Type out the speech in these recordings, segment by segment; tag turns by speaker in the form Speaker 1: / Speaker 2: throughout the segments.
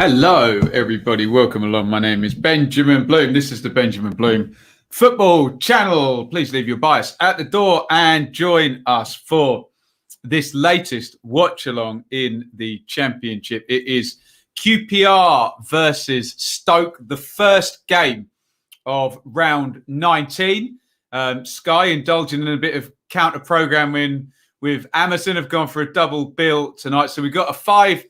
Speaker 1: Hello, everybody. Welcome along. My name is Benjamin Bloom. This is the Benjamin Bloom Football Channel. Please leave your bias at the door and join us for this latest watch-along in the Championship. It is QPR versus Stoke, the first game of round 19. Sky indulging in a bit of counter-programming with Amazon, have gone for a double bill tonight. So we've got a 5:30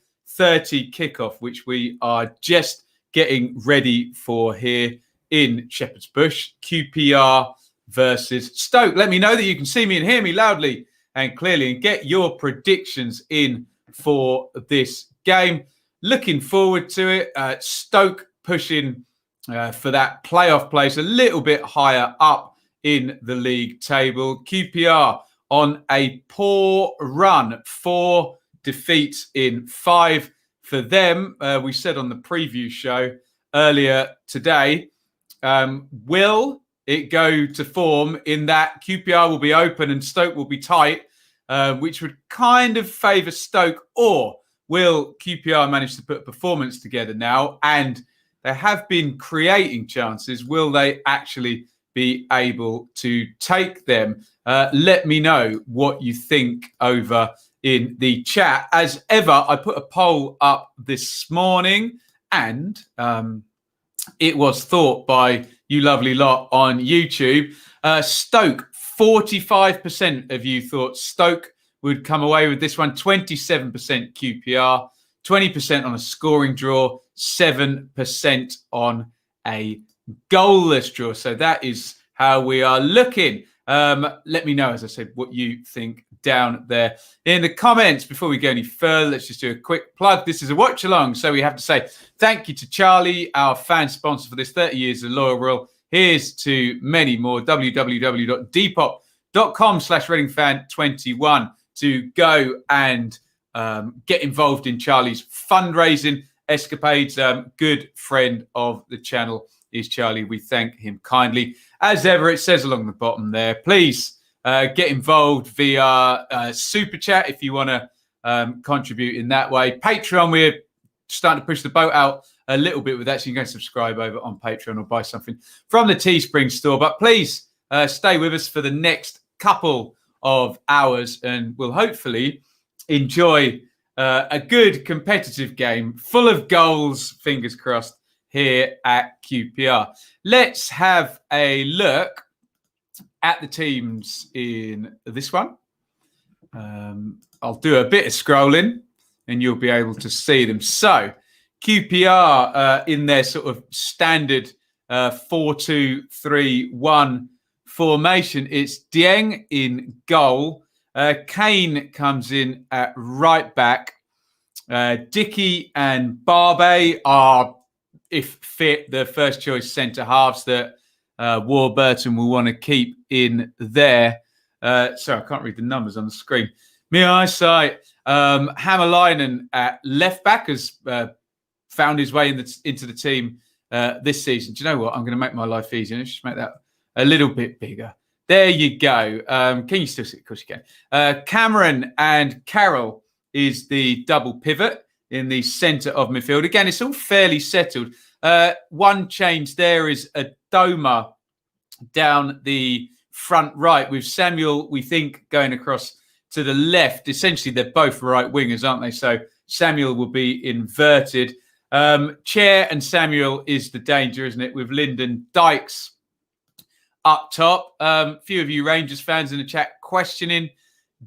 Speaker 1: kickoff, which we are just getting ready for here in Shepherd's Bush. QPR versus Stoke. Let me know that you can see me and hear me loudly and clearly, and get your predictions in for this game. Looking forward to it. Stoke pushing for that playoff place a little bit higher up in the league table. QPR on a poor run, 4 defeats in 5 for them. We said on the preview show earlier today, will it go to form in that QPR will be open and Stoke will be tight, which would kind of favour Stoke, or will QPR manage to put a performance together now? And they have been creating chances. Will they actually be able to take them? Let me know what you think over in the chat. As ever, I put a poll up this morning, and it was thought by you lovely lot on YouTube. Stoke, 45% of you thought Stoke would come away with this one, 27% QPR, 20% on a scoring draw, 7% on a goalless draw. So that is how we are looking. Let me know, as I said, what you think down there in the comments. Before we go any further, let's just do a quick plug. This is a watch along, so we have to say thank you to Charlie, our fan sponsor for this 30 years of loyal rule. Here's to many more. www.depop.com/ReadingFan21 to go and get involved in Charlie's fundraising escapades. Good friend of the channel is Charlie. We thank him kindly. As ever, it says along the bottom there, please get involved via Super Chat if you want to contribute in that way. Patreon, we're starting to push the boat out a little bit with that, so you can go subscribe over on Patreon or buy something from the Teespring store. But please stay with us for the next couple of hours, and we'll hopefully enjoy a good competitive game full of goals, fingers crossed, here at QPR. Let's have a look at the teams in this one. I'll do a bit of scrolling and you'll be able to see them. So QPR in their sort of standard 4-2-3-1 formation. It's Dieng in goal. Kane comes in at right back. Dickey and Larbey are, if fit, the first choice centre halves that Warburton will want to keep in there. Sorry, I can't read the numbers on the screen. My eyesight. Hammerleinen at left back has found his way into the team this season. Do you know what? I'm going to make my life easier. Let's just make that a little bit bigger. There you go. Can you still see it? Of course you can. Cameron and Carroll is the double pivot in the centre of midfield. Again, it's all fairly settled. One change there is a Doma down the front right with Samuel, we think, going across to the left. Essentially, they're both right wingers, aren't they? So Samuel will be inverted. Chair and Samuel is the danger, isn't it? With Lyndon Dykes up top. A few of you Rangers fans in the chat questioning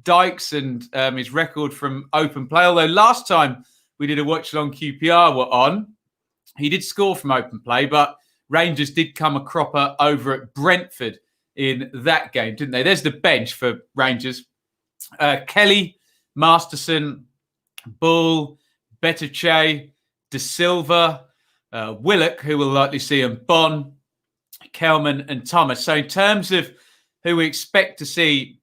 Speaker 1: Dykes and his record from open play. Although last time we did a watch-along QPR were on, he did score from open play, but Rangers did come a cropper over at Brentford in that game, didn't they? There's the bench for Rangers. Kelly, Masterson, Bull, Betache, De Silva, Willock, who we'll likely see, and Bon, Kelman and Thomas. So in terms of who we expect to see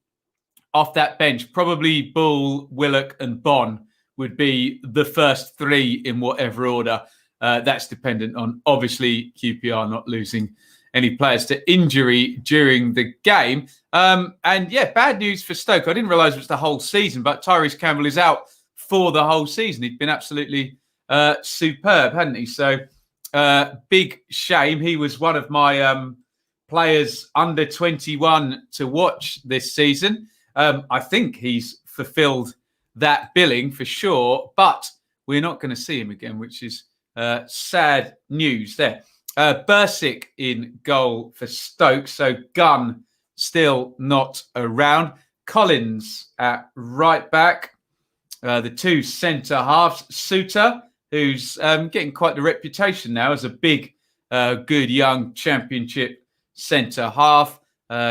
Speaker 1: off that bench, probably Bull, Willock and Bon would be the first 3 in whatever order. That's dependent on, obviously, QPR not losing any players to injury during the game. And yeah, bad news for Stoke. I didn't realise it was the whole season, but Tyrese Campbell is out for the whole season. He'd been absolutely superb, hadn't he? So big shame. He was one of my players under 21 to watch this season. I think he's fulfilled that billing for sure, but we're not going to see him again, which is sad news there. Bursick in goal for Stoke. So Gunn still not around. Collins at right back. The two centre halves. Suter, who's getting quite the reputation now as a big, good young Championship centre half.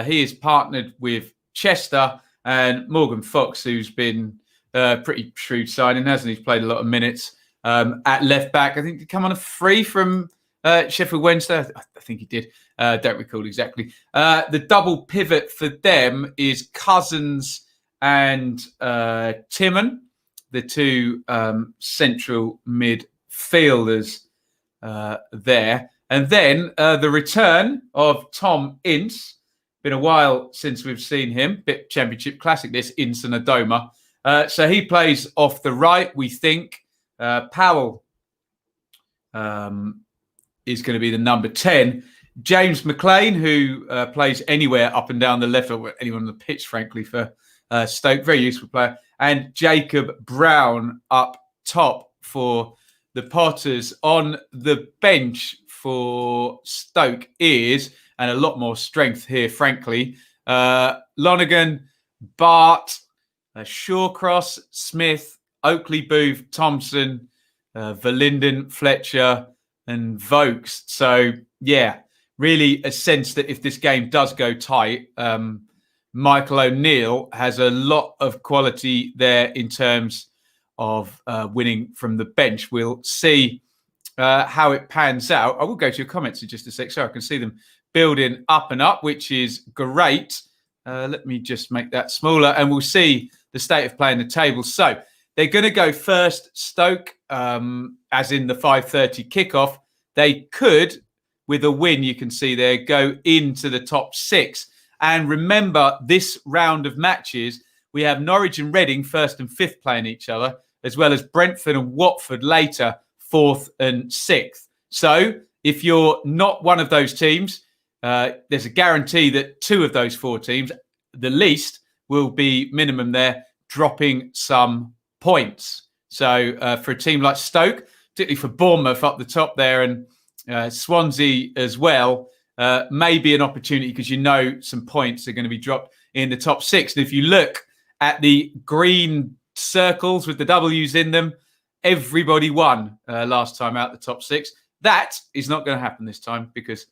Speaker 1: He is partnered with Chester and Morgan Fox, who's been pretty shrewd signing, hasn't he? He's played a lot of minutes at left back. I think he come on a free from Sheffield Wednesday. I think he did. Don't recall exactly. The double pivot for them is Cousins and Timon, the two central midfielders there. And then the return of Tom Ince. Been a while since we've seen him. Bit Championship classic, this, Ince and Adoma. So he plays off the right, we think. Powell is going to be the number 10. James McLean, who plays anywhere up and down the left, or anyone on the pitch, frankly, for Stoke. Very useful player. And Jacob Brown up top for the Potters. On the bench for Stoke is, and a lot more strength here, frankly, Lonergan, Bart, Shawcross, Smith, Oakley Booth, Thompson, Verlinden, Fletcher, and Vokes. So, yeah, really a sense that if this game does go tight, Michael O'Neill has a lot of quality there in terms of winning from the bench. We'll see how it pans out. I will go to your comments in just a sec so I can see them building up and up, which is great. Let me just make that smaller and we'll see the state of play in the table. So they're going to go first, Stoke, as in the 5:30 kickoff. They could, with a win, you can see there, go into the top 6. And remember, this round of matches, we have Norwich and Reading, 1st and 5th, playing each other, as well as Brentford and Watford later, 4th and 6th. So if you're not one of those teams, there's a guarantee that 2 of those 4 teams, the least, will be minimum there, dropping some points. So for a team like Stoke, particularly for Bournemouth up the top there, and Swansea as well, may be an opportunity because you know some points are going to be dropped in the top 6. And if you look at the green circles with the W's in them, everybody won last time out the top 6. That is not going to happen this time because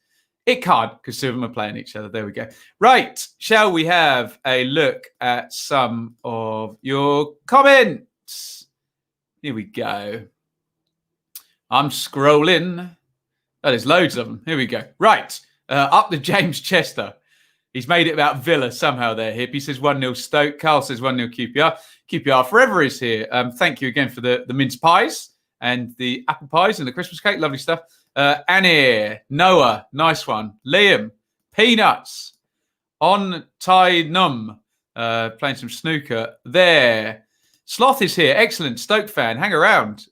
Speaker 1: it can't, because 2 of them are playing each other. There we go. Right. Shall we have a look at some of your comments? Here we go. I'm scrolling. Oh, there's loads of them. Here we go. Right. Up to James Chester. He's made it about Villa somehow there, Hip. He says 1-0 Stoke. Carl says 1-0 QPR. QPR forever is here. Thank you again for the mince pies and the apple pies and the Christmas cake. Lovely stuff. Annie, Noah, nice one. Liam, Peanuts, On Tai Num, playing some snooker there. Sloth is here. Excellent. Stoke fan. Hang around.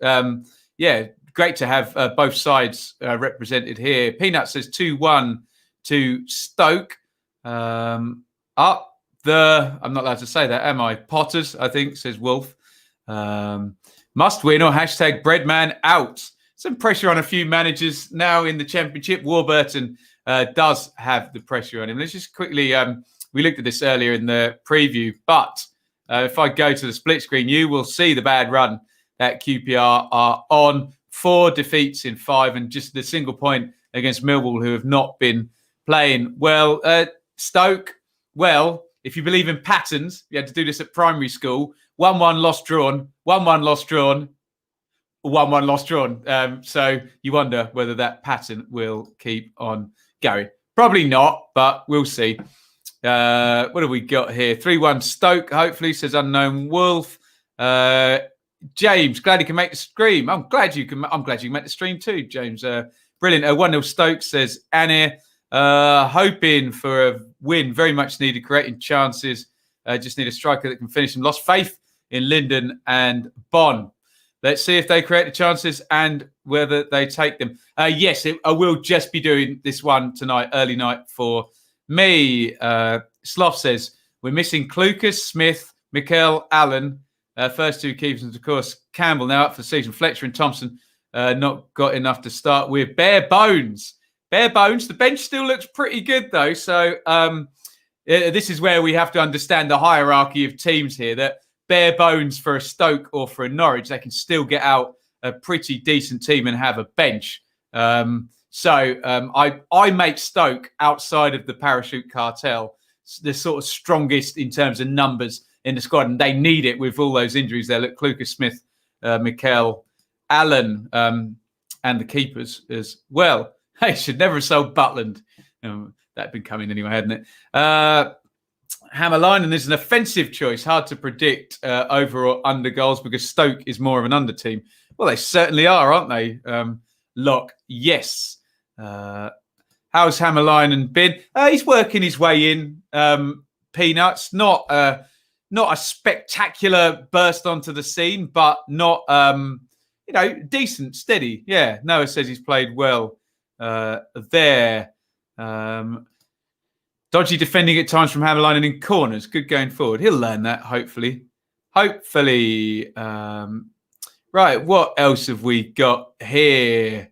Speaker 1: Yeah, great to have both sides represented here. Peanut says 2-1 to Stoke. I'm not allowed to say that, am I? Potters, I think, says Wolf. Must win or hashtag Breadman out. Some pressure on a few managers now in the Championship. Warburton does have the pressure on him. Let's just quickly, we looked at this earlier in the preview, but if I go to the split screen, you will see the bad run that QPR are on. 4 defeats in 5 and just the single point against Millwall, who have not been playing well. Stoke, well, if you believe in patterns, you had to do this at primary school. 1-1 lost drawn, 1-1 lost drawn, 1-1 lost drawn. So you wonder whether that pattern will keep on going. Probably not, but we'll see. What have we got here? 3-1 Stoke, hopefully, says Unknown Wolf. James, glad you can make the stream. I'm glad you can make the stream too, James. Brilliant. 1-0 Stoke, says Annie. Hoping for a win. Very much needed, creating chances. Just need a striker that can finish them. Lost faith in Linden and Bonn. Let's see if they create the chances and whether they take them. Yes, I will just be doing this one tonight, early night for me. Sloth says, we're missing Clucas, Smith, Mikel, Allen, first two keepers, and of course, Campbell now up for the season. Fletcher and Thompson not got enough to start with. Bare bones. Bare bones. The bench still looks pretty good, though. So this is where we have to understand the hierarchy of teams here, that bare bones for a Stoke or for a Norwich, they can still get out a pretty decent team and have a bench. I make Stoke, outside of the Parachute Cartel, the sort of strongest in terms of numbers in the squad, and they need it with all those injuries there. Look, Clucas, Smith, Mikel, Allen, and the keepers as well. Hey, should never have sold Butland. That'd been coming anyway, hadn't it? Hammerline, is an offensive choice. Hard to predict over or under goals because Stoke is more of an under team. Well, they certainly are, aren't they? Lock, yes. How's Hammerline been? He's working his way in. Peanuts, not a spectacular burst onto the scene, but not decent, steady. Yeah, Noah says he's played well there. Dodgy defending at times from Hammerline and in corners. Good going forward. He'll learn that, hopefully. Hopefully. Right, what else have we got here?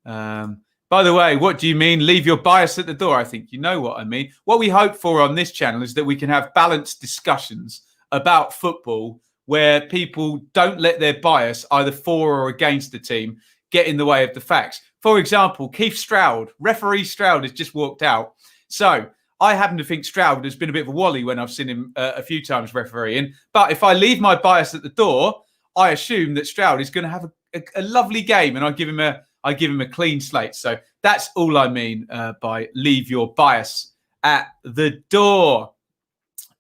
Speaker 1: By the way, what do you mean? Leave your bias at the door. I think you know what I mean. What we hope for on this channel is that we can have balanced discussions about football where people don't let their bias, either for or against the team, get in the way of the facts. For example, Keith Stroud, referee Stroud, has just walked out. So I happen to think Stroud has been a bit of a wally when I've seen him a few times refereeing. But if I leave my bias at the door, I assume that Stroud is going to have a lovely game, and I give him a clean slate. So that's all I mean by leave your bias at the door.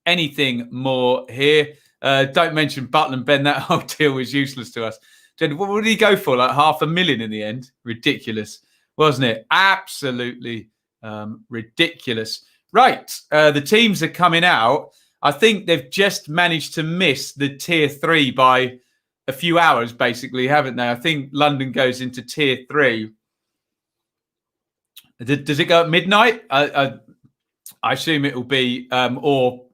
Speaker 1: Anything more here? Don't mention Butland, Ben. That whole deal was useless to us. What did he go for? Like $500,000 in the end? Ridiculous, wasn't it? Absolutely ridiculous. Right. The teams are coming out. I think they've just managed to miss the tier 3 by a few hours, basically, haven't they? I think London goes into tier 3. Does it go at midnight? I assume it will be, or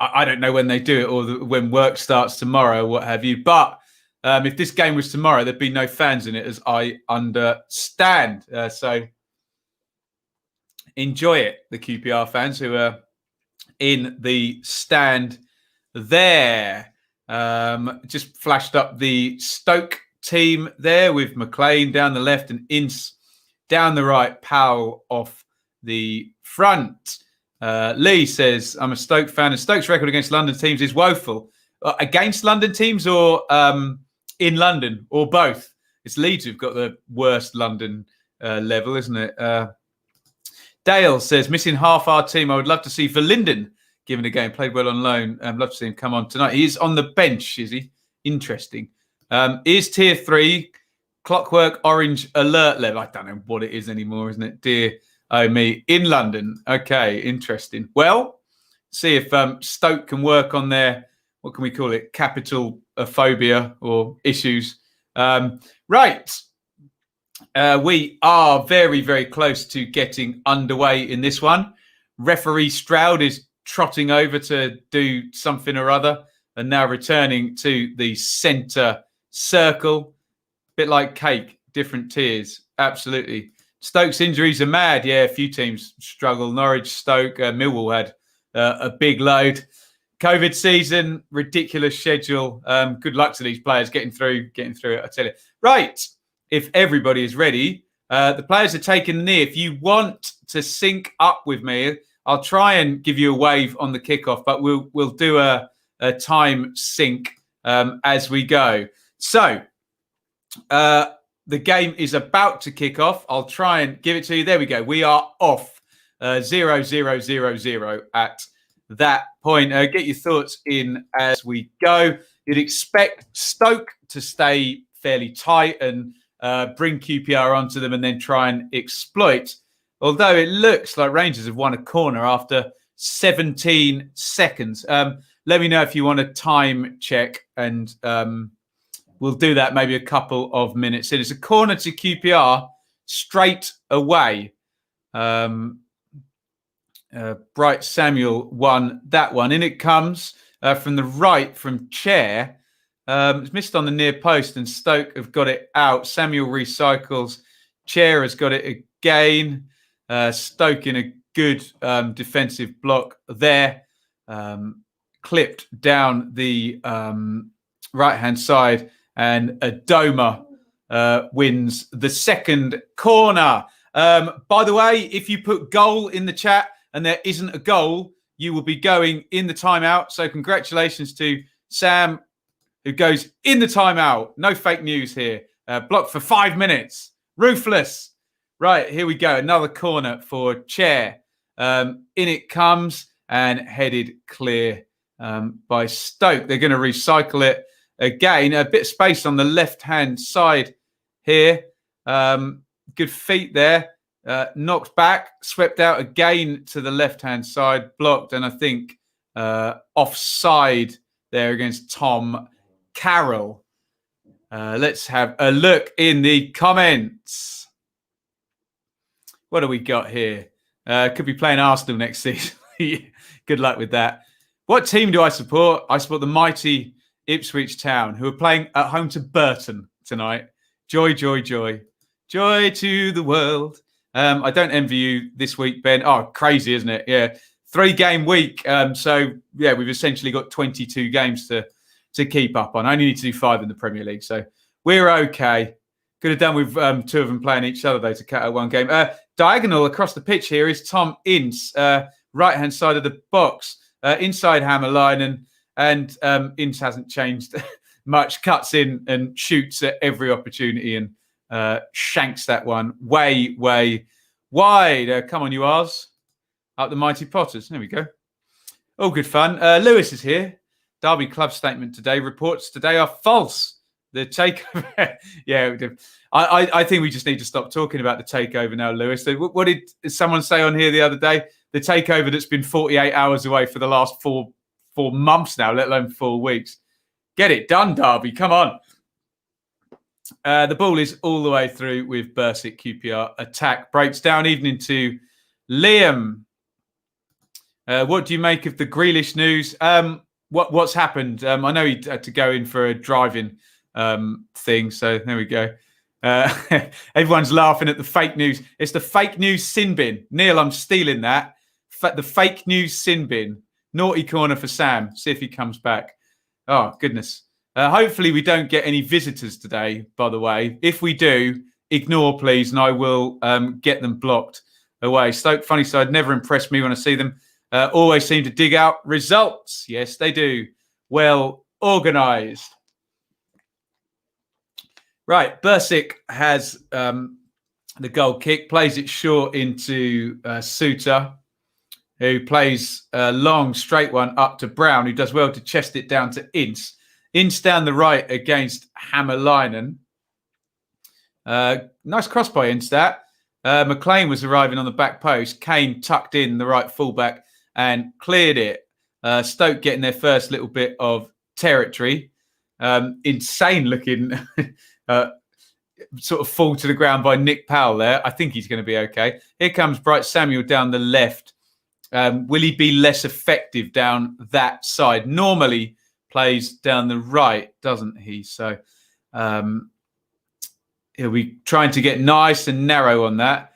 Speaker 1: I don't know when they do it, or when work starts tomorrow, or what have you. But if this game was tomorrow, there'd be no fans in it, as I understand. So enjoy it, the QPR fans who are in the stand there. Just flashed up the Stoke team there with McLean down the left and Ince down the right, Powell off the front. Lee says, I'm a Stoke fan, and Stoke's record against London teams is woeful. Against London teams or in London, or both? It's Leeds who've got the worst London level, isn't it? Dale says, missing half our team. I would love to see Verlinden given a game. Played well on loan. I'd love to see him come on tonight. He is on the bench, is he? Interesting. Is tier 3 clockwork orange alert level? I don't know what it is anymore, isn't it? Dear oh me. In London. Okay, interesting. Well, see if Stoke can work on their, what can we call it? Capital phobia or issues. Right. We are very, very close to getting underway in this one. Referee Stroud is trotting over to do something or other and now returning to the centre circle. Bit like cake, different tiers. Absolutely. Stoke's injuries are mad. Yeah, a few teams struggle. Norwich, Stoke, Millwall had a big load. COVID season, ridiculous schedule. Good luck to these players getting through it, I tell you. Right. If everybody is ready, the players are taking the knee. If you want to sync up with me, I'll try and give you a wave on the kickoff, but we'll do a time sync as we go. So the game is about to kick off. I'll try and give it to you. There we go. We are off 0-0-0-0 at that point. Get your thoughts in as we go. You'd expect Stoke to stay fairly tight and bring QPR onto them and then try and exploit. Although it looks like Rangers have won a corner after 17 seconds. Let me know if you want a time check and we'll do that maybe a couple of minutes in. It's a corner to QPR straight away. Bright Samuel won that one. In it comes from the right from Chair. It's missed on the near post and Stoke have got it out. Samuel recycles. Chair has got it again. Stoke in a good defensive block there. Clipped down the right-hand side and Adoma wins the second corner. By the way, if you put goal in the chat and there isn't a goal, you will be going in the timeout. So congratulations to Sam, who goes in the timeout. No fake news here. Blocked for 5 minutes. Ruthless. Right, here we go. Another corner for Chair. In it comes and headed clear by Stoke. They're going to recycle it again. A bit of space on the left-hand side here. Good feet there. Knocked back, swept out again to the left-hand side, blocked, and I think offside there against Tom Carroll. Let's have a look in the comments. What do we got here? Could be playing Arsenal next season. Good luck with that. What team do I support? I support the mighty Ipswich Town, who are playing at home to Burton tonight. Joy, joy, joy. Joy to the world. I don't envy you this week, Ben. Oh, crazy, isn't it? Yeah. 3-game week. So, yeah, we've essentially got 22 games to keep up on. I only need to do 5 in the Premier League. So we're okay. Could have done with 2 of them playing each other, though, to cut out 1 game. Diagonal across the pitch here is Tom Ince, right-hand side of the box, inside Hammerline. And Ince hasn't changed much. Cuts in and shoots at every opportunity and shanks that one way, way wide. Come on, you R's. Up the mighty Potters. There we go. All good fun. Lewis is here. Derby Club statement today. Reports today are false. The takeover. Yeah, I think we just need to stop talking about the takeover now, Lewis. What did someone say on here the other day? The takeover that's been 48 hours away for the last four months now, let alone 4 weeks. Get it done, Derby. Come on. The ball is all the way through with Bursic. QPR attack breaks down even into Liam. What do you make of the Grealish news? What's happened? I know he had to go in for a driving thing. So there we go. Everyone's laughing at the fake news. It's the fake news sin bin. Neil, I'm stealing that. The fake news sin bin. Naughty corner for Sam. See if he comes back. Oh, goodness. Hopefully we don't get any visitors today, by the way. If we do, ignore, please, and I will get them blocked away. Stoke, funny side, never impressed me when I see them. Always seem to dig out results. Yes, they do. Well organised. Right, Bursic has the goal kick, plays it short into Suter, who plays a long, straight one up to Brown, who does well to chest it down to Ince. Ince down the right against Hammerleinen. Nice cross by Ince that. McLean was arriving on the back post. Kane tucked in the right fullback and cleared it. Stoke getting their first little bit of territory. Insane looking sort of fall to the ground by Nick Powell there. I think he's going to be okay. Here comes Bright Samuel down the left. Will he be less effective down that side? Normally plays down the right, doesn't he? So he'll be trying to get nice and narrow on that.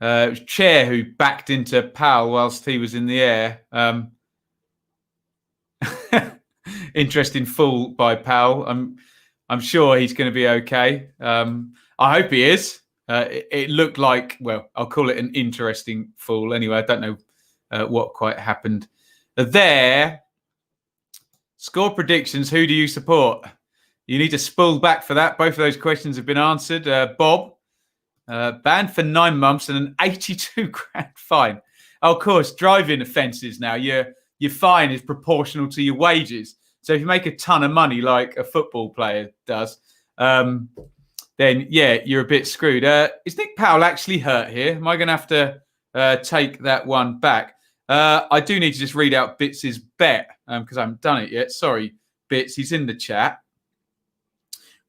Speaker 1: It was Chair who backed into Powell whilst he was in the air. Interesting fall by Powell. I'm sure he's going to be okay. I hope he is. It looked like, well, I'll call it an interesting fall. Anyway, I don't know what quite happened there. Score predictions. Who do you support? You need to spool back for that. Both of those questions have been answered. Bob, banned for 9 months and an 82 grand fine. Oh, of course, driving offences now. Your fine is proportional to your wages. So if you make a ton of money like a football player does, then, yeah, you're a bit screwed. Is Nick Powell actually hurt here? Am I going to have to take that one back? I do need to just read out Bits' bet because I haven't done it yet. Sorry, Bits. He's in the chat.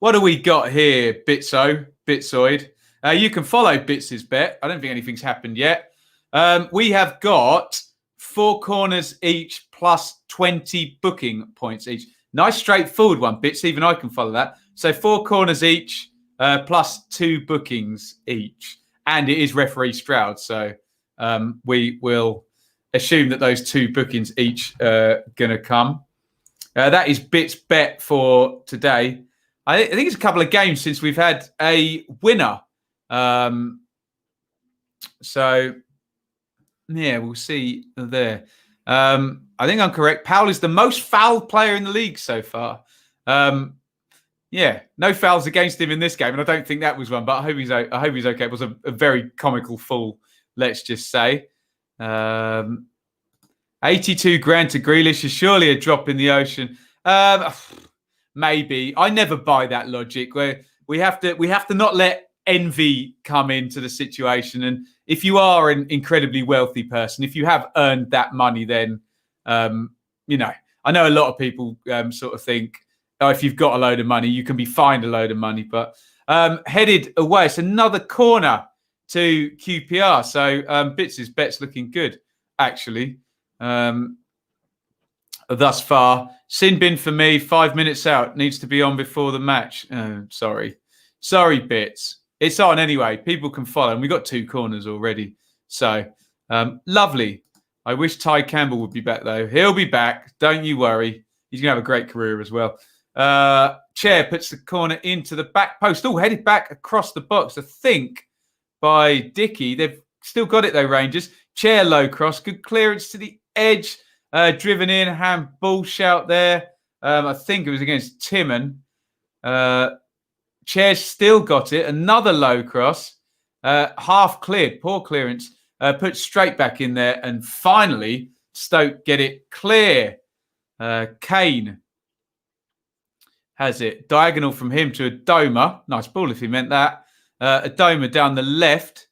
Speaker 1: What do we got here, Bitsoid? You can follow Bits' bet. I don't think anything's happened yet. We have got 4 corners each plus 20 booking points each. Nice straightforward one, Bits. Even I can follow that. So 4 corners each plus 2 bookings each. And it is referee Stroud. So we will assume that those 2 bookings each are going to come. That is Bits' bet for today. I think it's a couple of games since we've had a winner. So, yeah, we'll see there. I think I'm correct. Powell is the most fouled player in the league so far. Yeah, no fouls against him in this game, and I don't think that was one. But I hope he's okay. It was a very comical fall, let's just say. 82 grand to Grealish is surely a drop in the ocean. Maybe. I never buy that logic where we have to not let envy come into the situation. And if you are an incredibly wealthy person, if you have earned that money, then I know a lot of people sort of think, oh, if you've got a load of money, you can be fined a load of money. But headed away, it's another corner to QPR. So Bits' bet's looking good, actually. Thus far, sin bin for me, 5 minutes out, needs to be on before the match. Sorry, Bits. It's on anyway. People can follow, and we got 2 corners already. So lovely. I wish Ty Campbell would be back though. He'll be back. Don't you worry. He's gonna have a great career as well. Chair puts the corner into the back post. Oh, headed back across the box. I think by Dickey. They've still got it though. Rangers. Chair low cross. Good clearance to the edge. Driven in, handball shout there. I think it was against Timon. Chair still got it. Another low cross. Half cleared. Poor clearance. Put straight back in there. And finally, Stoke get it clear. Kane has it. Diagonal from him to Adoma. Nice ball if he meant that. Adoma down the left.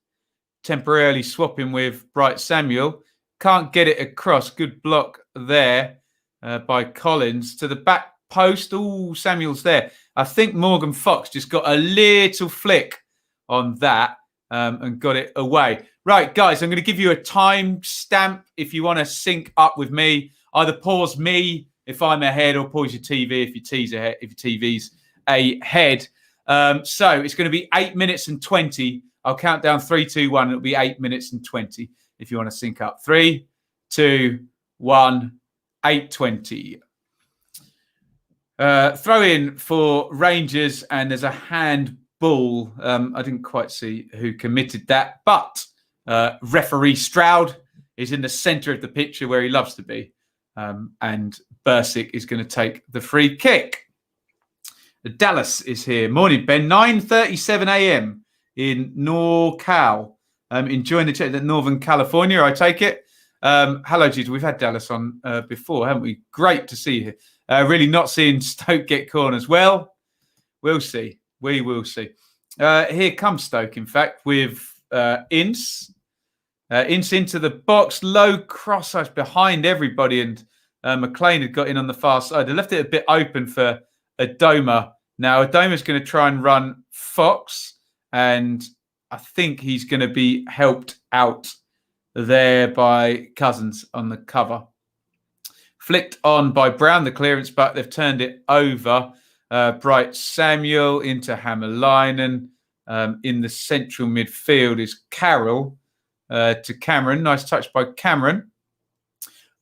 Speaker 1: Temporarily swapping with Bright Samuel. Can't get it across. Good block there by Collins to the back post. Oh, Samuel's there. I think Morgan Fox just got a little flick on that and got it away. Right, guys, I'm going to give you a time stamp if you want to sync up with me. Either pause me if I'm ahead or pause your TV if your TV's ahead. So it's going to be 8 minutes and 20. I'll count down 3, 2, 1. It'll be 8 minutes and 20. If you want to sync up. 3, 2, 1, 8:20. Throw in for Rangers, and there's a handball. I didn't quite see who committed that, but referee Stroud is in the centre of the picture where he loves to be. And Bursic is going to take the free kick. Dallas is here. Morning, Ben. 9:37 a.m. in NorCal. Enjoying the chat at Northern California, I take it. Hello, Jude. We've had Dallas on before, haven't we? Great to see you. Really not seeing Stoke get corners. Well, we'll see. We will see. Here comes Stoke, in fact, with Ince. Ince into the box. Low cross behind everybody. And McLean had got in on the far side. They left it a bit open for Adoma. Now, Adoma's going to try and run Fox. And I think he's going to be helped out there by Cousins on the cover. Flicked on by Brown, the clearance, but they've turned it over. Bright Samuel into Hammerlinen. In the central midfield is Carroll to Cameron. Nice touch by Cameron.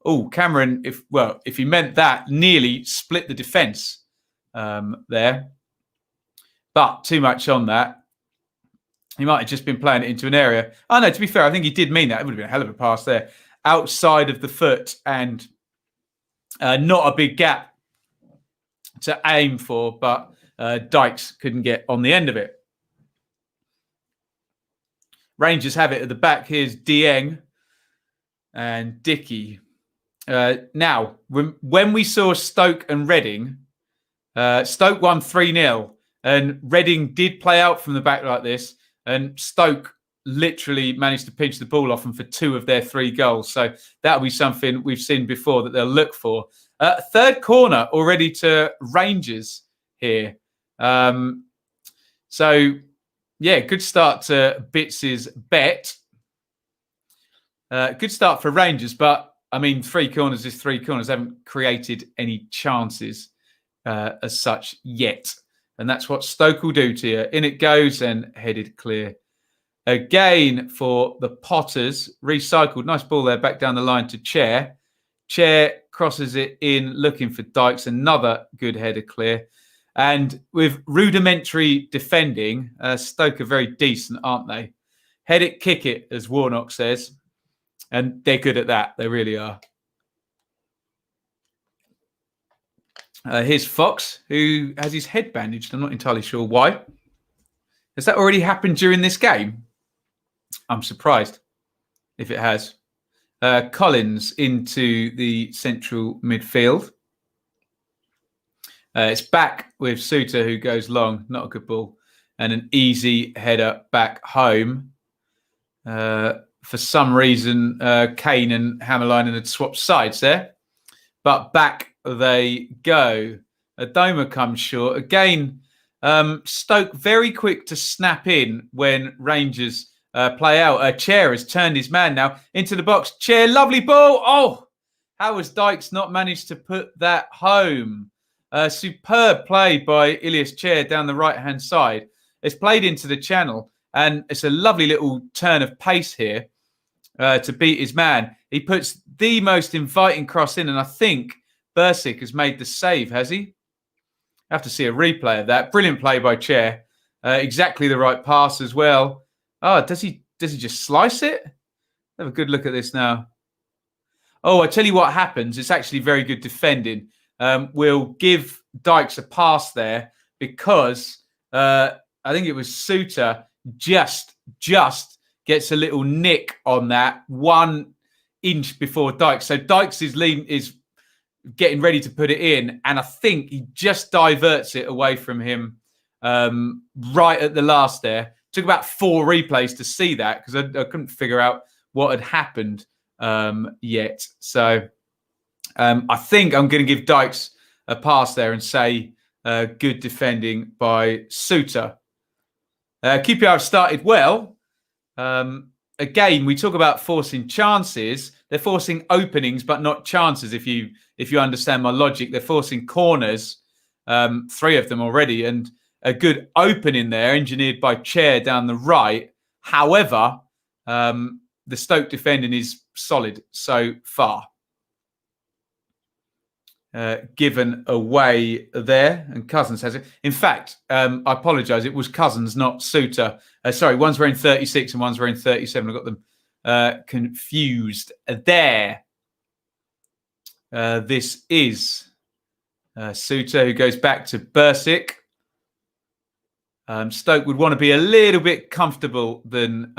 Speaker 1: Oh, Cameron, if he meant that, nearly split the defence there. But too much on that. He might have just been playing it into an area. Oh, no, to be fair, I think he did mean that. It would have been a hell of a pass there. Outside of the foot and not a big gap to aim for, but Dykes couldn't get on the end of it. Rangers have it at the back. Here's Dieng and Dickey. Now, when we saw Stoke and Reading, Stoke won 3-0 and Reading did play out from the back like this. And Stoke literally managed to pinch the ball off them for 2 of their 3 goals. So that'll be something we've seen before that they'll look for. Third corner already to Rangers here. So, yeah, good start to Bits' bet. Good start for Rangers, but, I mean, 3 corners is 3 corners. Haven't created any chances as such yet. And that's what Stoke will do to you. In it goes and headed clear. Again for the Potters. Recycled. Nice ball there back down the line to Chair. Chair crosses it in looking for Dykes. Another good header clear. And with rudimentary defending, Stoke are very decent, aren't they? Head it, kick it, as Warnock says. And they're good at that. They really are. Here's Fox, who has his head bandaged. I'm not entirely sure why. Has that already happened during this game? I'm surprised if it has. Collins into the central midfield. It's back with Suter, who goes long. Not a good ball. And an easy header back home. For some reason, Kane and Hammerlinen had swapped sides there. But back they go. Adoma comes short. Again, Stoke very quick to snap in when Rangers play out. Chair has turned his man now into the box. Chair, lovely ball. Oh, how has Dykes not managed to put that home? Superb play by Ilias Chair down the right-hand side. It's played into the channel, and it's a lovely little turn of pace here to beat his man. He puts the most inviting cross in, and I think Bursic has made the save, has he? I have to see a replay of that. Brilliant play by Chair. Exactly the right pass as well. Oh, does he just slice it? Have a good look at this now. Oh, I tell you what happens. It's actually very good defending. We'll give Dykes a pass there because I think it was Suter just gets a little nick on that 1 inch before Dykes. So Dykes is getting ready to put it in, and I think he just diverts it away from him right at the last there. Took about 4 replays to see that because I couldn't figure out what had happened yet. So I think I'm going to give Dykes a pass there and say good defending by Suter. QPR have started well. Again, we talk about forcing chances. They're forcing openings, but not chances. If you understand my logic, they're forcing corners, 3 of them already, and a good opening there, engineered by Chair down the right. However, the Stoke defending is solid so far. Given away there, and Cousins has it. In fact, I apologise, it was Cousins, not Suter. Sorry, one's wearing 36 and one's wearing 37. I got them confused there. This is Suter, who goes back to Bursic. Stoke would want to be a little bit comfortable than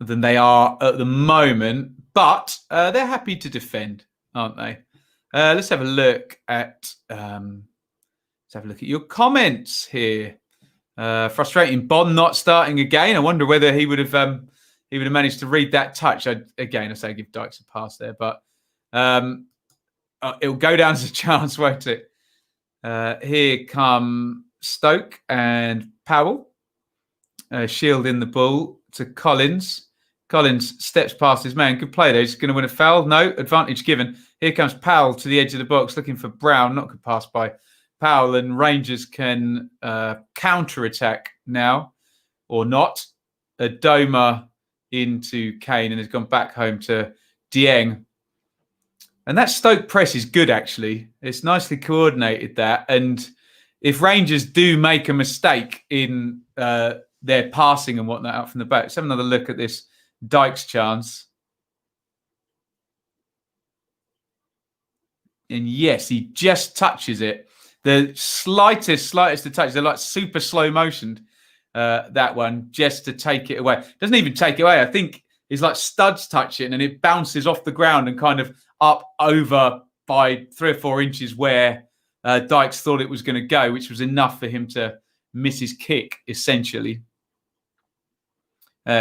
Speaker 1: they are at the moment, but they're happy to defend, aren't they? Let's have a look at your comments here. Frustrating Bond not starting again. I wonder whether he would have managed to read that touch. I say give Dykes a pass there, but it'll go down as a chance, won't it? Here come Stoke and Powell. Shielding the ball to Collins. Collins steps past his man. Good play, though. He's going to win a foul. No, advantage given. Here comes Powell to the edge of the box, looking for Brown. Not good pass by Powell, and Rangers can counter-attack now, or not. Adoma into Kane, and has gone back home to Dieng. And that Stoke press is good, actually. It's nicely coordinated, that. And if Rangers do make a mistake in their passing and whatnot out from the back, let's have another look at this Dykes chance. And yes, he just touches it. The slightest of touches. They're like super slow motioned, that one, just to take it away. Doesn't even take it away. I think it's like studs touch it and it bounces off the ground and kind of up over by 3 or 4 inches where Dykes thought it was going to go, which was enough for him to miss his kick, essentially.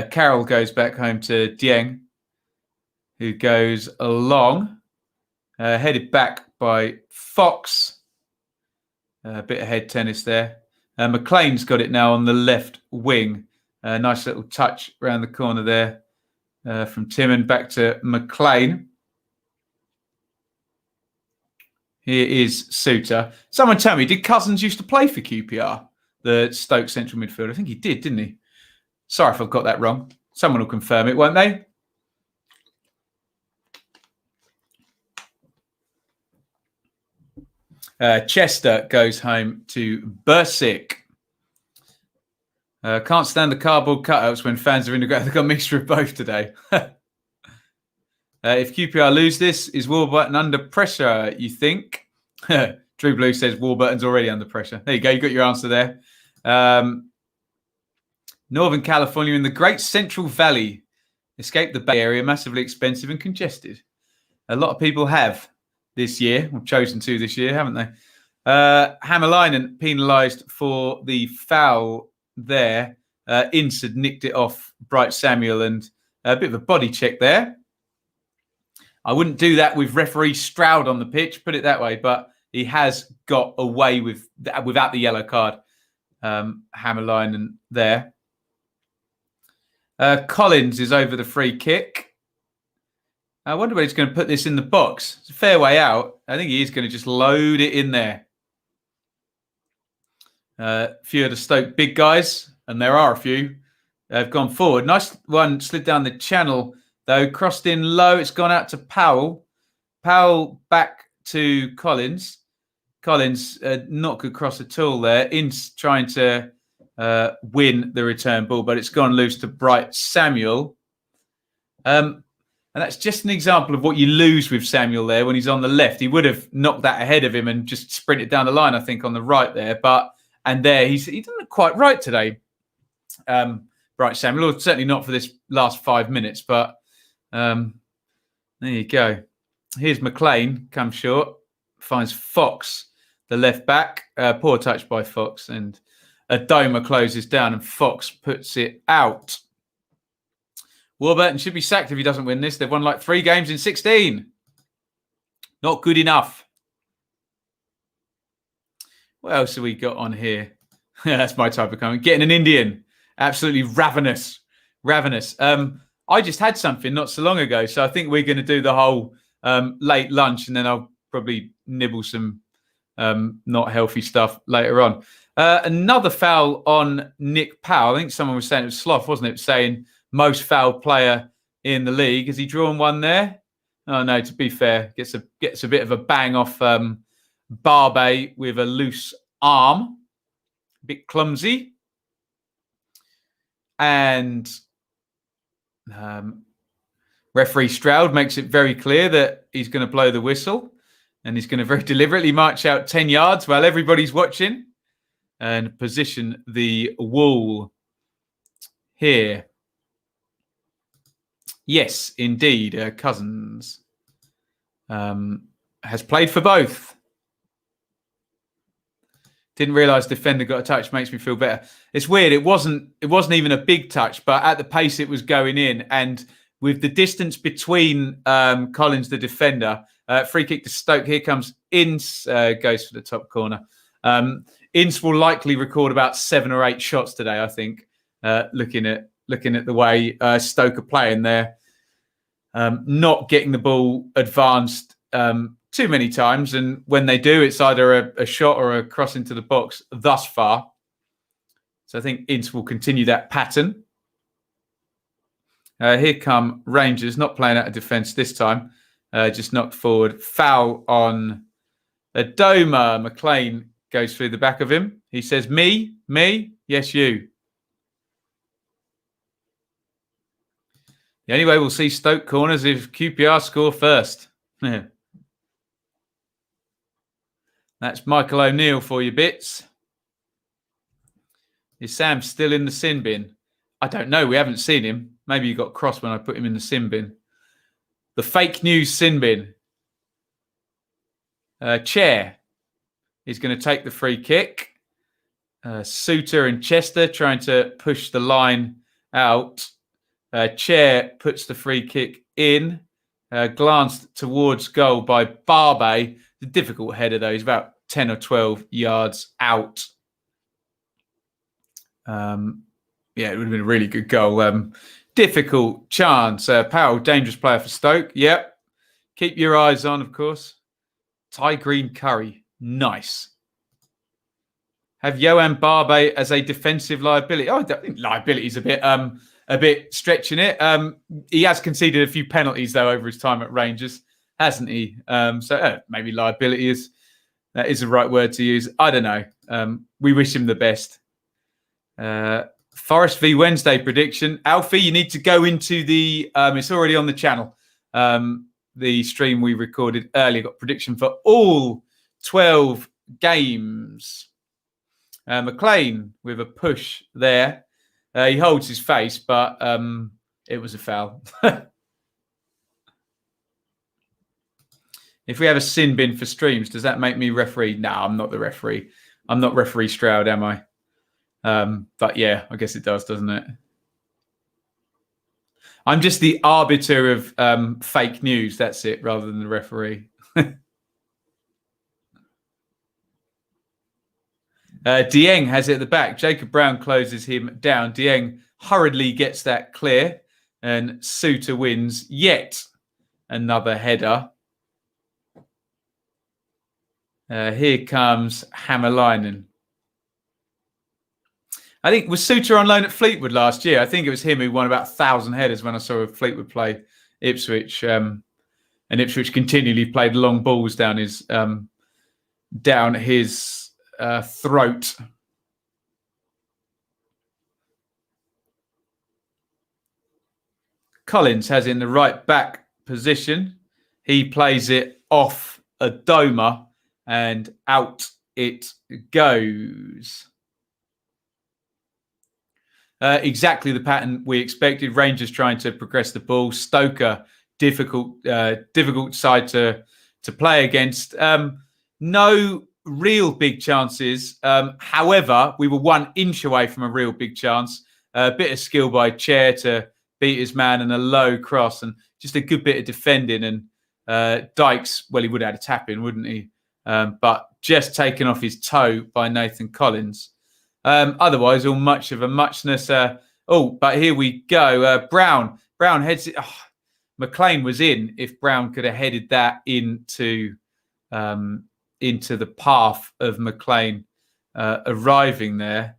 Speaker 1: Carroll goes back home to Dieng, who goes along, headed back by Fox. A bit of head tennis there. McLean's got it now on the left wing. Nice little touch around the corner there from Timon back to McLean. Here is Suter. Someone tell me, did Cousins used to play for QPR, the Stoke central midfielder? I think he did, didn't he? Sorry if I've got that wrong. Someone will confirm it, won't they? Chester goes home to Bursick. Can't stand the cardboard cutouts when fans are in the ground. They've got a mixture of both today. If QPR lose this, is Warburton under pressure, you think? Drew Blue says Warburton's already under pressure. There you go. You got your answer there. Northern California in the Great Central Valley. Escaped the Bay Area, massively expensive and congested. A lot of people have this year, or chosen to this year, haven't they? Hammerlinen penalised for the foul there. Inside nicked it off Bright Samuel, and a bit of a body check there. I wouldn't do that with referee Stroud on the pitch, put it that way, but he has got away with without the yellow card. Hammerlinen there. Collins is over the free kick. I wonder where he's going to put this in the box. It's a fair way out. I think he is going to just load it in there. A few of the Stoke big guys, and there are a few, have gone forward. Nice one, slid down the channel, though. Crossed in low. It's gone out to Powell. Powell back to Collins. Collins, not good cross at all there. Ince trying to win the return ball, but it's gone loose to Bright Samuel. And that's just an example of what you lose with Samuel there when he's on the left. He would have knocked that ahead of him and just sprinted down the line, I think, on the right there. And there, he doesn't look quite right today, Bright Samuel. Or certainly not for this last 5 minutes, but there you go. Here's McLean, comes short, finds Fox, the left back. Poor touch by Fox, and Adoma closes down, and Fox puts it out. Warburton should be sacked if he doesn't win this. They've won like 3 games in 16. Not good enough. What else have we got on here? That's my type of comment. Getting an Indian. Absolutely ravenous. Ravenous. I just had something not so long ago, so I think we're going to do the whole late lunch, and then I'll probably nibble some not healthy stuff later on. Another foul on Nick Powell. I think someone was saying it was Sloth, wasn't it? Saying most fouled player in the league. Has he drawn one there? Oh, no, to be fair, gets a bit of a bang off Larbey with a loose arm. A bit clumsy. And referee Stroud makes it very clear that he's going to blow the whistle, and he's going to very deliberately march out 10 yards while everybody's watching and position the wall here. Yes, indeed. Cousins has played for both. Didn't realise defender got a touch. Makes me feel better. It's weird. It wasn't even a big touch, but at the pace it was going in, and with the distance between Collins, the defender, free kick to Stoke. Here comes Ince, goes for the top corner. Ince will likely record about 7 or 8 shots today, I think. Looking at the way Stoke are playing there, not getting the ball advanced too many times, and when they do, it's either a shot or a cross into the box thus far. So I think Ince will continue that pattern. Here come Rangers, not playing out of defence this time, just knocked forward. Foul on Adoma. McLean goes through the back of him. He says, me, yes, you. The only way we'll see Stoke corners if QPR score first. That's Michael O'Neill for you bits. Is Sam still in the sin bin? I don't know. We haven't seen him. Maybe he got cross when I put him in the sin bin. The fake news sin bin. Chair is going to take the free kick. Suter and Chester trying to push the line out. Chair puts the free kick in. Glanced towards goal by Larbey. The difficult header, though. He's about 10 or 12 yards out. Yeah, it would have been a really good goal. Difficult chance. Powell, dangerous player for Stoke. Yep. Keep your eyes on, of course. Ty Green Curry. Nice. Have Johan Barbet as a defensive liability? Oh, I think liability is a bit stretching it. He has conceded a few penalties, though, over his time at Rangers, hasn't he? So maybe liability is the right word to use. I don't know. We wish him the best. Forest v Wednesday prediction. Alfie, you need to go into the... it's already on the channel. The stream we recorded earlier got prediction for all 12 games. McLean with a push there. He holds his face, but it was a foul. If we have a sin bin for streams, does that make me referee? No, I'm not the referee. I'm not referee Stroud, am I? But yeah, I guess it does, doesn't it? I'm just the arbiter of fake news. That's it, rather than the referee. Dieng has it at the back. Jacob Brown closes him down. Dieng hurriedly gets that clear, and Suter wins yet another header. Here comes Hämäläinen. I think, was Suter on loan at Fleetwood last year? I think it was him who won about 1,000 headers when I saw Fleetwood play Ipswich. And Ipswich continually played long balls down his throat. Collins has it in the right back position. He plays it off Adoma and out it goes. Exactly the pattern we expected. Rangers trying to progress the ball. Stoker, difficult side to play against. No real big chances. However, we were 1 inch away from a real big chance. A bit of skill by Chair to beat his man and a low cross and just a good bit of defending. And Dykes, well, he would have had a tap in, wouldn't he? But just taken off his toe by Nathan Collins. Otherwise, all much of a muchness. But here we go. Brown heads it. Oh, McLean was in. If Brown could have headed that into the path of McLean arriving there.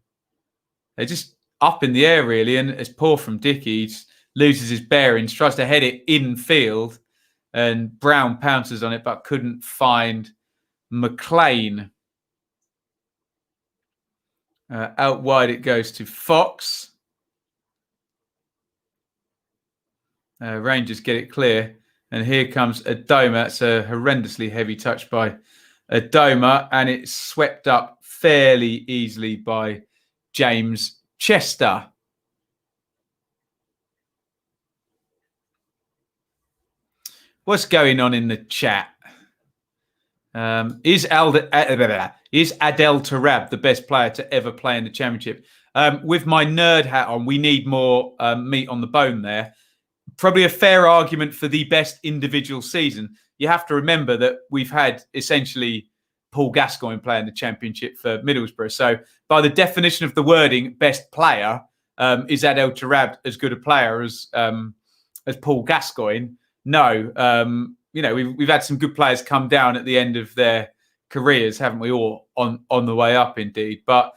Speaker 1: They're just up in the air, really. And it's poor from Dickey. He loses his bearings, tries to head it in field. And Brown pounces on it, but couldn't find McLean. Out wide it goes to Fox. Rangers get it clear. And here comes Adoma. That's a horrendously heavy touch by Adoma. And it's swept up fairly easily by James Chester. What's going on in the chat? Is Adel Tarab the best player to ever play in the Championship? With my nerd hat on, we need more meat on the bone there. Probably a fair argument for the best individual season. You have to remember that we've had essentially Paul Gascoigne playing the Championship for Middlesbrough. So by the definition of the wording, best player, is Adel Tarab as good a player as Paul Gascoigne? No. We've had some good players come down at the end of their careers, haven't we? All on the way up, indeed. But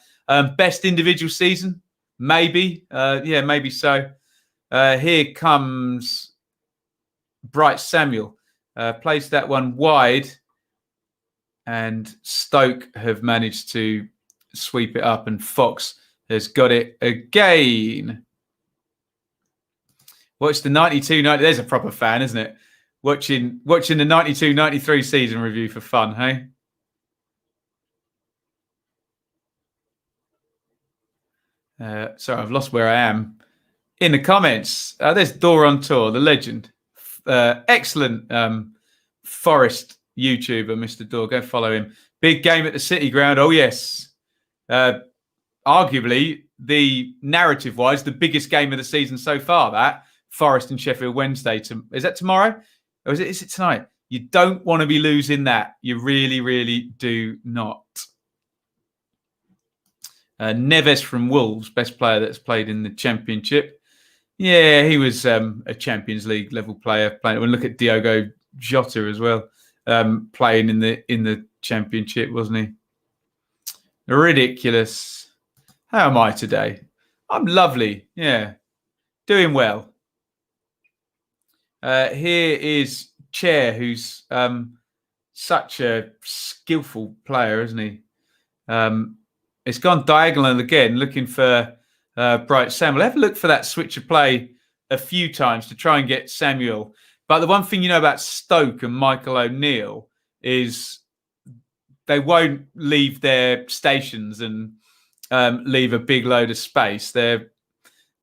Speaker 1: best individual season, maybe. Maybe so. Here comes Bright Samuel. Plays that one wide, and Stoke have managed to sweep it up, and Fox has got it again. Watch the 92-90. There's a proper fan, isn't it? Watching the 92-93 season review for fun, hey? Sorry, I've lost where I am. In the comments, there's Doron Tour, the legend. Excellent Forest YouTuber, Mr. Dor. Go follow him. Big game at the City Ground. Oh, yes. Arguably, the narrative-wise, the biggest game of the season so far, that. Forest and Sheffield Wednesday. Is that tomorrow? Or is it tonight? You don't want to be losing that. You really, really do not. Neves from Wolves, best player that's played in the Championship. Yeah, he was a Champions League level player. Playing. Look at Diogo Jota as well, playing in the Championship, wasn't he? Ridiculous. How am I today? I'm lovely. Yeah, doing well. Here is Chair, who's such a skillful player, isn't he? It's gone diagonal again, looking for Bright Samuel. Have a look for that switch of play a few times to try and get Samuel. But the one thing you know about Stoke and Michael O'Neill is they won't leave their stations and leave a big load of space. They're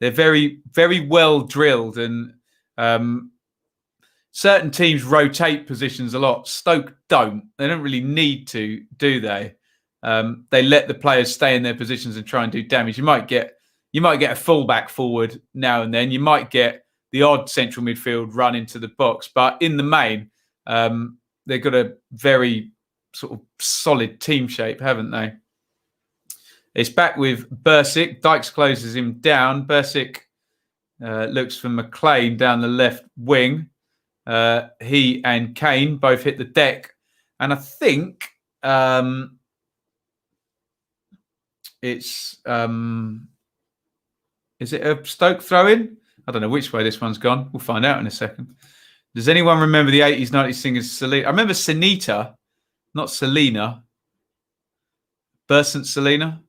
Speaker 1: very, very well drilled, and certain teams rotate positions a lot. Stoke don't. They don't really need to, do they? They let the players stay in their positions and try and do damage. You might get a fullback forward now and then. You might get the odd central midfield run into the box, but in the main, they've got a very sort of solid team shape, haven't they? It's back with Bursic. Dykes closes him down. Bursic looks for McLean down the left wing. He and Kane both hit the deck, and I think it's is it a Stoke throw-in? I don't know which way this one's gone. We'll find out in a second. Does anyone remember the 80s, 90s singers? Selena? I remember Sunita, not Selena. Bursant Selena.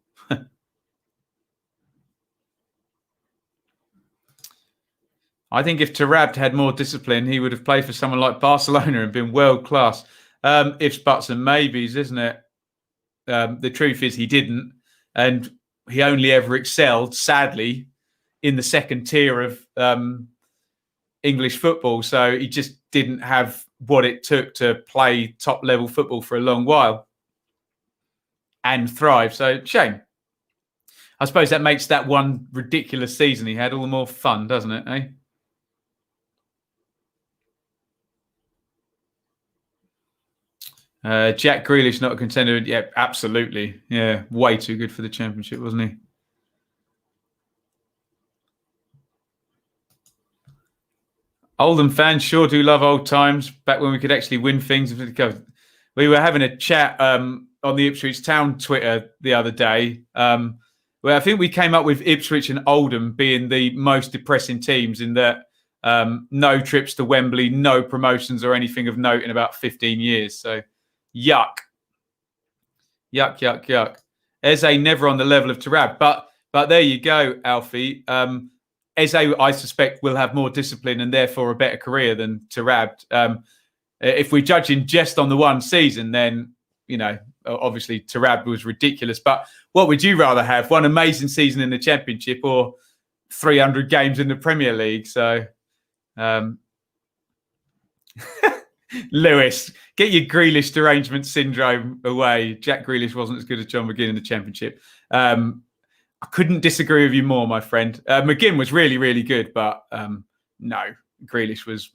Speaker 1: I think if Tarab had more discipline, he would have played for someone like Barcelona and been world class. Ifs, buts, and maybes, isn't it? The truth is he didn't, and he only ever excelled, sadly, in the second tier of English football. So he just didn't have what it took to play top level football for a long while and thrive. So shame. I suppose that makes that one ridiculous season he had all the more fun, doesn't it, eh? Jack Grealish not a contender. Yeah, absolutely. Yeah, way too good for the Championship, wasn't he? Oldham fans sure do love old times, back when we could actually win things. We were having a chat on the Ipswich Town Twitter the other day, where I think we came up with Ipswich and Oldham being the most depressing teams, in that no trips to Wembley, no promotions or anything of note in about 15 years. So yuck. Yuck, yuck, yuck. Eze never on the level of Tarab. But there you go, Alfie. Eze, I suspect, will have more discipline and therefore a better career than Tarab. If we judge him just on the one season, then, you know, obviously Tarab was ridiculous. But what would you rather have? One amazing season in the Championship or 300 games in the Premier League? So, Lewis, get your Grealish derangement syndrome away. Jack Grealish wasn't as good as John McGinn in the Championship. I couldn't disagree with you more, my friend. McGinn was really, really good, but no, Grealish was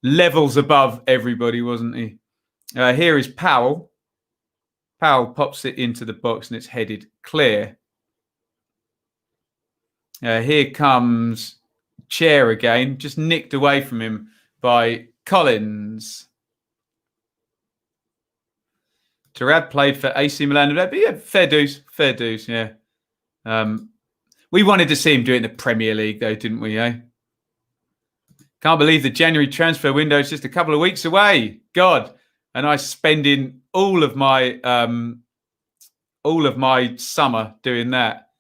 Speaker 1: levels above everybody, wasn't he? Here is Powell. Powell pops it into the box and it's headed clear. Here comes Chair again, just nicked away from him by Collins. Tarab played for AC Milan, but yeah, fair dues, yeah. We wanted to see him do it in the Premier League, though, didn't we? Eh? Can't believe the January transfer window is just a couple of weeks away. God, and I spending all of my summer doing that.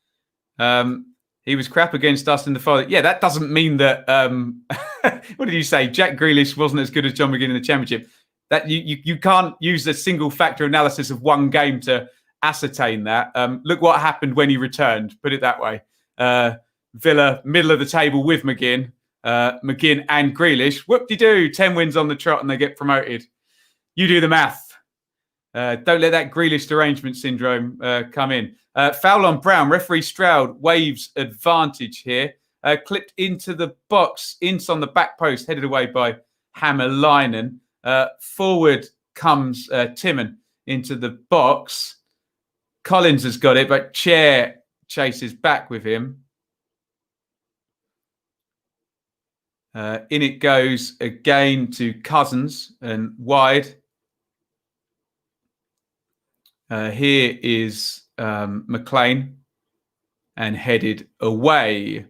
Speaker 1: He was crap against us in the final. Yeah, that doesn't mean that. What did you say? Jack Grealish wasn't as good as John McGinn in the Championship. That you can't use a single factor analysis of one game to ascertain that. Look what happened when he returned. Put it that way. Villa, middle of the table with McGinn and Grealish. Whoop-de-doo, 10 wins on the trot and they get promoted. You do the math. Don't let that Grealish derangement syndrome come in. Foul on Brown. Referee Stroud waves advantage here. Clipped into the box. Ince on the back post, headed away by Hammerlinen. Forward comes Timon into the box. Collins has got it, but Chair chases back with him. In it goes again to Cousins and wide. Here is McLean and headed away.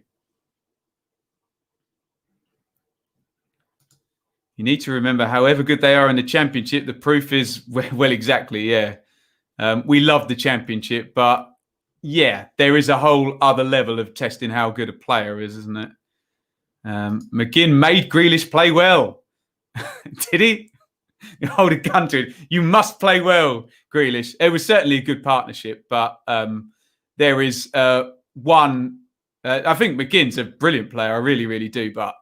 Speaker 1: You need to remember, however good they are in the Championship, the proof is, well, exactly, yeah. We love the Championship, but yeah, there is a whole other level of testing how good a player is, isn't it? McGinn made Grealish play well. Did he? You hold a gun to it. You must play well, Grealish. It was certainly a good partnership, but there is one. I think McGinn's a brilliant player. I really, really do. But,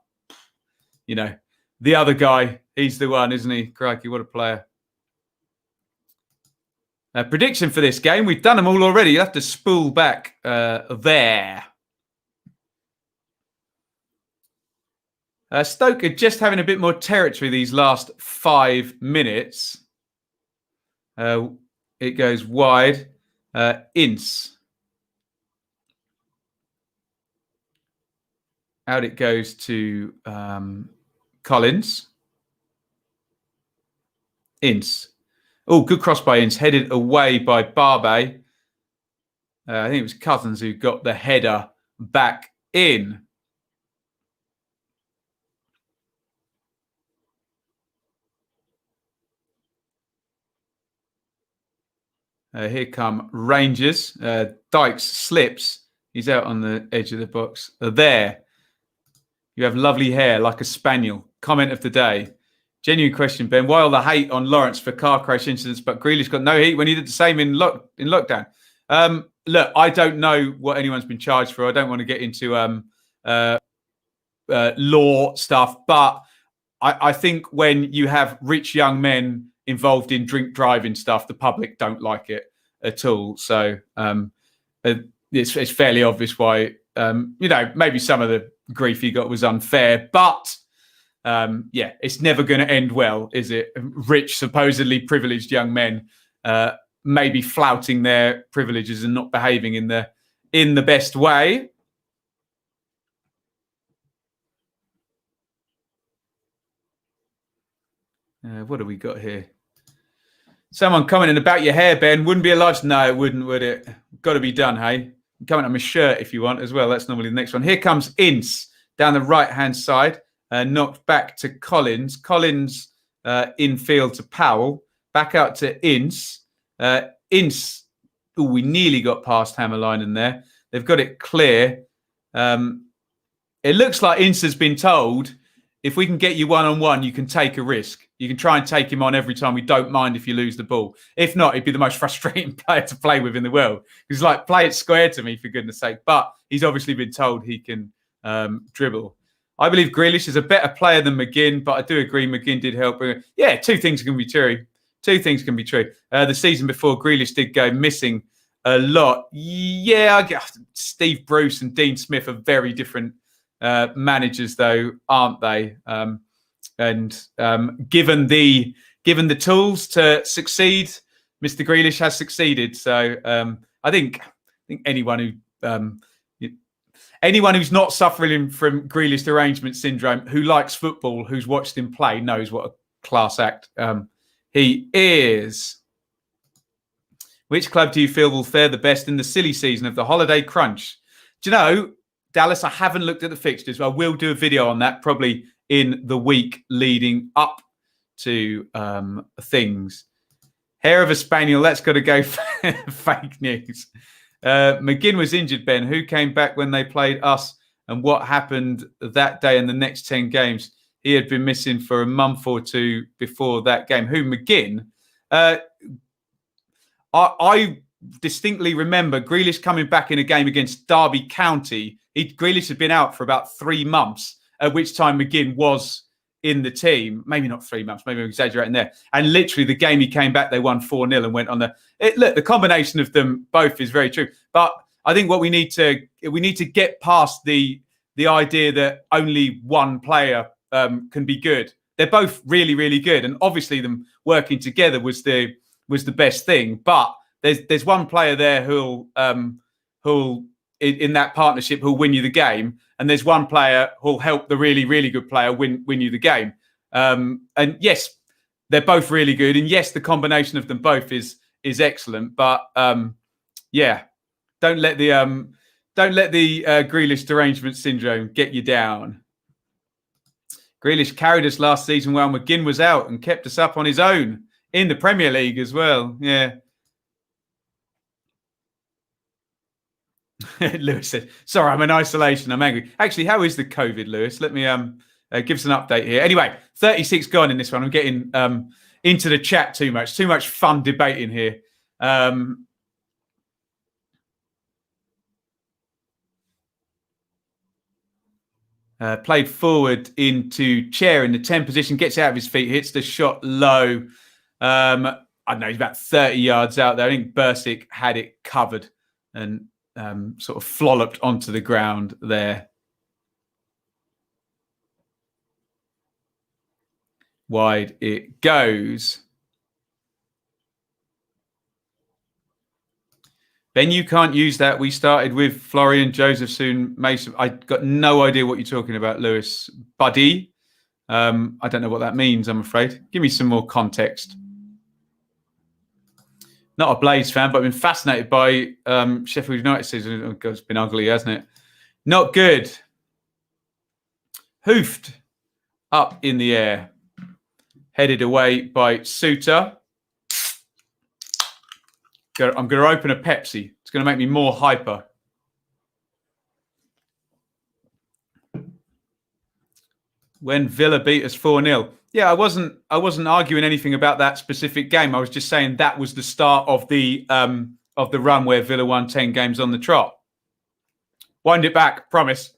Speaker 1: you know, the other guy, he's the one, isn't he? Crikey, what a player. Prediction for this game. We've done them all already. You have to spool back there. Stoke are just having a bit more territory these last 5 minutes. It goes wide. Ince. Out it goes to Collins. Ince. Oh, good cross by Ince. Headed away by Larbey. I think it was Cousins who got the header back in. Here come Rangers. Dykes slips. He's out on the edge of the box. There. You have lovely hair like a spaniel. Comment of the day. Genuine question, Ben. Why all the hate on Lawrence for car crash incidents, but Grealish got no heat when he did the same in lockdown? Look, I don't know what anyone's been charged for. I don't want to get into law stuff, but I think when you have rich young men involved in drink driving stuff, the public don't like it at all. So it's fairly obvious why, maybe some of the grief he got was unfair, but yeah, it's never going to end well, is it? Rich, supposedly privileged young men maybe flouting their privileges and not behaving in the best way. What have we got here? Someone commenting about your hair, Ben. Wouldn't be a large... No, it wouldn't, would it? Got to be done, hey? Comment on my shirt if you want as well. That's normally the next one. Here comes Ince down the right-hand side. Knocked back to Collins. Collins infield to Powell. Back out to Ince. Ince... Oh, we nearly got past Hammerline in there. They've got it clear. It looks like Ince has been told, if we can get you one-on-one, you can take a risk. You can try and take him on every time. We don't mind if you lose the ball. If not, he'd be the most frustrating player to play with in the world. He's like, play it square to me, for goodness sake. But he's obviously been told he can dribble. I believe Grealish is a better player than McGinn, but I do agree McGinn did help. Yeah, two things can be true. The season before, Grealish did go missing a lot. Yeah, I guess Steve Bruce and Dean Smith are very different managers, though, aren't they? And given the tools to succeed, Mr. Grealish has succeeded. So I think anyone who's not suffering from Grealish derangement syndrome, who likes football, who's watched him play, knows what a class act he is. Which club do you feel will fare the best in the silly season of the holiday crunch? Do you know, Dallas, I haven't looked at the fixtures. I will do a video on that probably in the week leading up to things. Hair of a spaniel, that's got to go fake news. McGinn was injured, Ben. Who came back when they played us and what happened that day in the next 10 games? He had been missing for a month or two before that game. Who, McGinn? I distinctly remember Grealish coming back in a game against Derby County. Grealish had been out for about 3 months, at which time McGinn was in the team. Maybe not 3 months, maybe I'm exaggerating there. And literally the game he came back, they won 4-0 and went on look, the combination of them both is very true. But I think what we need to get past the idea that only one player can be good. they're both really, really good. And obviously them working together was the best thing. But there's one player there who'll in that partnership who'll win you the game, and there's one player who'll help the really, really good player win you the game. And yes, they're both really good, and yes, the combination of them both is excellent. But yeah, don't let the Grealish derangement syndrome get you down. Grealish carried us last season while McGinn was out and kept us up on his own in the Premier League as well. Yeah. Lewis said, sorry, I'm in isolation. I'm angry. Actually, how is the COVID, Lewis? Let me give us an update here. Anyway, 36 gone in this one. I'm getting into the chat too much. Too much fun debating here. Played forward into chair in the 10 position, gets out of his feet, hits the shot low. I don't know, he's about 30 yards out there. I think Bursic had it covered and sort of flolloped onto the ground there. Wide it goes. Ben, you can't use that. We started with Florian, Josephson, Mason. I got no idea what you're talking about, Lewis. Buddy. I don't know what that means, I'm afraid. Give me some more context. Not a Blaze fan, but I've been fascinated by Sheffield United season. Oh God, it's been ugly, hasn't it? Not good. Hoofed up in the air. Headed away by Suter. I'm going to open a Pepsi. It's going to make me more hyper. When Villa beat us 4-0. Yeah, I wasn't arguing anything about that specific game. I was just saying that was the start of the run where Villa won 10 games on the trot. Wind it back, promise.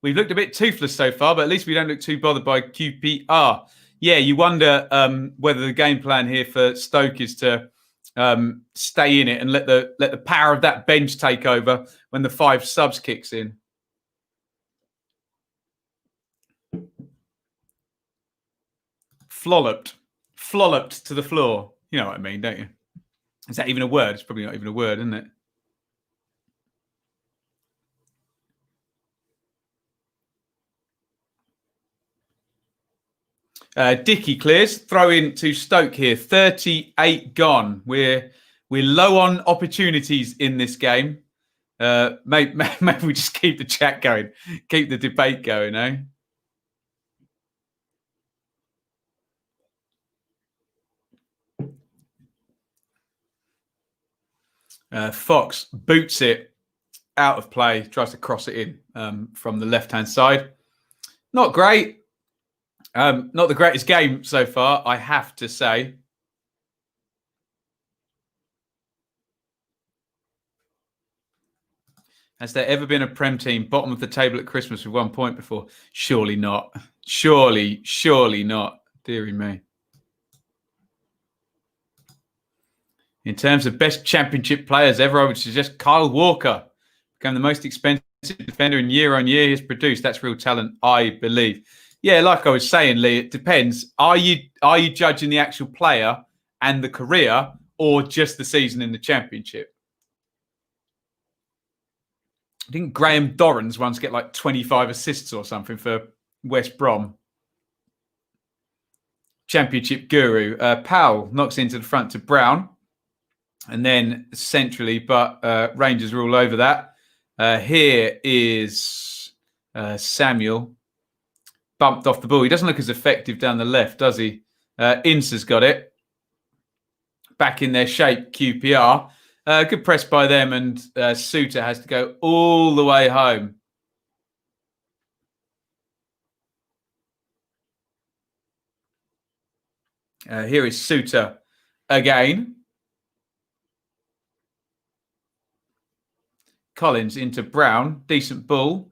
Speaker 1: We've looked a bit toothless so far, but at least we don't look too bothered by QPR. Yeah, you wonder whether the game plan here for Stoke is to stay in it and let the power of that bench take over when the 5 subs kicks in. Flolloped to the floor. You know what I mean, don't you? Is that even a word? It's probably not even a word, isn't it? Dicky clears. Throw in to Stoke here. 38 gone. We're low on opportunities in this game. Maybe we just keep the chat going. Keep the debate going, eh? Fox boots it out of play. Tries to cross it in from the left-hand side. Not great. Not the greatest game so far, I have to say. Has there ever been a Prem team bottom of the table at Christmas with 1 point before? Surely not. Surely not. Deary me. In terms of best championship players ever, I would suggest Kyle Walker. Became the most expensive defender in year on year he's produced. That's real talent, I believe. Yeah, like I was saying, Lee, it depends. Are you judging the actual player and the career, or just the season in the Championship? Didn't Graham Dorrans once get like 25 assists or something for West Brom? Championship guru. Powell knocks into the front to Brown. And then centrally, but Rangers are all over that. Here is Samuel. Bumped off the ball. He doesn't look as effective down the left, does he? Ince has got it. Back in their shape, QPR. Good press by them, and Suter has to go all the way home. Here is Suter again. Collins into Brown. Decent ball.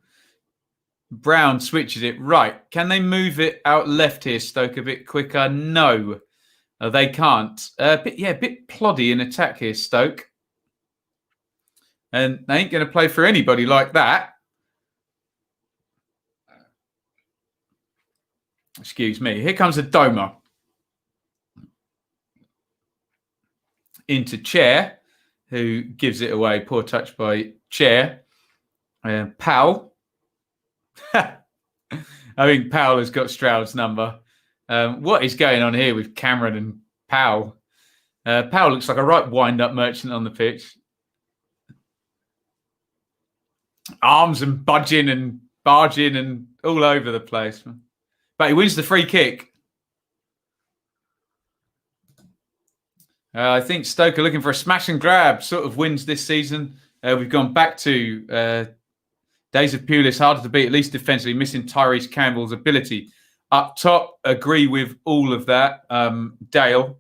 Speaker 1: Brown switches it right. Can they move it out left here, Stoke, a bit quicker? No, they can't. A bit ploddy in attack here, Stoke. And they ain't going to play for anybody like that. Excuse me. Here comes a Doma. Into Chair, who gives it away. Poor touch by Chair. Powell. I think Powell has got Stroud's number. What is going on here with Cameron and Powell? Powell looks like a right wind-up merchant on the pitch. Arms and budging and barging and all over the place. But he wins the free kick. I think Stoke are looking for a smash and grab. Sort of wins this season. We've gone back to days of Pulis, harder to beat, at least defensively, missing Tyrese Campbell's ability. Up top, agree with all of that. Dale.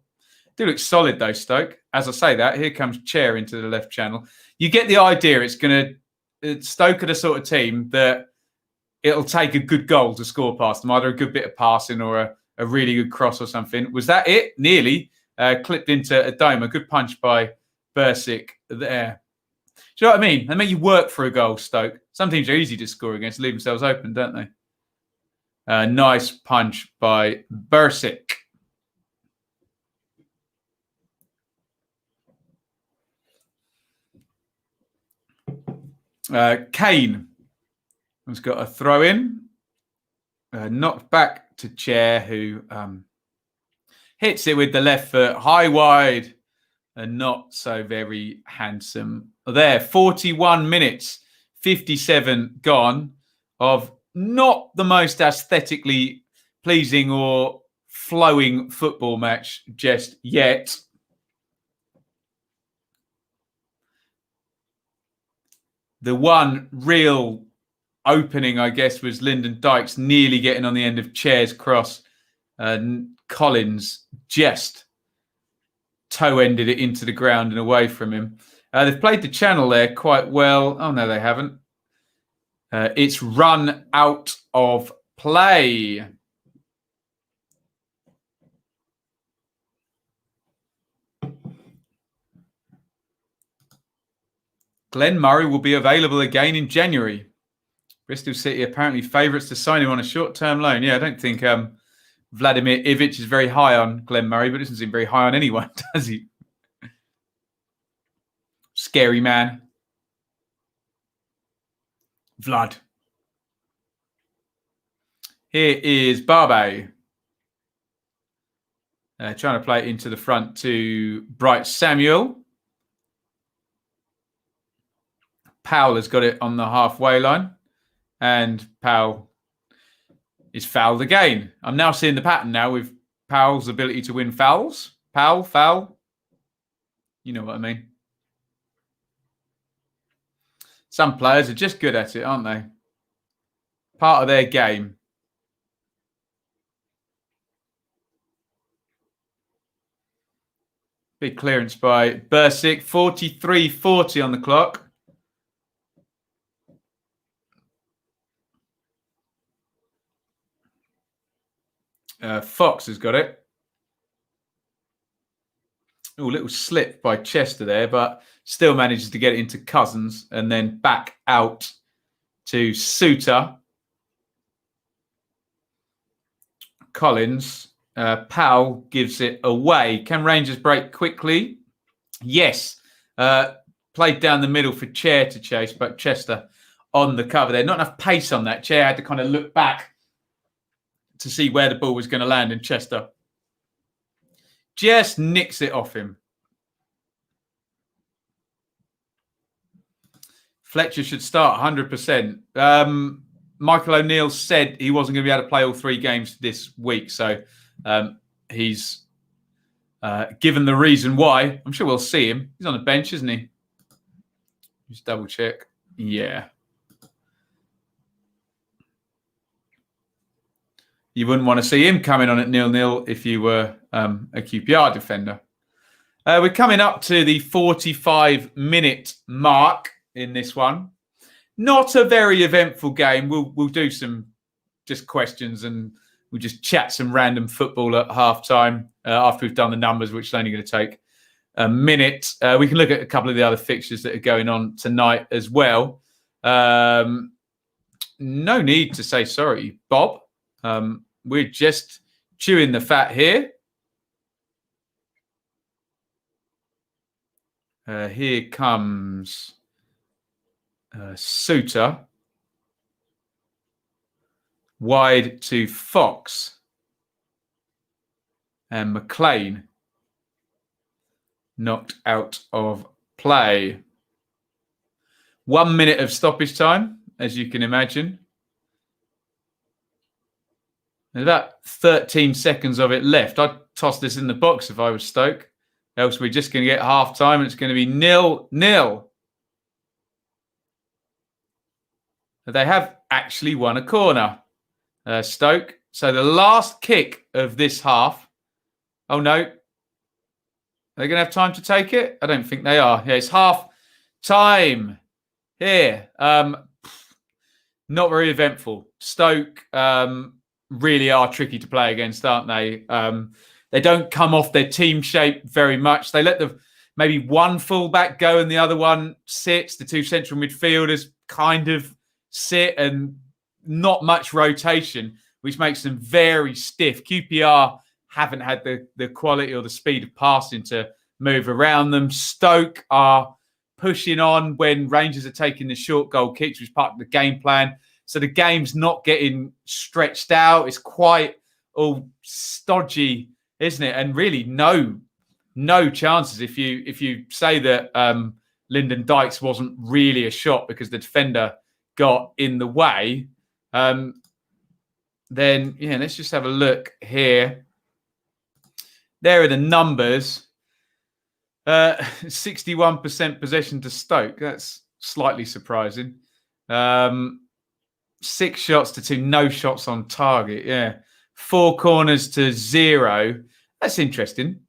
Speaker 1: Do look solid though, Stoke. As I say that, here comes Chair into the left channel. You get the idea. Stoke are the sort of team that it'll take a good goal to score past them, either a good bit of passing or a really good cross or something. Was that it? Nearly. Clipped into a dome. A good punch by Bursic there. Do you know what I mean? They make you work for a goal, Stoke. Some teams are easy to score against, leave themselves open, don't they? Nice punch by Bursic. Kane has got a throw in. Knocked back to Chair, who hits it with the left foot, high wide, and not so very handsome. There, 41 minutes, 57 gone of not the most aesthetically pleasing or flowing football match just yet. The one real opening, I guess, was Lyndon Dykes nearly getting on the end of Chair's cross. Collins just toe-ended it into the ground and away from him. They've played the channel there quite well. Oh, no, they haven't. It's run out of play. Glenn Murray will be available again in January. Bristol City apparently favourites to sign him on a short-term loan. Yeah, I don't think Vladimir Ivic is very high on Glenn Murray, but doesn't seem very high on anyone, does he? Scary man. Vlad. Here is Barbe. Trying to play it into the front to Bright Samuel. Powell has got it on the halfway line. And Powell is fouled again. I'm now seeing the pattern now with Powell's ability to win fouls. Powell, foul. You know what I mean. Some players are just good at it, aren't they? Part of their game. Big clearance by Bursic. 43-40 on the clock. Fox has got it. Oh, little slip by Chester there, but still manages to get it into Cousins and then back out to Suter. Collins. Powell gives it away. Can Rangers break quickly? Yes. Played down the middle for Chair to chase, but Chester on the cover there. Not enough pace on that. Chair had to kind of look back to see where the ball was going to land, and Chester just nicks it off him. Fletcher should start 100%. Michael O'Neill said he wasn't going to be able to play all 3 games this week, so he's given the reason why. I'm sure we'll see him. He's on the bench, isn't he? Just double check. Yeah. You wouldn't want to see him coming on at 0-0 if you were a QPR defender. We're coming up to the 45-minute mark in this one. Not a very eventful game. We'll do some just questions and we'll just chat some random football at halftime after we've done the numbers, which is only going to take a minute. We can look at a couple of the other fixtures that are going on tonight as well. No need to say sorry, Bob. we're just chewing the fat here. Here comes Suter. Wide to Fox. And McLean knocked out of play. 1 minute of stoppage time, as you can imagine. There's about 13 seconds of it left. I'd toss this in the box if I was Stoke. Else we're just going to get half time and it's going to be 0-0. They have actually won a corner, Stoke. So the last kick of this half. Oh, no. Are they going to have time to take it? I don't think they are. Yeah, it's half time here. Not very eventful. Stoke really are tricky to play against, aren't they? They don't come off their team shape very much. They let maybe one fullback go and the other one sits. The two central midfielders kind of sit and not much rotation, which makes them very stiff. QPR haven't had the quality or the speed of passing to move around them. Stoke are pushing on when Rangers are taking the short goal kicks, which is part of the game plan. So the game's not getting stretched out. It's quite all stodgy, isn't it? And really no chances. If you say that Lyndon Dykes wasn't really a shot because the defender got in the way, then yeah, let's just have a look here. There are the numbers. 61% possession to Stoke. That's slightly surprising. 6 shots to 2, no shots on target. Yeah. 4 corners to 0. That's interesting.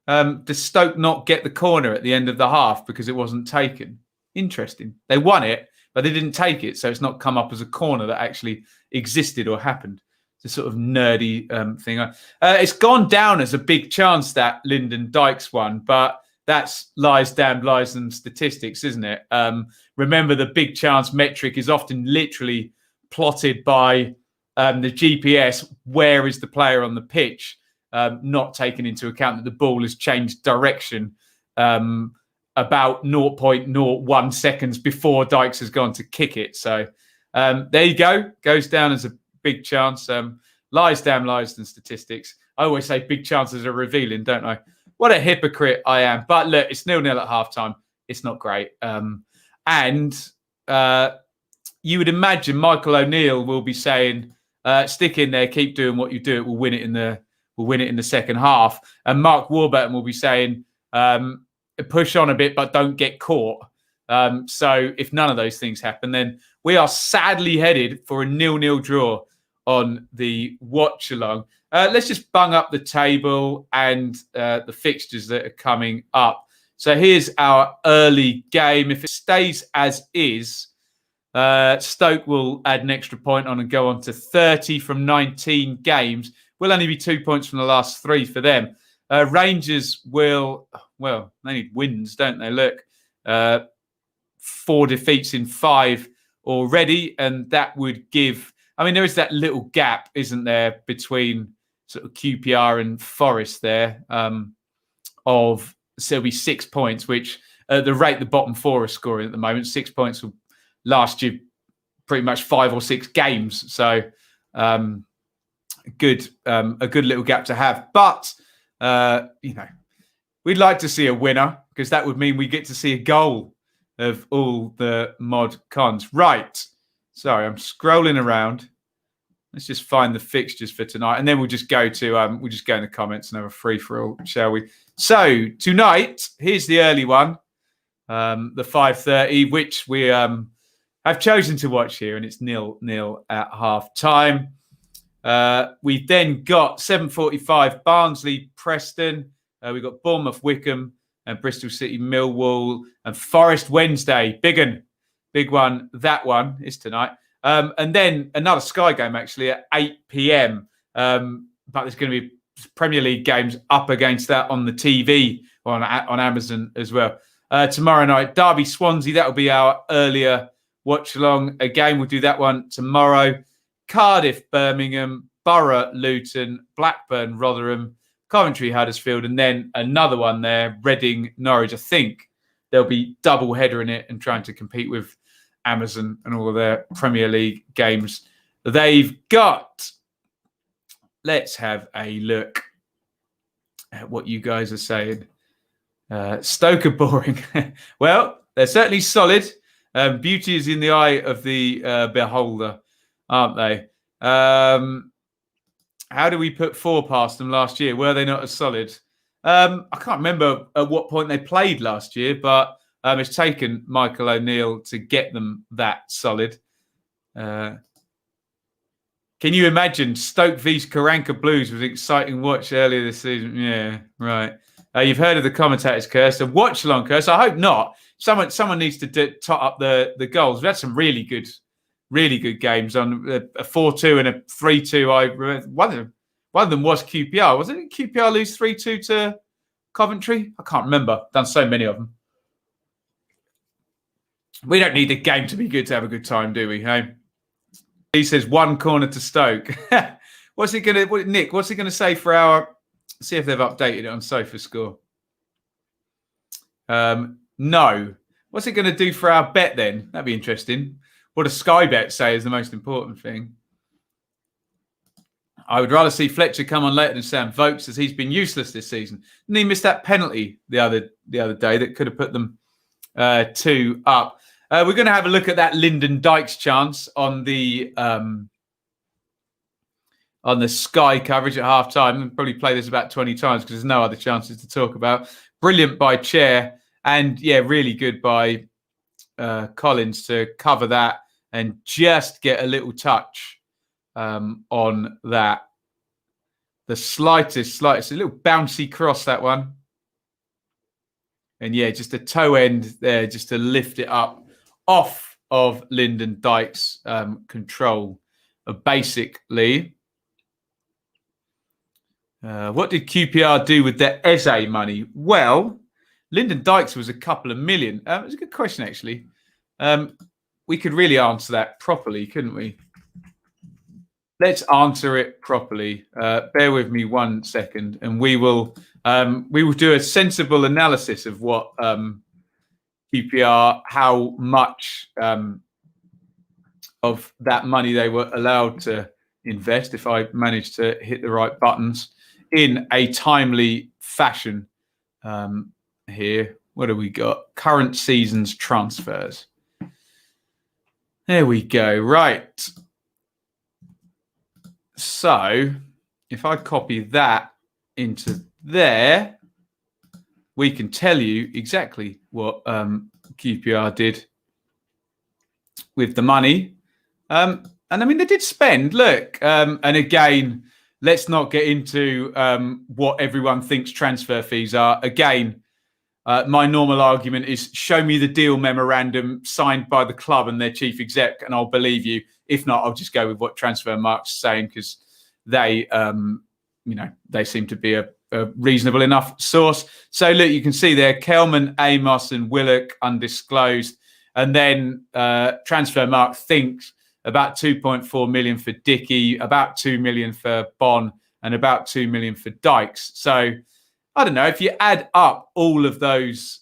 Speaker 1: Does Stoke not get the corner at the end of the half because it wasn't taken? Interesting. They won it, but they didn't take it. So it's not come up as a corner that actually existed or happened. It's a sort of nerdy thing. It's gone down as a big chance that Lyndon Dykes won, but that's lies, damned lies and statistics, isn't it? Remember, the big chance metric is often literally plotted by the GPS. Where is the player on the pitch? Not taking into account that the ball has changed direction about 0.01 seconds before Dykes has gone to kick it. So there you go. Goes down as a big chance. Lies, damn lies and statistics. I always say big chances are revealing, don't I? What a hypocrite I am. But look, it's 0-0 at halftime. It's not great. And you would imagine Michael O'Neill will be saying, stick in there, keep doing what you do. We'll win it in the second half. And Mark Warburton will be saying, push on a bit, but don't get caught. So if none of those things happen, then we are sadly headed for a 0-0 draw on the watch-along. Let's just bung up the table and the fixtures that are coming up. So here's our early game. If it stays as is, Stoke will add an extra point on and go on to 30 from 19 games. Will only be 2 points from the last 3 for them. Rangers will, well, they need wins, don't they? Look, 4 defeats in 5 already, and that would give... I mean, there is that little gap, isn't there, between sort of QPR and Forest there of... So it'll be 6 points, which at the rate the bottom 4 are scoring at the moment, 6 points will last you pretty much 5 or 6 games. So a good little gap to have. But, we'd like to see a winner because that would mean we get to see a goal of all the mod cons. Right. Sorry, I'm scrolling around. Let's just find the fixtures for tonight. And then we'll just go to, we'll just go in the comments and have a free-for-all, shall we? So tonight, here's the early one, the 5:30, which we have chosen to watch here, and it's 0-0 at half-time. We've then got 7:45 Barnsley, Preston. We've got Bournemouth, Wickham, and Bristol City, Millwall, and Forest Wednesday. Big one. That one is tonight. And then another Sky game, actually, at 8 p.m. But there's going to be Premier League games up against that on the TV or on Amazon as well. Tomorrow night, Derby Swansea. That will be our earlier watch along. Again, we'll do that one tomorrow. Cardiff, Birmingham, Borough, Luton, Blackburn, Rotherham, Coventry, Huddersfield, and then another one there, Reading, Norwich. I think there'll be double header in it and trying to compete with Amazon and all of their Premier League games they've got. Let's have a look at what you guys are saying. Stoke are boring. Well, they're certainly solid. Beauty is in the eye of the beholder, aren't they? How do we put 4 past them last year? Were they not as solid? I can't remember at what point they played last year, but it's taken Michael O'Neill to get them that solid. Can you imagine Stoke vs Karanka Blues was an exciting watch earlier this season? Yeah, right. You've heard of the commentators curse, a watch-along curse. I hope not. Someone needs to tot up the goals. We've had some really good games on a 4-2 and a 3-2. One of them was QPR. Wasn't it QPR lose 3-2 to Coventry? I can't remember. Done so many of them. We don't need the game to be good to have a good time, do we? Hey? He says 1 corner to Stoke. What's he going to, Nick? What's he going to say for our? See if they've updated it on SofaScore. No. What's it going to do for our bet then? That'd be interesting. What does Sky Bet say is the most important thing? I would rather see Fletcher come on later than Sam Vokes, as he's been useless this season. And he missed that penalty the other day that could have put them 2 up. We're going to have a look at that Lyndon Dykes chance on the Sky coverage at half-time. We'll probably play this about 20 times because there's no other chances to talk about. Brilliant by Chair. And, yeah, really good by Collins to cover that and just get a little touch on that. The slightest, a little bouncy cross, that one. And, yeah, just a toe end there just to lift it up off of Lyndon Dykes' control, basically. What did QPR do with their Eze money? Well, Lyndon Dykes was a couple of million. It was a good question, actually. We could really answer that properly, couldn't we? Let's answer it properly. Bear with me 1 second, and we will do a sensible analysis of what QPR, how much of that money they were allowed to invest, if I manage to hit the right buttons, in a timely fashion. Here, what have we got? Current season's transfers. There we go. Right. So if I copy that into there, we can tell you exactly what QPR did with the money. And I mean, they did spend, look, and again, let's not get into what everyone thinks transfer fees are. Again, my normal argument is show me the deal memorandum signed by the club and their chief exec, and I'll believe you. If not, I'll just go with what Transfermarkt's saying because they, they seem to be a reasonable enough source. So look, you can see there, Kelman, Amos, and Willock undisclosed, and then Transfermarkt thinks about 2.4 million for Dickey, about 2 million for Bon, and about 2 million for Dykes. So I don't know, if you add up all of those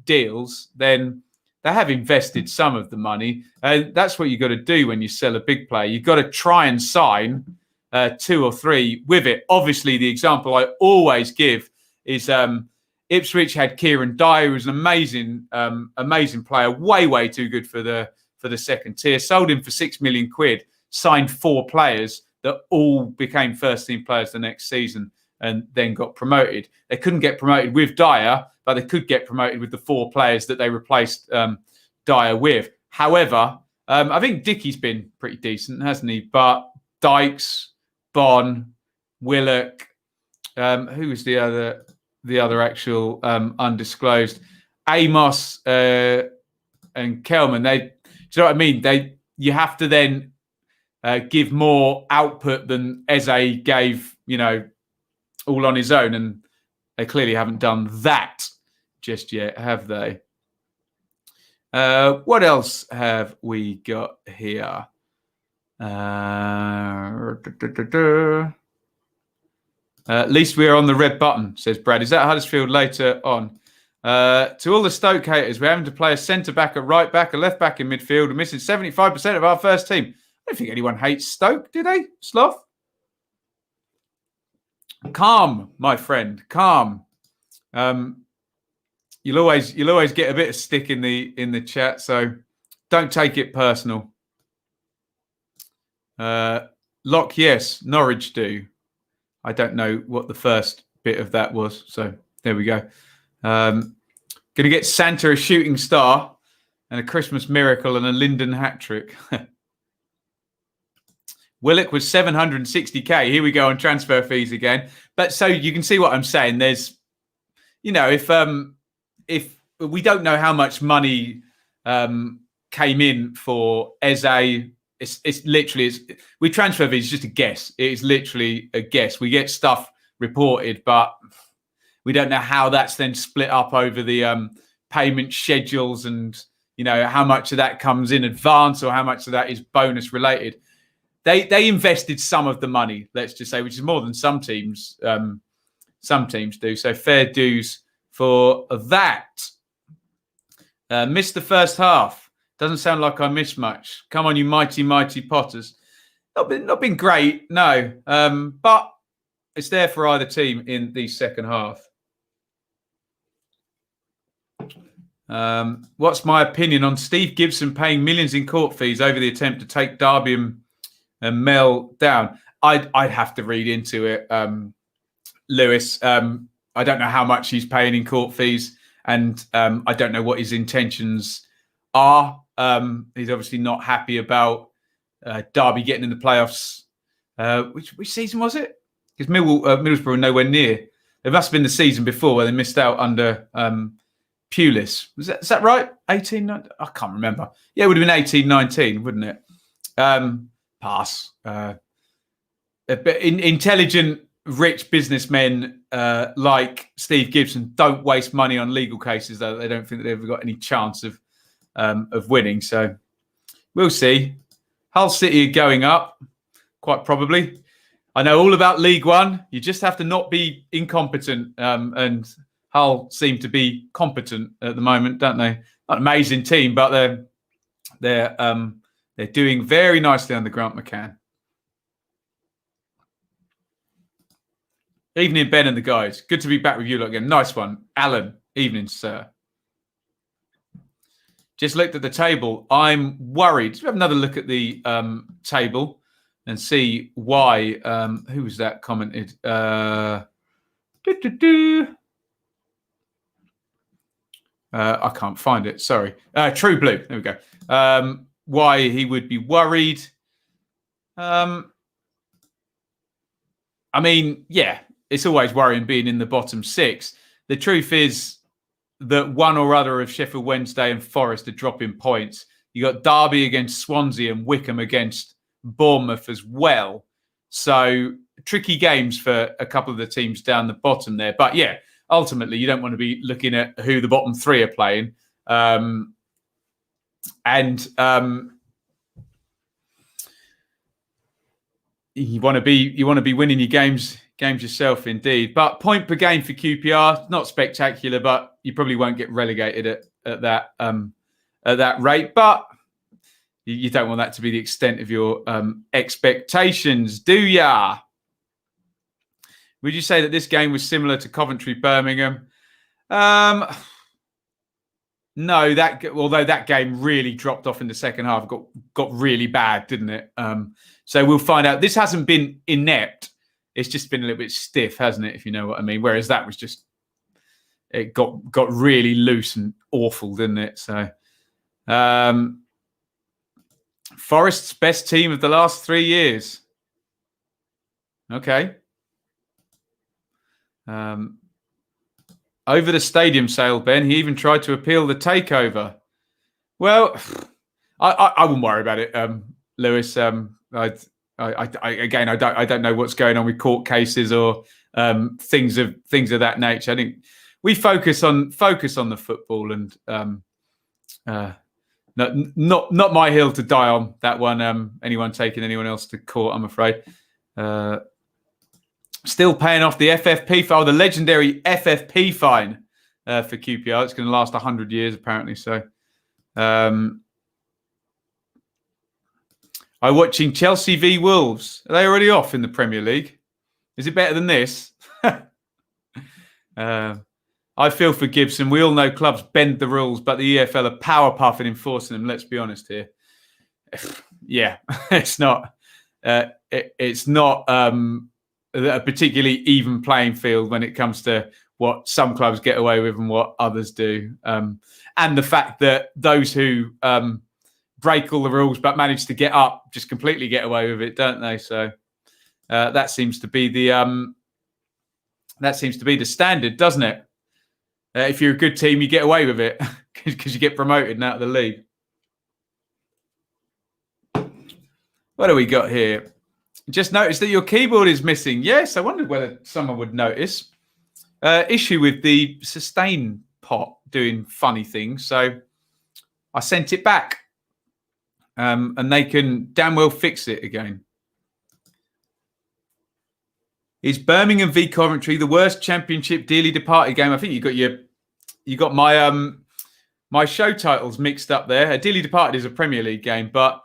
Speaker 1: deals, then they have invested some of the money. And that's what you've got to do when you sell a big player. You've got to try and sign 2 or 3 with it. Obviously, the example I always give is Ipswich had Kieran Dyer, who was an amazing player, way too good for the second tier. Sold him for £6 million, signed 4 players that all became first-team players the next season and then got promoted. They couldn't get promoted with Dyer, but they could get promoted with the 4 players that they replaced Dyer with. However, I think Dickey's been pretty decent, hasn't he? But Dykes, Bon, Willock, who was the other actual undisclosed? Amos and Kelman. Do you know what I mean? You have to then give more output than Eze gave, all on his own, and they clearly haven't done that just yet, have they? What else have we got here? At least we're on the red button, says Brad. Is that Huddersfield later on? To all the Stoke haters, we're having to play a centre-back, a right-back, a left-back in midfield. We're missing 75% of our first team. I don't think anyone hates Stoke, do they, Sloth? Calm, my friend, calm. You'll always get a bit of stick in the chat, so don't take it personal. Lock, yes. Norwich do. I don't know what the first bit of that was, so there we go. Going to get Santa a shooting star and a Christmas miracle and a Linden hat trick. Willock was 760k. Here we go on transfer fees again. But so you can see what I'm saying. There's, if we don't know how much money came in for Eze, it's literally we transfer fees. It's just a guess. It is literally a guess. We get stuff reported, but we don't know how that's then split up over the payment schedules and how much of that comes in advance or how much of that is bonus related. They invested some of the money, let's just say, which is more than some teams do. So fair dues for that. Missed the first half. Doesn't sound like I missed much. Come on, you mighty, mighty Potters. Not been great, no. But it's there for either team in the second half. What's my opinion on Steve Gibson paying millions in court fees over the attempt to take Derby and Mel down? I'd have to read into it, Lewis. I don't know how much he's paying in court fees, and I don't know what his intentions are. He's obviously not happy about Derby getting in the playoffs. Which season was it? Because Middlesbrough were nowhere near. It must have been the season before where they missed out under Pulis. Is that right? 18? I can't remember. Yeah, it would have been 18-19, wouldn't it? Pass. But intelligent, rich businessmen like Steve Gibson don't waste money on legal cases that they don't think that they've got any chance of winning. So we'll see. Hull City are going up, quite probably. I know all about League One. You just have to not be incompetent, and Hull seem to be competent at the moment, don't they? Not an amazing team, but they're doing very nicely under Grant McCann. Evening, Ben and the guys. Good to be back with you lot again. Nice one. Alan, evening, sir. Just looked at the table. I'm worried. Let's have another look at the table and see why. Who was that commented? I can't find it. Sorry. True Blue. There we go. Why he would be worried. I mean, yeah, it's always worrying being in the bottom six. The truth is that one or other of Sheffield Wednesday and Forest are dropping points. You got Derby against Swansea and Wickham against Bournemouth as well. So tricky games for a couple of the teams down the bottom there. But yeah, ultimately, you don't want to be looking at who the bottom three are playing. You want to be winning your games yourself, indeed. But point per game for QPR, not spectacular, but you probably won't get relegated at that rate. But you don't want that to be the extent of your expectations, do ya? Would you say that this game was similar to Coventry-Birmingham? No, although that game really dropped off in the second half, got really bad, didn't it? So we'll find out. This hasn't been inept. It's just been a little bit stiff, hasn't it? If you know what I mean. Whereas that was just, it got really loose and awful, didn't it? So, Forest's best team of the last 3 years. Okay. Over the stadium sale, Ben, he even tried to appeal the takeover. Well, I wouldn't worry about it, Lewis. I don't know what's going on with court cases or things of that nature. I think we focus on the football and not my hill to die on, that one. Anyone taking anyone else to court, I'm afraid. Still paying off the FFP fine, the legendary FFP fine for QPR. It's going to last 100 years, apparently. So, I'm watching Chelsea v Wolves. Are they already off in the Premier League? Is it better than this? I feel for Gibson. We all know clubs bend the rules, but the EFL are power puff in enforcing them. Let's be honest here. Yeah, it's not. It's not a particularly even playing field when it comes to what some clubs get away with and what others do, and the fact that those who break all the rules but manage to get up just completely get away with it, don't they? So that seems to be the standard, doesn't it? If you're a good team, you get away with it because you get promoted and out of the league. What do we got here? Just noticed that your keyboard is missing. Yes, I wondered whether someone would notice. Issue with the sustain pot doing funny things. So I sent it back. And they can damn well fix it again. Is Birmingham v Coventry the worst Championship dearly departed game? I think you got my my show titles mixed up there. Dearly departed is a Premier League game, but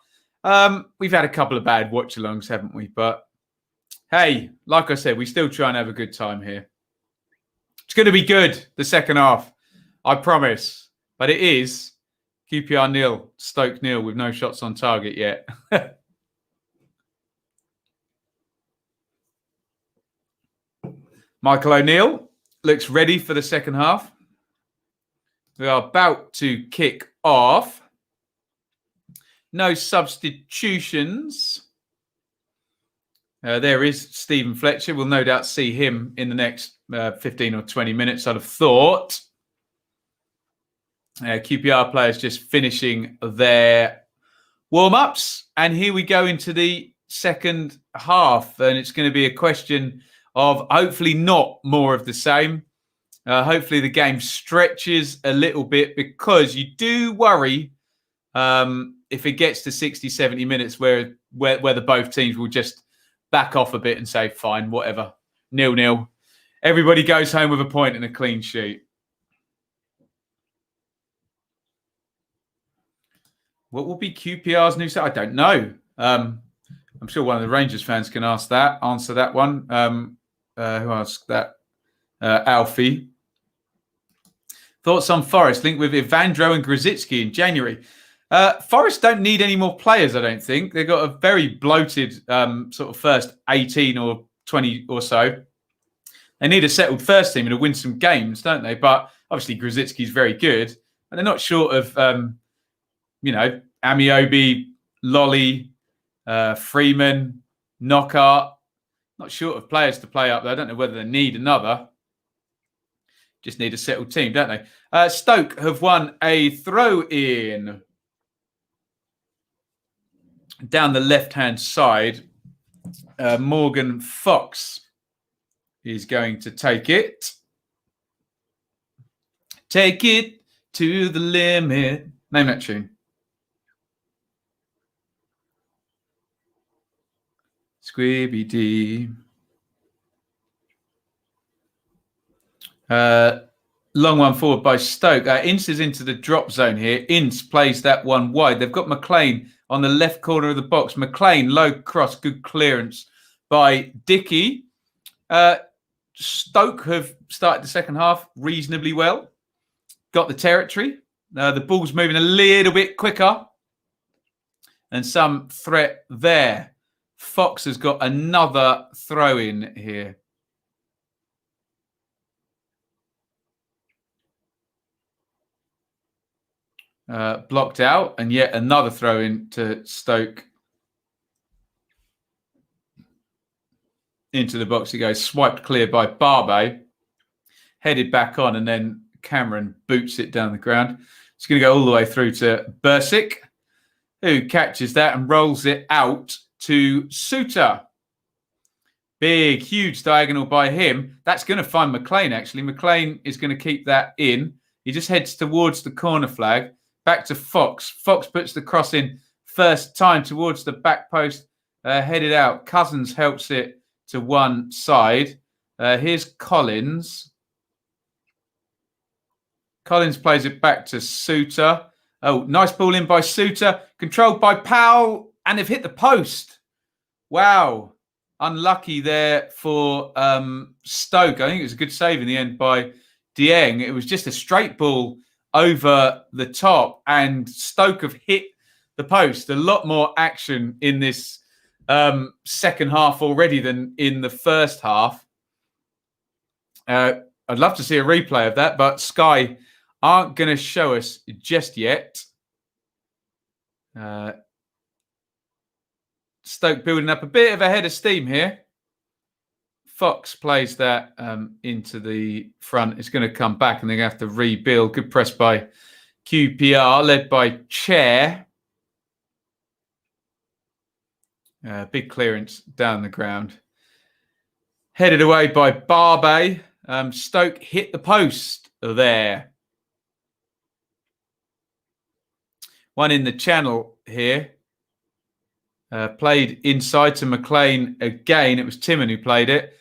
Speaker 1: we've had a couple of bad watch-alongs, haven't we? But hey, like I said, we still try and have a good time here. It's going to be good, the second half, I promise. But it is QPR 0, Stoke 0 with no shots on target yet. Michael O'Neill looks ready for the second half. We are about to kick off. No substitutions. There is Stephen Fletcher. We'll no doubt see him in the next 15 or 20 minutes, I'd have thought. QPR players just finishing their warm-ups. And here we go into the second half. And it's going to be a question of hopefully not more of the same. Hopefully the game stretches a little bit, because you do worry if it gets to 60, 70 minutes where the both teams will just back off a bit and say, fine, whatever, 0-0. Everybody goes home with a point and a clean sheet. What will be QPR's new set? I don't know. I'm sure one of the Rangers fans can answer that one. Who asked that? Alfie. Thoughts on Forest linked with Evandro and Grzycki in January. Forest don't need any more players, I don't think. They've got a very bloated sort of first 18 or 20 or so. They need a settled first team and to win some games, don't they? But obviously Grzycki's very good. And they're not short of, Amiobi, Lolly, Freeman, Knockhart. Not short of players to play up there. I don't know whether they need another. Just need a settled team, don't they? Stoke have won a throw-in down the left-hand side. Morgan Fox is going to take it. Take it to the limit. Name that tune. Squibby-dee. Long one forward by Stoke. Ince is into the drop zone here. Ince plays that one wide. They've got McLean on the left corner of the box. McLean, low cross, good clearance by Dickey. Stoke have started the second half reasonably well. Got the territory. The ball's moving a little bit quicker. And some threat there. Fox has got another throw in here. Blocked out, and yet another throw in to Stoke. Into the box he goes, swiped clear by Barbe. Headed back on, and then Cameron boots it down the ground. It's going to go all the way through to Bursic, who catches that and rolls it out to Suter. Big, huge diagonal by him. That's going to find McLean, actually. McLean is going to keep that in. He just heads towards the corner flag. back to Fox. Fox puts the cross in first time towards the back post, headed out. Cousins helps it to one side. Here's Collins. Collins plays it back to Suter. Oh, nice ball in by Suter. Controlled by Powell. And they've hit the post. Wow. Unlucky there for Stoke. I think it was a good save in the end by Dieng. It was just a straight ball over the top. And Stoke have hit the post. A lot more action in this second half already than in the first half. I'd love to see a replay of that, but Sky aren't going to show us just yet. Stoke building up a bit of a head of steam here. Fox plays that into the front. It's going to come back and they're going to have to rebuild. Good press by QPR, led by Chair. Big clearance down the ground. Headed away by Larbey. Stoke hit the post there. One in the channel here. Played inside to McLean again. It was Timon who played it.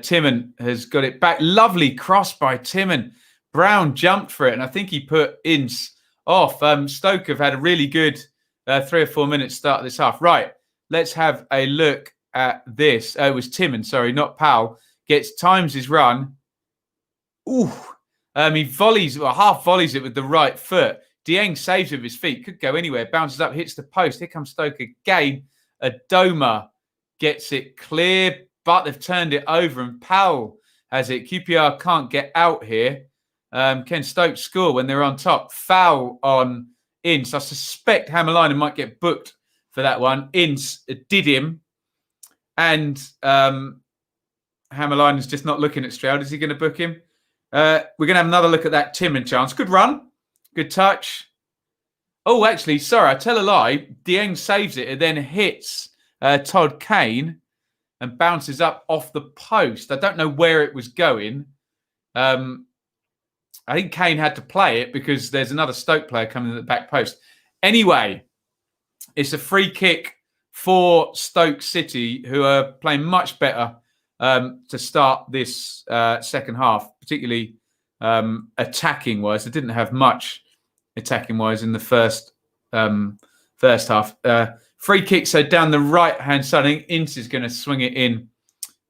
Speaker 1: Timon has got it back. Lovely cross by Timon. Brown jumped for it, and I think he put Ince off. Stoke have had a really good 3 or 4 minutes start of this half. Right, let's have a look at this. It was Timon, sorry, not Powell. Times his run. Ooh, he volleys, or half volleys it with the right foot. Dieng saves it with his feet. Could go anywhere. Bounces up, hits the post. Here comes Stoke again. Adoma gets it clear, but they've turned it over and Powell has it. QPR can't get out here. Can Stoke score when they're on top? Foul on Ince. I suspect Hammerliner might get booked for that one. Ince did him. And Hammerliner's just not looking at Stroud. Is he going to book him? We're going to have another look at that Timon chance. Good run. Good touch. Oh, actually, sorry, I tell a lie. Dieng saves it and then hits Todd Kane and bounces up off the post. I don't know where it was going. I think Kane had to play it because there's another Stoke player coming in the back post. Anyway, it's a free kick for Stoke City, who are playing much better to start this second half, particularly attacking-wise. They didn't have much attacking-wise in the first half. Free kick, so down the right-hand side. I think Ince is going to swing it in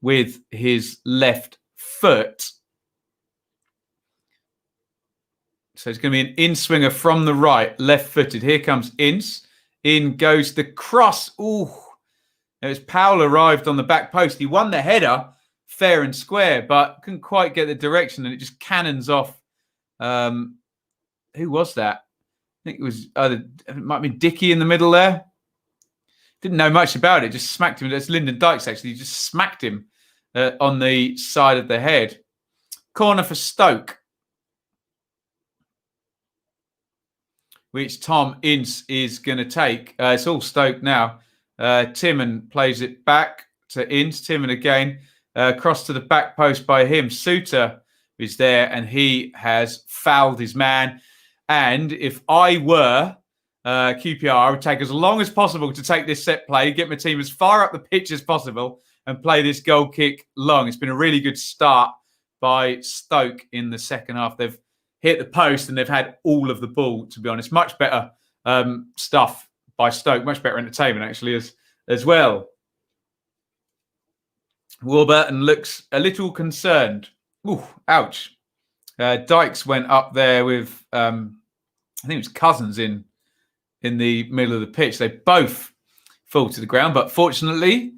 Speaker 1: with his left foot. So it's going to be an in-swinger from the right, left-footed. Here comes Ince. In goes the cross. Ooh. It was Powell arrived on the back post. He won the header fair and square, but couldn't quite get the direction, and it just cannons off. Who was that? I think it was it might have been Dickey in the middle there. Didn't know much about it. Just smacked him. That's Lyndon Dykes, actually. He just smacked him on the side of the head. Corner for Stoke, which Tom Ince is going to take. It's all Stoke now. Timon plays it back to Ince. Timon again. Cross to the back post by him. Suter is there, and he has fouled his man. And if I were QPR, I would take as long as possible to take this set play, get my team as far up the pitch as possible, and play this goal kick long. It's been a really good start by Stoke in the second half. They've hit the post and they've had all of the ball, to be honest. Much better stuff by Stoke. Much better entertainment, actually, as well. Warburton looks a little concerned. Ooh, ouch. Dykes went up there with, I think it was Cousins in the middle of the pitch. They both fall to the ground, but fortunately,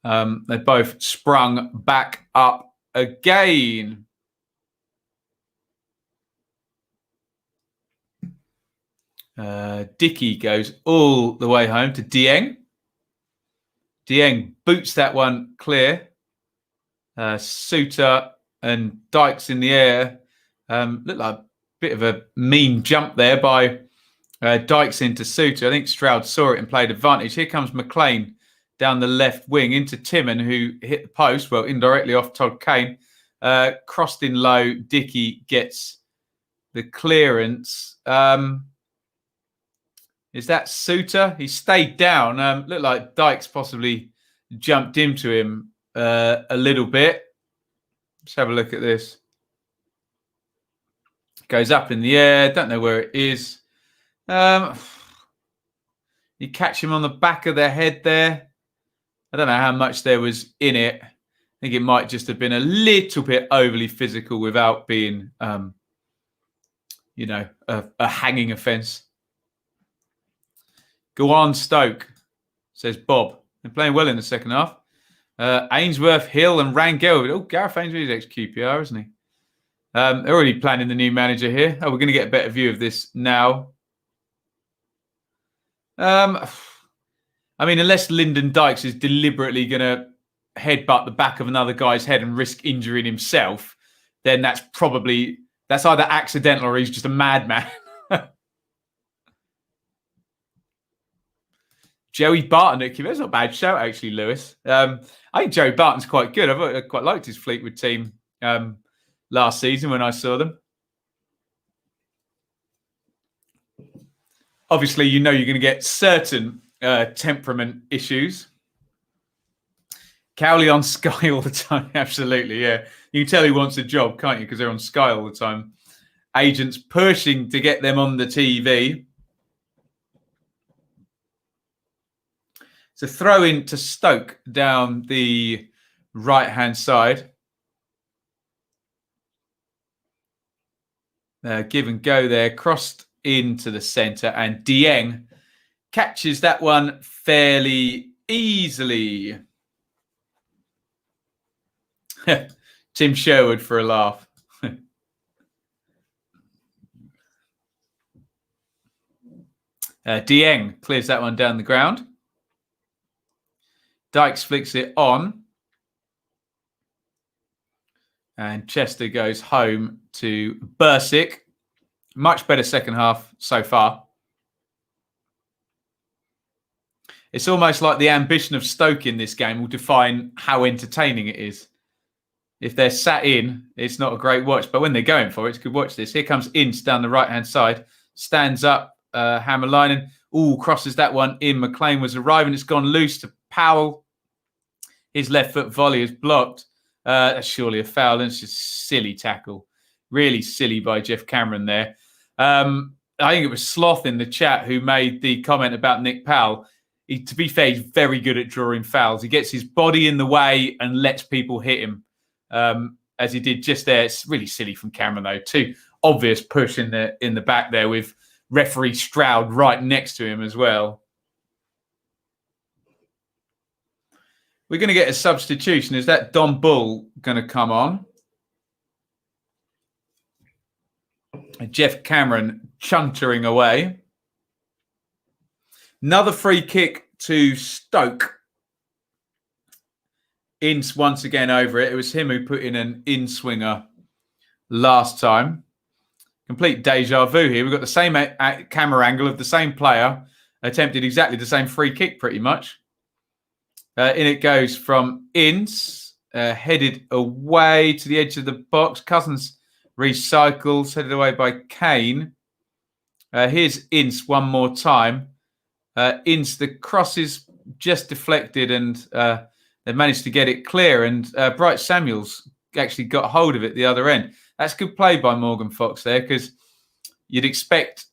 Speaker 1: they both sprung back up again. Dickey goes all the way home to Dieng. Dieng boots that one clear. Suter and Dykes in the air. Looked like a bit of a mean jump there by Dykes into Suter. I think Stroud saw it and played advantage. Here comes McLean down the left wing into Timon, who hit the post, well, indirectly off Todd Kane. Crossed in low. Dickey gets the clearance. Is that Suter? He stayed down. Looked like Dykes possibly jumped into him a little bit. Let's have a look at this. Goes up in the air. Don't know where it is. You catch him on the back of the head there. I don't know how much there was in it. I think it might just have been a little bit overly physical without being, a hanging offence. Go on, Stoke, says Bob. They're playing well in the second half. Ainsworth, Hill and Rangel. Oh, Gareth Ainsworth is ex-QPR, isn't he? They're already planning the new manager here. Oh, we're going to get a better view of this now. Unless Lyndon Dykes is deliberately going to headbutt the back of another guy's head and risk injuring himself, then that's either accidental or he's just a madman. Joey Barton at QPR. That's not a bad shout, actually, Lewis. I think Joey Barton's quite good. I quite liked his Fleetwood team last season when I saw them. Obviously, you're going to get certain temperament issues. Cowley on Sky all the time. Absolutely, yeah. You can tell he wants a job, can't you? Because they're on Sky all the time. Agents pushing to get them on the TV. So throw in to Stoke down the right-hand side. Give and go there. Crossed into the centre. And Dieng catches that one fairly easily. Tim Sherwood for a laugh. Dieng clears that one down the ground. Dykes flicks it on. And Chester goes home to Bursick. Much better second half so far. It's almost like the ambition of Stoke in this game will define how entertaining it is. If they're sat in, it's not a great watch. But when they're going for it, it's a good watch this. Here comes Ince down the right-hand side. Stands up, Hammerlinen. Ooh, crosses that one in. McLean was arriving. It's gone loose to Powell. His left foot volley is blocked. That's surely a foul. And it's just a silly tackle. Really silly by Jeff Cameron there. I think it was Sloth in the chat who made the comment about Nick Powell. To be fair, he's very good at drawing fouls. He gets his body in the way and lets people hit him, as he did just there. It's really silly from Cameron, though. Too obvious push in the back there with referee Stroud right next to him as well. We're going to get a substitution. Is that Don Bull going to come on? Jeff Cameron chuntering away. Another free kick to Stoke. Ince once again over it. It was him who put in an in-swinger last time. Complete deja vu here. We've got the same camera angle of the same player. Attempted exactly the same free kick pretty much. In it goes from Ince, headed away to the edge of the box. Cousins recycles, headed away by Kane. Here's Ince one more time. Ince, the cross is just deflected and they managed to get it clear. And Bright Samuels actually got hold of it the other end. That's good play by Morgan Fox there because you'd expect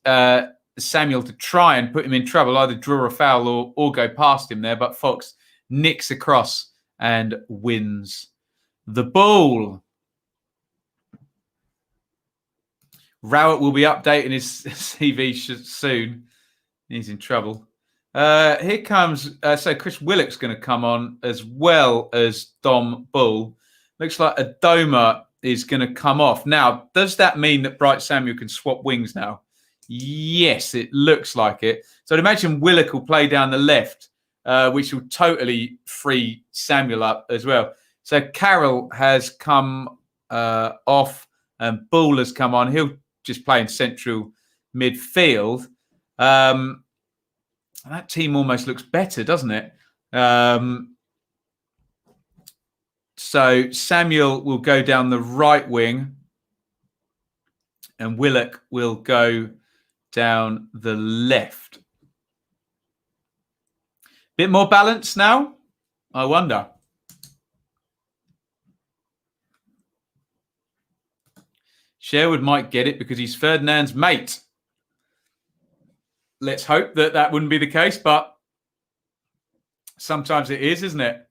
Speaker 1: Samuel to try and put him in trouble, either draw a foul or go past him there. But Fox nicks across and wins the ball. Rowett will be updating his CV soon. He's in trouble. Here comes, so Chris Willock's going to come on as well as Dom Bull. Looks like Adoma is going to come off. Now, does that mean that Bright Samuel can swap wings now? Yes, it looks like it. So I'd imagine Willock will play down the left, which will totally free Samuel up as well. So Carroll has come off and Bull has come on. He'll just play in central midfield. That team almost looks better, doesn't it? So Samuel will go down the right wing and Willock will go down the left. Bit more balance now? I wonder. Sherwood might get it because he's Ferdinand's mate. Let's hope that that wouldn't be the case, but sometimes it is, isn't it?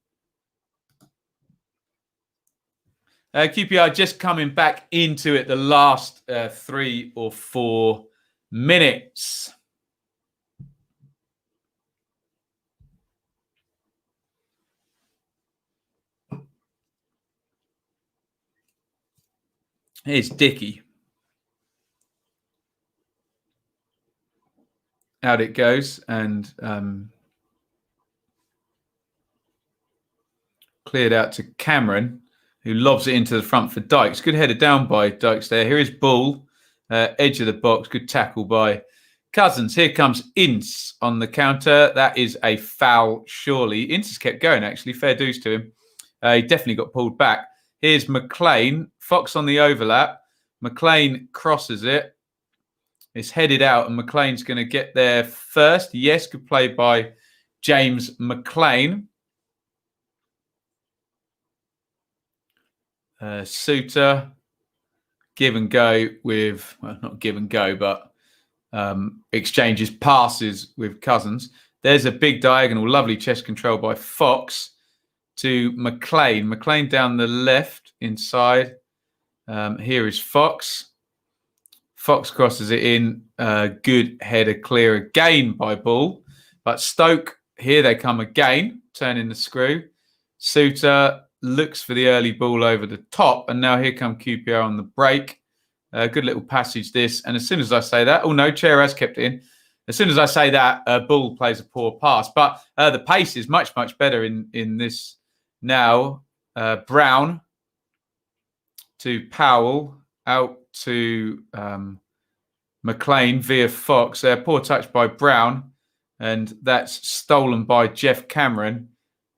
Speaker 1: QPR just coming back into it the last 3 or 4 minutes. Here's Dicky. Out it goes, and cleared out to Cameron, who lobs it into the front for Dykes. Good header down by Dykes there. Here is Bull, edge of the box. Good tackle by Cousins. Here comes Ince on the counter. That is a foul, surely. Ince has kept going, actually. Fair dues to him. He definitely got pulled back. Here's McLean. Fox on the overlap. McLean crosses it. It's headed out, and McLean's going to get there first. Yes, good play by James McLean. Suter, give and go with, well, not give and go, but exchanges passes with Cousins. There's a big diagonal, lovely chest control by Fox to McLean. McLean down the left inside. Here is Fox. Fox crosses it in. Good header clear again by Bull. But Stoke, here they come again, turning the screw. Suter looks for the early ball over the top. And now here come QPR on the break. Good little passage this. And as soon as I say that, oh no, Chair has kept it in. As soon as I say that, Bull plays a poor pass. But the pace is much, much better in this now. Brown to Powell, out to McLean via Fox. Poor touch by Brown, and that's stolen by Jeff Cameron.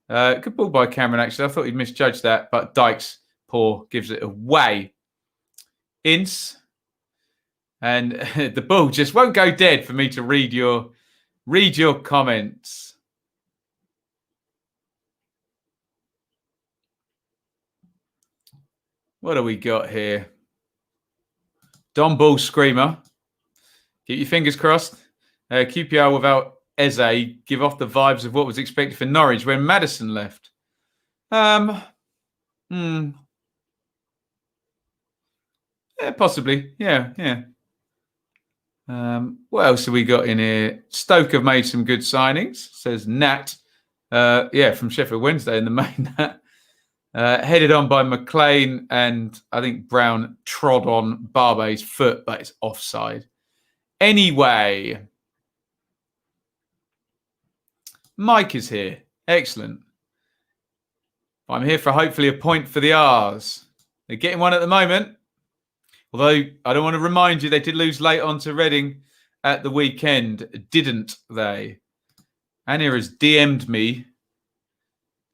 Speaker 1: Good ball by Cameron, actually. I thought he'd misjudged that, but Dykes, poor, gives it away. Ince, and the ball just won't go dead for me to read your comments. What do we got here? Don Ball Screamer. Keep your fingers crossed. QPR without Eze give off the vibes of what was expected for Norwich when Mattheson left. Yeah, possibly. Yeah. What else have we got in here? Stoke have made some good signings, says Nat. From Sheffield Wednesday in the main. Headed on by McLean, and I think Brown trod on Barbet's foot, but it's offside. Anyway, Mike is here. Excellent. I'm here for hopefully a point for the R's. They're getting one at the moment. Although I don't want to remind you, they did lose late on to Reading at the weekend, didn't they? Anna has DM'd me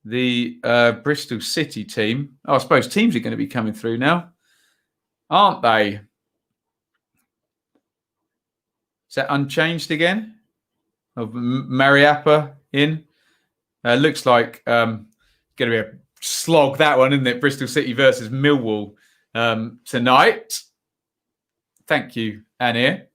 Speaker 1: the Bristol City team. Oh, I suppose teams are going to be coming through now, aren't they? Is that unchanged again? Of Mariappa in? Looks like going to be a slog, that one, isn't it? Bristol City versus Millwall tonight. Thank you, Anir.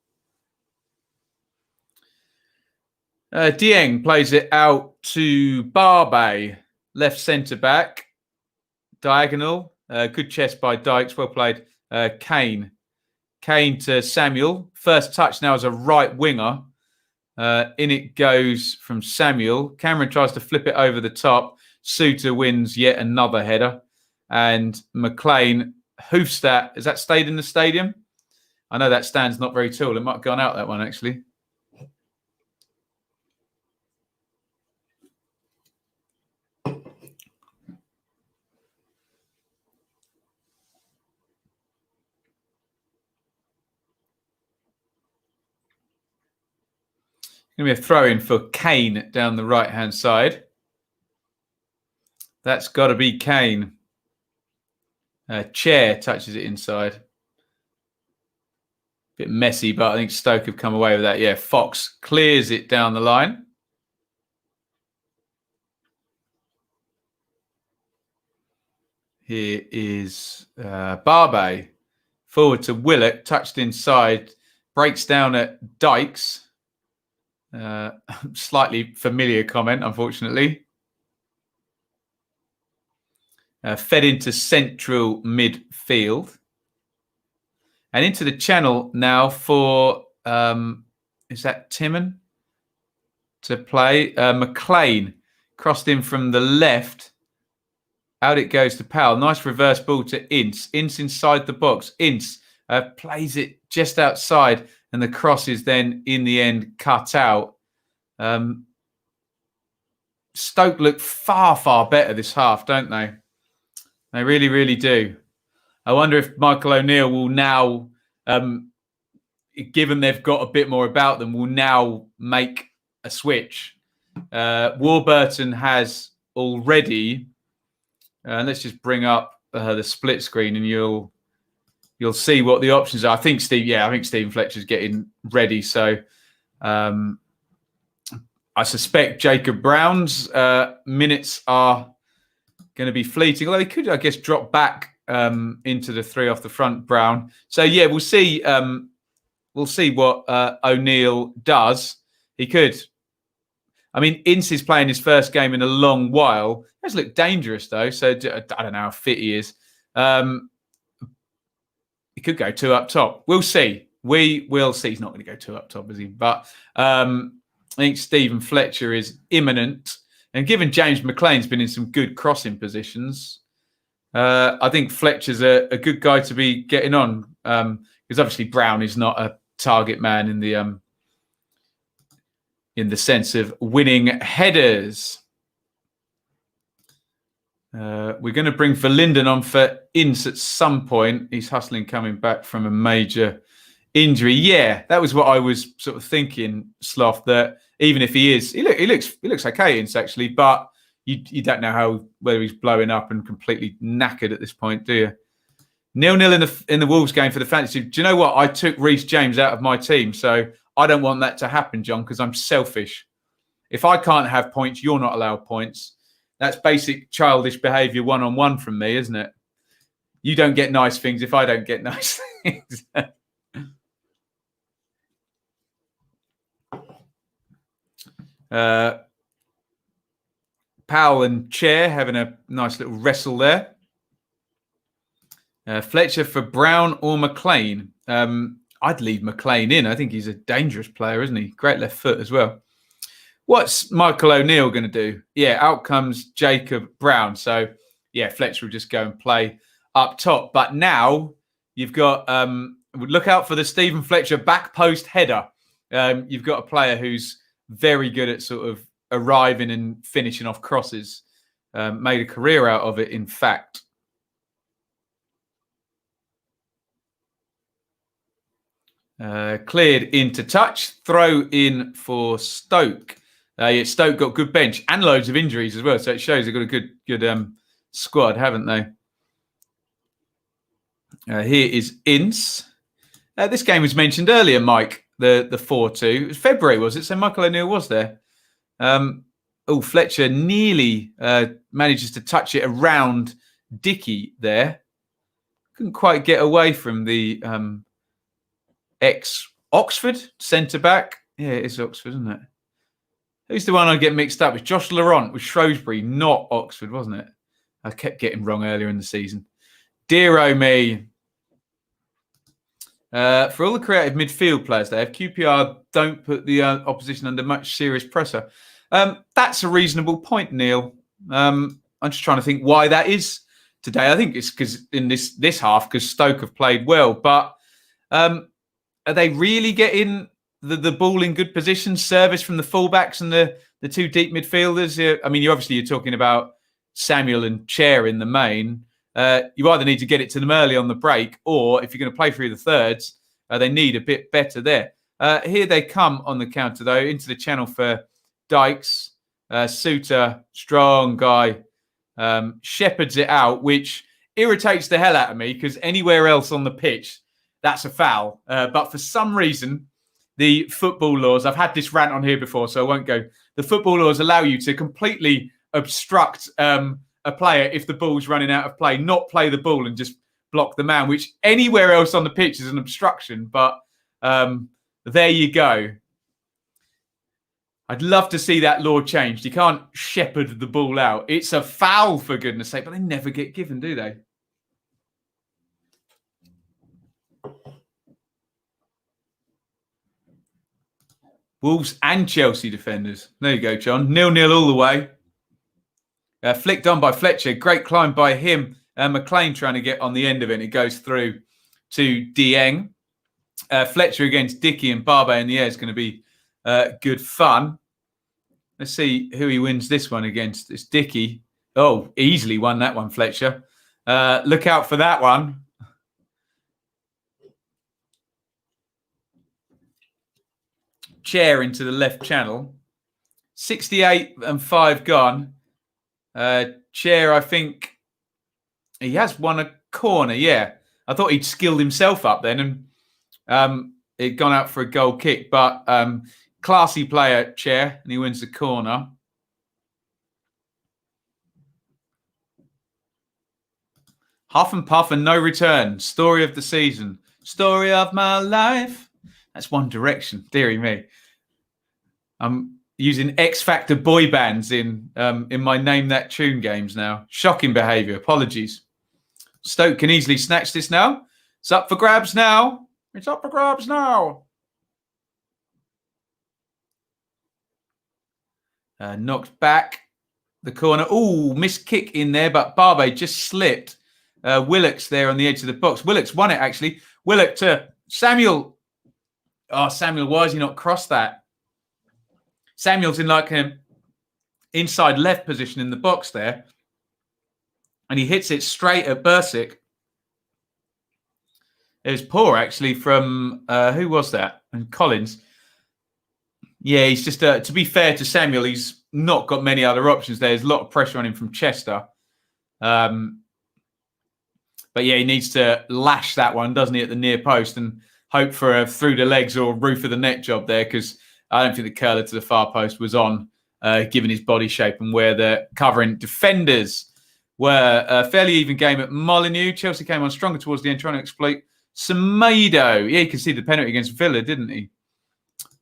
Speaker 1: Dieng plays it out to Barbet, left centre back, diagonal. Good chest by Dykes, well played. Kane to Samuel. First touch now as a right winger. In it goes from Samuel. Cameron tries to flip it over the top. Suter wins yet another header. And McLean hoofs that. Has that stayed in the stadium? I know that stand's not very tall. It might have gone out, that one, actually. Going to be a throw-in for Kane down the right-hand side. That's got to be Kane. Chair touches it inside. Bit messy, but I think Stoke have come away with that. Yeah, Fox clears it down the line. Here is Larbey. Forward to Willock, touched inside, breaks down at Dykes. Slightly familiar comment, unfortunately. Fed into central midfield. And into the channel now for, is that Timon to play? McLean crossed in from the left. Out it goes to Powell. Nice reverse ball to Ince. Ince inside the box. Ince plays it just outside, and the cross is then, in the end, cut out. Stoke look far, far better this half, don't they? They really, really do. I wonder if Michael O'Neill will now, given they've got a bit more about them, will now make a switch. Warburton has already... let's just bring up the split screen, and you'll see what the options are. I think Stephen Fletcher's getting ready. So I suspect Jacob Brown's minutes are going to be fleeting. Although he could, I guess, drop back into the three off the front. Brown. So yeah, we'll see. We'll see what O'Neill does. He could. I mean, Ince is playing his first game in a long while. He does look dangerous, though. So I don't know how fit he is. He could go two up top. We'll see. We will see. He's not going to go two up top, is he? But I think Stephen Fletcher is imminent. And given James McLean's been in some good crossing positions, I think Fletcher's a good guy to be getting on. Because obviously Brown is not a target man in the sense of winning headers. We're going to bring Verlinden on for Ince at some point. He's hustling coming back from a major injury. Yeah, that was what I was sort of thinking, Sloth, that even if he looks okay, Ince, actually, but you don't know whether he's blowing up and completely knackered at this point, do you? 0-0 in the Wolves game for the fantasy. Do you know what? I took Reece James out of my team, so I don't want that to happen, John, because I'm selfish. If I can't have points, you're not allowed points. That's basic childish behaviour one-on-one from me, isn't it? You don't get nice things if I don't get nice things. Powell and Chair having a nice little wrestle there. Fletcher for Brown or McLean. I'd leave McLean in. I think he's a dangerous player, isn't he? Great left foot as well. What's Michael O'Neill going to do? Yeah, out comes Jacob Brown. So, yeah, Fletcher will just go and play up top. But now you've got, look out for the Stephen Fletcher back post header. You've got a player who's very good at sort of arriving and finishing off crosses. Made a career out of it, in fact. Cleared into touch. Throw in for Stoke. Stoke got good bench and loads of injuries as well. So it shows they've got a good squad, haven't they? Here is Ince. This game was mentioned earlier, Mike, the 4-2. It was February, was it? So Michael O'Neill was there. Fletcher nearly manages to touch it around Dickey there. Couldn't quite get away from the ex-Oxford centre-back. Yeah, it is Oxford, isn't it? Who's the one I get mixed up with? Josh Laurent with Shrewsbury, not Oxford, wasn't it? I kept getting wrong earlier in the season. Dear oh me. For all the creative midfield players they have, QPR don't put the opposition under much serious pressure. That's a reasonable point, Neil. I'm just trying to think why that is today. I think it's because in this half, because Stoke have played well. But are they really getting the ball in good position, service from the fullbacks and the two deep midfielders? I mean, you're talking about Samuel and Chair in the main. You either need to get it to them early on the break, or if you're going to play through the thirds, they need a bit better there. Here they come on the counter, though, into the channel for Dykes. Suter, strong guy, shepherds it out, which irritates the hell out of me because anywhere else on the pitch, that's a foul. But for some reason, the football laws, I've had this rant on here before, so I won't go. The football laws allow you to completely obstruct a player if the ball's running out of play, not play the ball and just block the man, which anywhere else on the pitch is an obstruction. But there you go. I'd love to see that law changed. You can't shepherd the ball out. It's a foul, for goodness sake, but they never get given, do they? Wolves and Chelsea defenders. There you go, John. 0-0 all the way. Flicked on by Fletcher. Great climb by him. McLean trying to get on the end of it. It goes through to Dieng. Fletcher against Dickey and Barbe in the air is going to be good fun. Let's see who he wins this one against. It's Dickey. Oh, easily won that one, Fletcher. Look out for that one. Chair into the left channel. 68 and 5 gone. Chair, I think he has won a corner. Yeah, I thought he'd skilled himself up then and it'd gone out for a goal kick. But classy player, Chair, and he wins the corner. Huff and puff and no return. Story of the season. Story of my life. That's One Direction. Deary me. I'm using X Factor boy bands in my Name That Tune games now. Shocking behaviour. Apologies. Stoke can easily snatch this now. It's up for grabs now. It's up for grabs now. Knocked back the corner. Oh, missed kick in there, but Barbe just slipped. Willock's there on the edge of the box. Willock's won it, actually. Willock to Samuel. Oh, Samuel, why has he not crossed that? Samuel's in like an inside left position in the box there. And he hits it straight at Bursic. It was poor, actually, from, who was that? And Collins. Yeah, he's just, to be fair to Samuel, he's not got many other options there. There's a lot of pressure on him from Chester. But yeah, he needs to lash that one, doesn't he, at the near post and hope for a through the legs or roof of the net job there, because I don't think the curler to the far post was on, given his body shape and where the covering defenders were. A fairly even game at Molineux. Chelsea came on stronger towards the end, trying to exploit Semedo. Yeah, you can see the penalty against Villa, didn't he?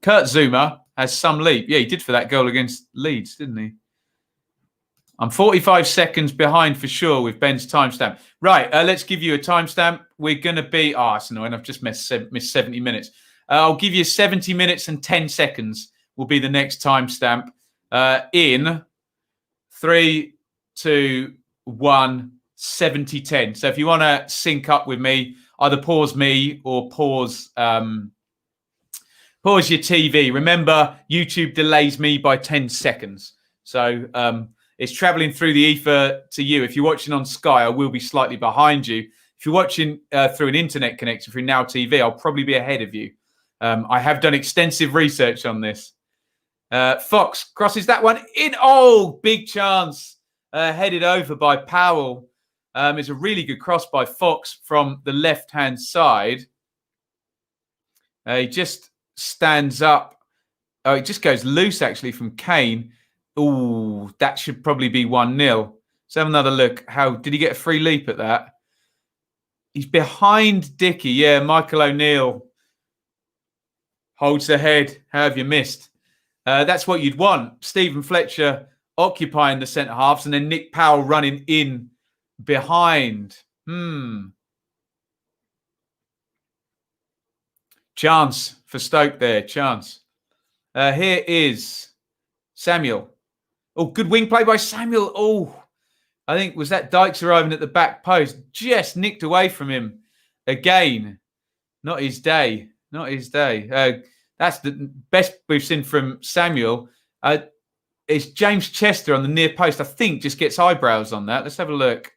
Speaker 1: Kurt Zuma has some leap. Yeah, he did for that goal against Leeds, didn't he? I'm 45 seconds behind for sure with Ben's timestamp. Right, let's give you a timestamp. We're going to be... Oh, it's annoying. I've just missed 70 minutes. I'll give you 70 minutes and 10 seconds will be the next timestamp in 3, 2, 1, 70, 10. So if you want to sync up with me, either pause me or pause your TV. Remember, YouTube delays me by 10 seconds. So it's traveling through the ether to you. If you're watching on Sky, I will be slightly behind you. If you're watching through an internet connection through Now TV, I'll probably be ahead of you. I have done extensive research on this. Fox crosses that one in. Oh, big chance. Headed over by Powell. It's a really good cross by Fox from the left-hand side. He just stands up. Oh, it just goes loose, actually, from Kane. Oh, that should probably be 1-0. Let's have another look. How did he get a free leap at that? He's behind Dickey. Yeah, Michael O'Neill holds the head. How have you missed? That's what you'd want. Stephen Fletcher occupying the centre halves and then Nick Powell running in behind. Chance for Stoke there. Chance. Here is Samuel. Oh, good wing play by Samuel. Oh, I think, was that Dykes arriving at the back post? Just nicked away from him again. Not his day. Not his day. That's the best we've seen from Samuel. It's James Chester on the near post. I think just gets eyebrows on that. Let's have a look.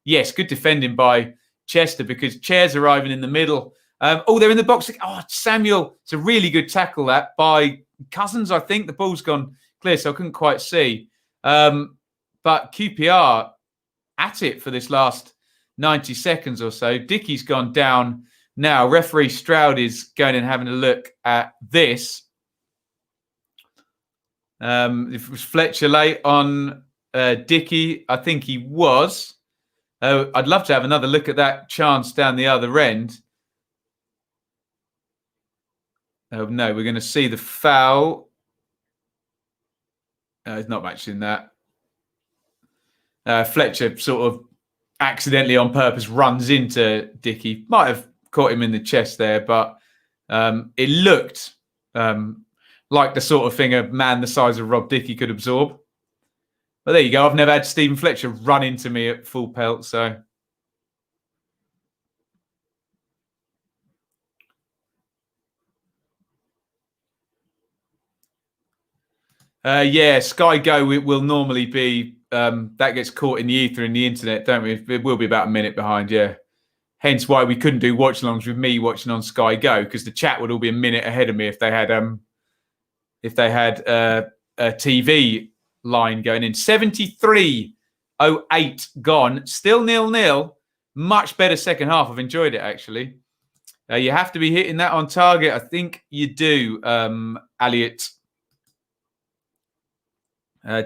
Speaker 1: Yes, good defending by Chester because Chair's arriving in the middle. Oh, they're in the box. Oh, Samuel. It's a really good tackle that by Cousins, I think. The ball's gone clear, so I couldn't quite see. But QPR at it for this last 90 seconds or so. Dickey's gone down now. Referee Stroud is going and having a look at this. It was Fletcher late on Dickey? I think he was. I'd love to have another look at that chance down the other end. Oh, no, we're going to see the foul. There's not much in that. Fletcher sort of accidentally on purpose runs into Dickey. Might have caught him in the chest there, but it looked like the sort of thing a man the size of Rob Dickey could absorb. But there you go. I've never had Stephen Fletcher run into me at full pelt, so... yeah, Sky Go, it will normally be... that gets caught in the ether and the internet, don't we? It will be about a minute behind, yeah. Hence why we couldn't do watch-alongs with me watching on Sky Go, because the chat would all be a minute ahead of me if they had a TV line going in. 73:08 gone. Still 0-0. Much better second half. I've enjoyed it, actually. You have to be hitting that on target. I think you do, Elliot.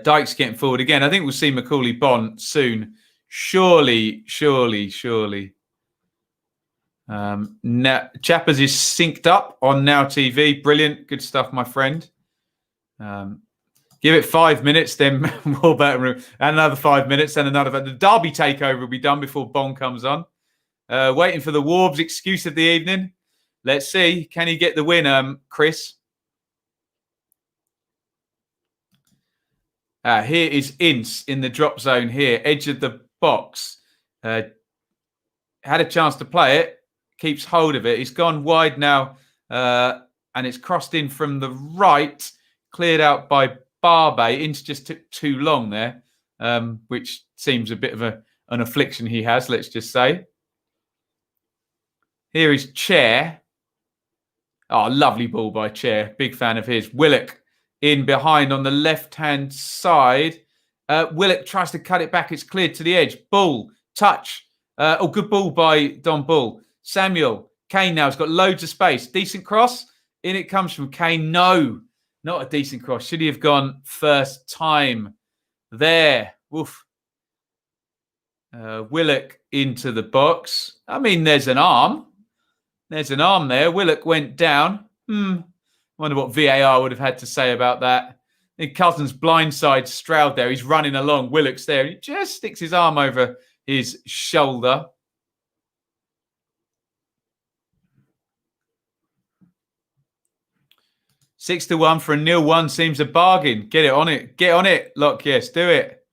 Speaker 1: Dyke's getting forward again. I think we'll see Macaulay Bonne soon. Surely. Chappers is synced up on Now TV. Brilliant. Good stuff, my friend. Give it 5 minutes, then Warburton and another 5 minutes, and another. The Derby takeover will be done before Bonne comes on. Waiting for the Warbs excuse of the evening. Let's see. Can he get the win, Chris? Here is Ince in the drop zone here. Edge of the box. Had a chance to play it. Keeps hold of it. He's gone wide now. And it's crossed in from the right. Cleared out by Larbey. Ince just took too long there. Which seems a bit of an affliction he has, let's just say. Here is Chair. Oh, lovely ball by Chair. Big fan of his. Willock in behind on the left-hand side. Willock tries to cut it back. It's cleared to the edge. Bull, touch. Good ball by Don Bull. Samuel. Kane now has got loads of space. Decent cross. In it comes from Kane. No, not a decent cross. Should he have gone first time there? Woof. Willock into the box. I mean, there's an arm. There's an arm there. Willock went down. Wonder what VAR would have had to say about that. Cousins blindside Stroud there. He's running along. Willock's there. He just sticks his arm over his shoulder. Six to 1 for a 0-1 seems a bargain. Get it on it. Get on it. Lock, yes, do it.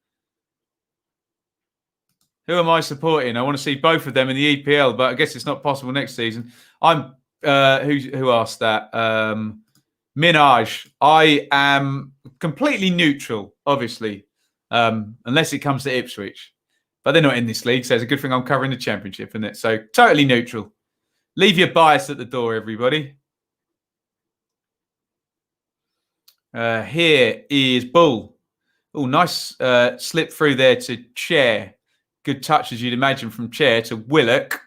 Speaker 1: Who am I supporting? I want to see both of them in the EPL, but I guess it's not possible next season. I'm who asked that? Minaj. I am completely neutral, obviously, unless it comes to Ipswich. But they're not in this league, so it's a good thing I'm covering the Championship, isn't it? So totally neutral. Leave your bias at the door, everybody. Here is Bull. Oh, nice slip through there to Chair. Good touch, as you'd imagine, from Chair to Willock.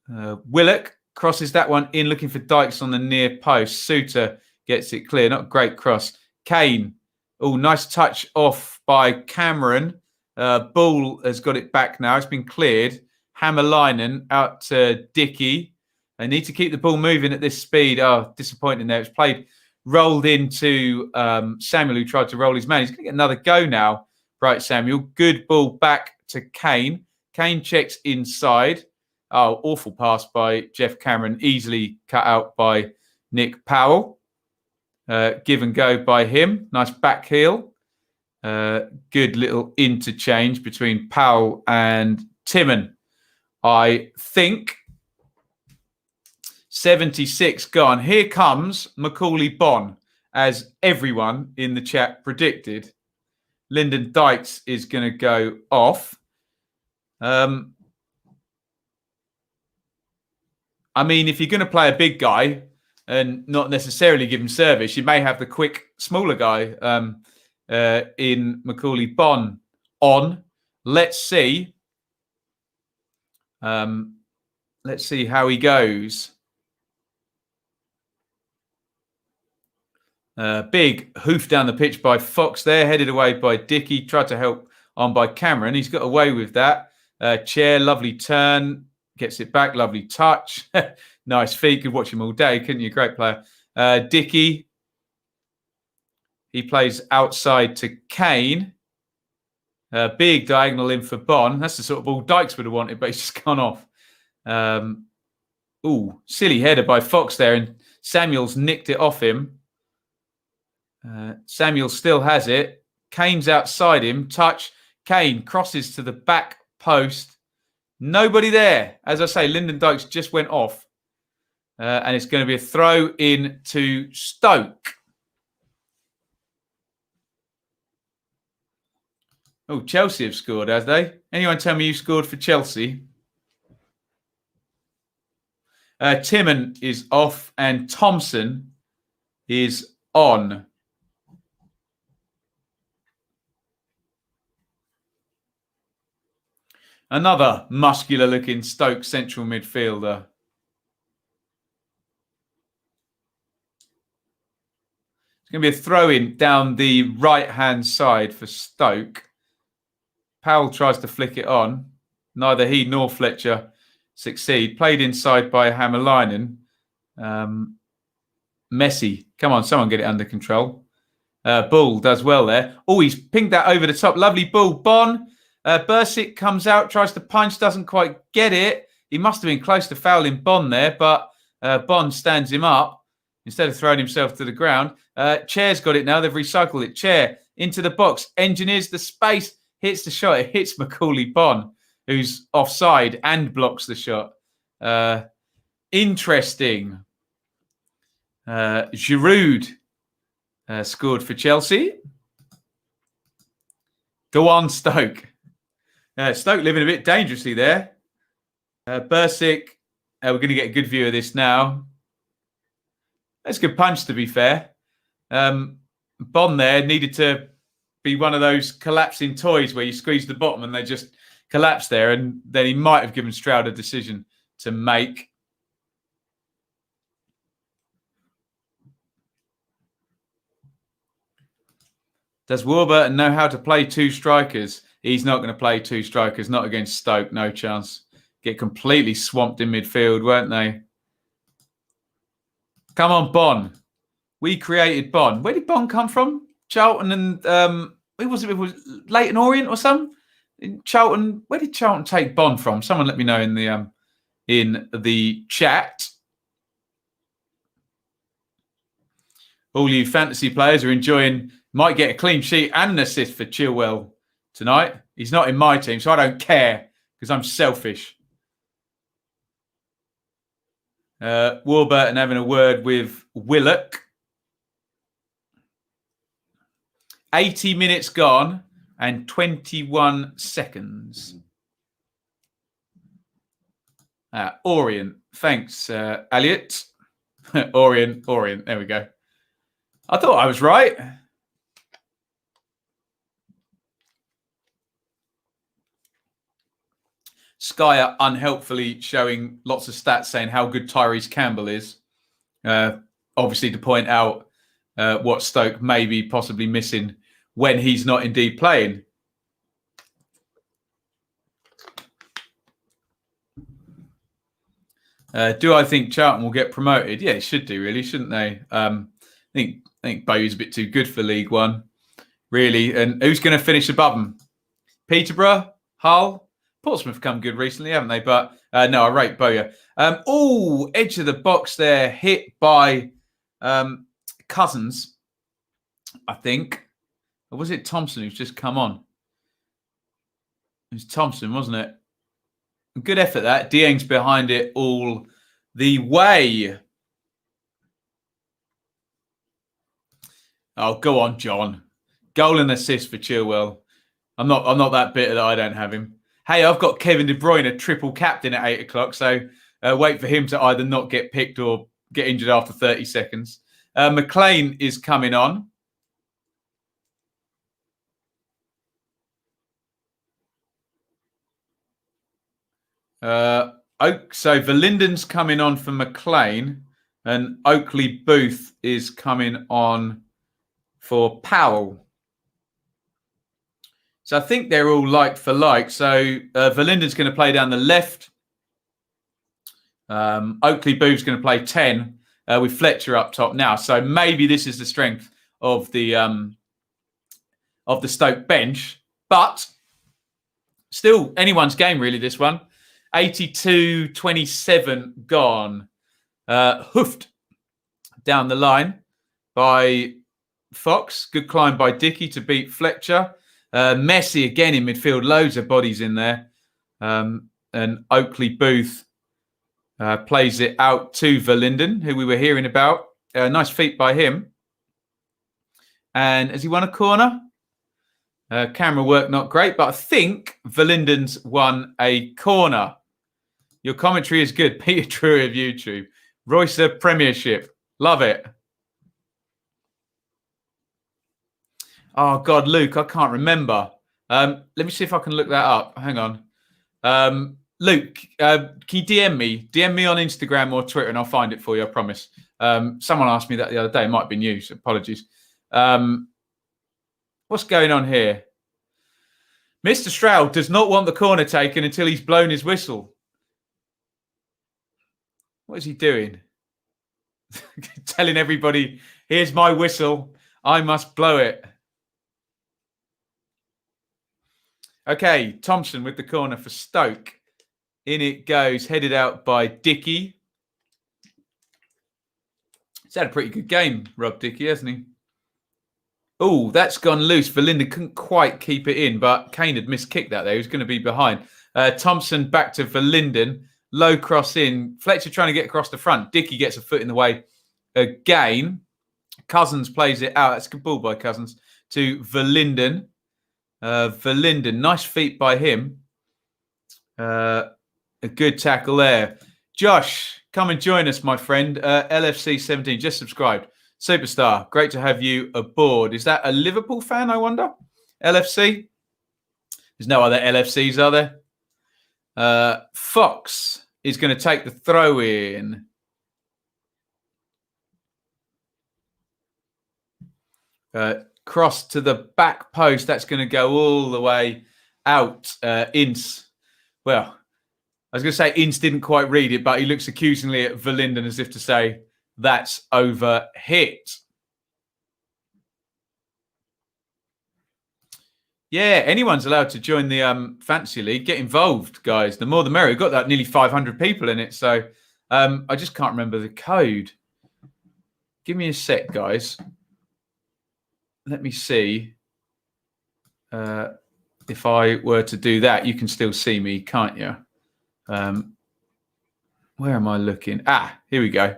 Speaker 1: Willock crosses that one in, looking for Dykes on the near post. Suter gets it clear. Not a great cross. Kane. Oh, nice touch off by Cameron. Bull has got it back now. It's been cleared. Hammerlinen out to Dickey. They need to keep the ball moving at this speed. Oh, disappointing there. It's played, rolled into Samuel, who tried to roll his man. He's going to get another go now. Right, Samuel. Good ball back to Kane. Kane checks inside. Oh, awful pass by Jeff Cameron. Easily cut out by Nick Powell. Give and go by him. Nice back heel. Good little interchange between Powell and Timon. I think 76 gone. Here comes Macaulay Bonne, as everyone in the chat predicted. Lyndon Dykes is going to go off. I mean, if you're going to play a big guy and not necessarily give him service, you may have the quick, smaller guy in Macaulay Bonne on. Let's see. Let's see how he goes. Big hoof down the pitch by Fox there, headed away by Dickey, tried to help on by Cameron. He's got away with that. Chair, lovely turn, gets it back, lovely touch. Nice feet, could watch him all day, couldn't you? Great player. Dickey, he plays outside to Kane. Big diagonal in for Bon. That's the sort of ball Dykes would have wanted, but he's just gone off. Silly header by Fox there, and Samuels nicked it off him. Samuel still has it. Kane's outside him. Touch. Kane crosses to the back post. Nobody there. As I say, Lyndon Dykes just went off. And it's going to be a throw in to Stoke. Oh, Chelsea have scored, have they? Anyone tell me who scored for Chelsea? Timon is off and Thompson is on. Another muscular-looking Stoke central midfielder. It's going to be a throw-in down the right-hand side for Stoke. Powell tries to flick it on. Neither he nor Fletcher succeed. Played inside by Hammerlinen. Messi. Come on, someone get it under control. Bull does well there. Oh, he's pinged that over the top. Lovely ball. Bon. Bursic comes out, tries to punch, doesn't quite get it. He must have been close to fouling Bon there, but Bon stands him up instead of throwing himself to the ground. Chair's got it now. They've recycled it. Chair into the box. Engineers the space. Hits the shot. It hits Macaulay Bon, who's offside and blocks the shot. Interesting. Giroud scored for Chelsea. Go on, Stoke. Stoke living a bit dangerously there. Bursic. We're going to get a good view of this now. That's a good punch, to be fair. Bon there needed to be one of those collapsing toys where you squeeze the bottom and they just collapse there. And then he might have given Stroud a decision to make. Does Warburton know how to play two strikers? He's not going to play two strikers, not against Stoke, no chance. Get completely swamped in midfield, weren't they? Come on, Bon. We created Bon. Where did Bon come from? Charlton and where was it? It was Leighton Orient or something? In Charlton. Where did Charlton take Bon from? Someone let me know in the chat. All you fantasy players are enjoying. Might get a clean sheet and an assist for Chilwell tonight. He's not in my team, so I don't care because I'm selfish. Warburton having a word with Willock. 80 minutes gone and 21 seconds. Orient. Thanks, Elliot. Orient. There we go. I thought I was right. Sky are unhelpfully showing lots of stats saying how good Tyrese Campbell is. Obviously to point out what Stoke may be possibly missing when he's not indeed playing. Do I think Charlton will get promoted? Yeah, it should do, really, shouldn't they? I think Bowie's a bit too good for League One, really. And who's going to finish above them? Peterborough? Hull? Portsmouth come good recently, haven't they? But no, I rate Bowyer. Edge of the box there, hit by Cousins, I think. Or was it Thompson who's just come on? It was Thompson, wasn't it? Good effort, that. Dieng's behind it all the way. Oh, go on, John. Goal and assist for Chilwell. I'm not that bitter that I don't have him. Hey, I've got Kevin De Bruyne, a triple captain at 8 o'clock, so wait for him to either not get picked or get injured after 30 seconds. McLean is coming on. So Verlinden's coming on for McLean, and Oakley Booth is coming on for Powell. So I think they're all like for like. So Verlinden's going to play down the left. Oakley Booth's going to play 10 with Fletcher up top now. So maybe this is the strength of the Stoke bench, but still anyone's game really. This one, 82-27 gone. Hoofed down the line by Fox. Good climb by Dickey to beat Fletcher. Messi again in midfield. Loads of bodies in there. And Oakley Booth plays it out to Verlinden, who we were hearing about. Nice feat by him. And has he won a corner? Camera work not great, but I think Verlinden's won a corner. Your commentary is good. Peter Drew of YouTube. Roycer Premiership. Love it. Oh, God, Luke, I can't remember. Let me see if I can look that up. Hang on. Luke, can you DM me? DM me on Instagram or Twitter and I'll find it for you, I promise. Someone asked me that the other day. It might have been you, so apologies. What's going on here? Mr. Stroud does not want the corner taken until he's blown his whistle. What is he doing? Telling everybody, here's my whistle. I must blow it. Okay, Thompson with the corner for Stoke. In it goes, headed out by Dickey. He's had a pretty good game, Rob Dickey, hasn't he? Oh, that's gone loose. Verlinden couldn't quite keep it in, but Kane had miskicked that there. He was going to be behind. Thompson back to Verlinden. Low cross in. Fletcher trying to get across the front. Dickey gets a foot in the way again. Cousins plays it out. That's a good ball by Cousins to Verlinden. Verlinden, nice feet by him. A good tackle there. Josh, come and join us, my friend. LFC 17, just subscribed. Superstar, great to have you aboard. Is that a Liverpool fan, I wonder? LFC? There's no other LFCs, are there? Fox is going to take the throw in. Cross to the back post. That's going to go all the way out. Ince. Well, I was going to say Ince didn't quite read it, but he looks accusingly at Verlinden as if to say, that's over hit. Yeah, anyone's allowed to join the Fantasy League. Get involved, guys. The more the merrier. We've got that nearly 500 people in it. So I just can't remember the code. Give me a sec, guys. Let me see. If I were to do that, you can still see me, can't you? Where am I looking? Ah, here we go.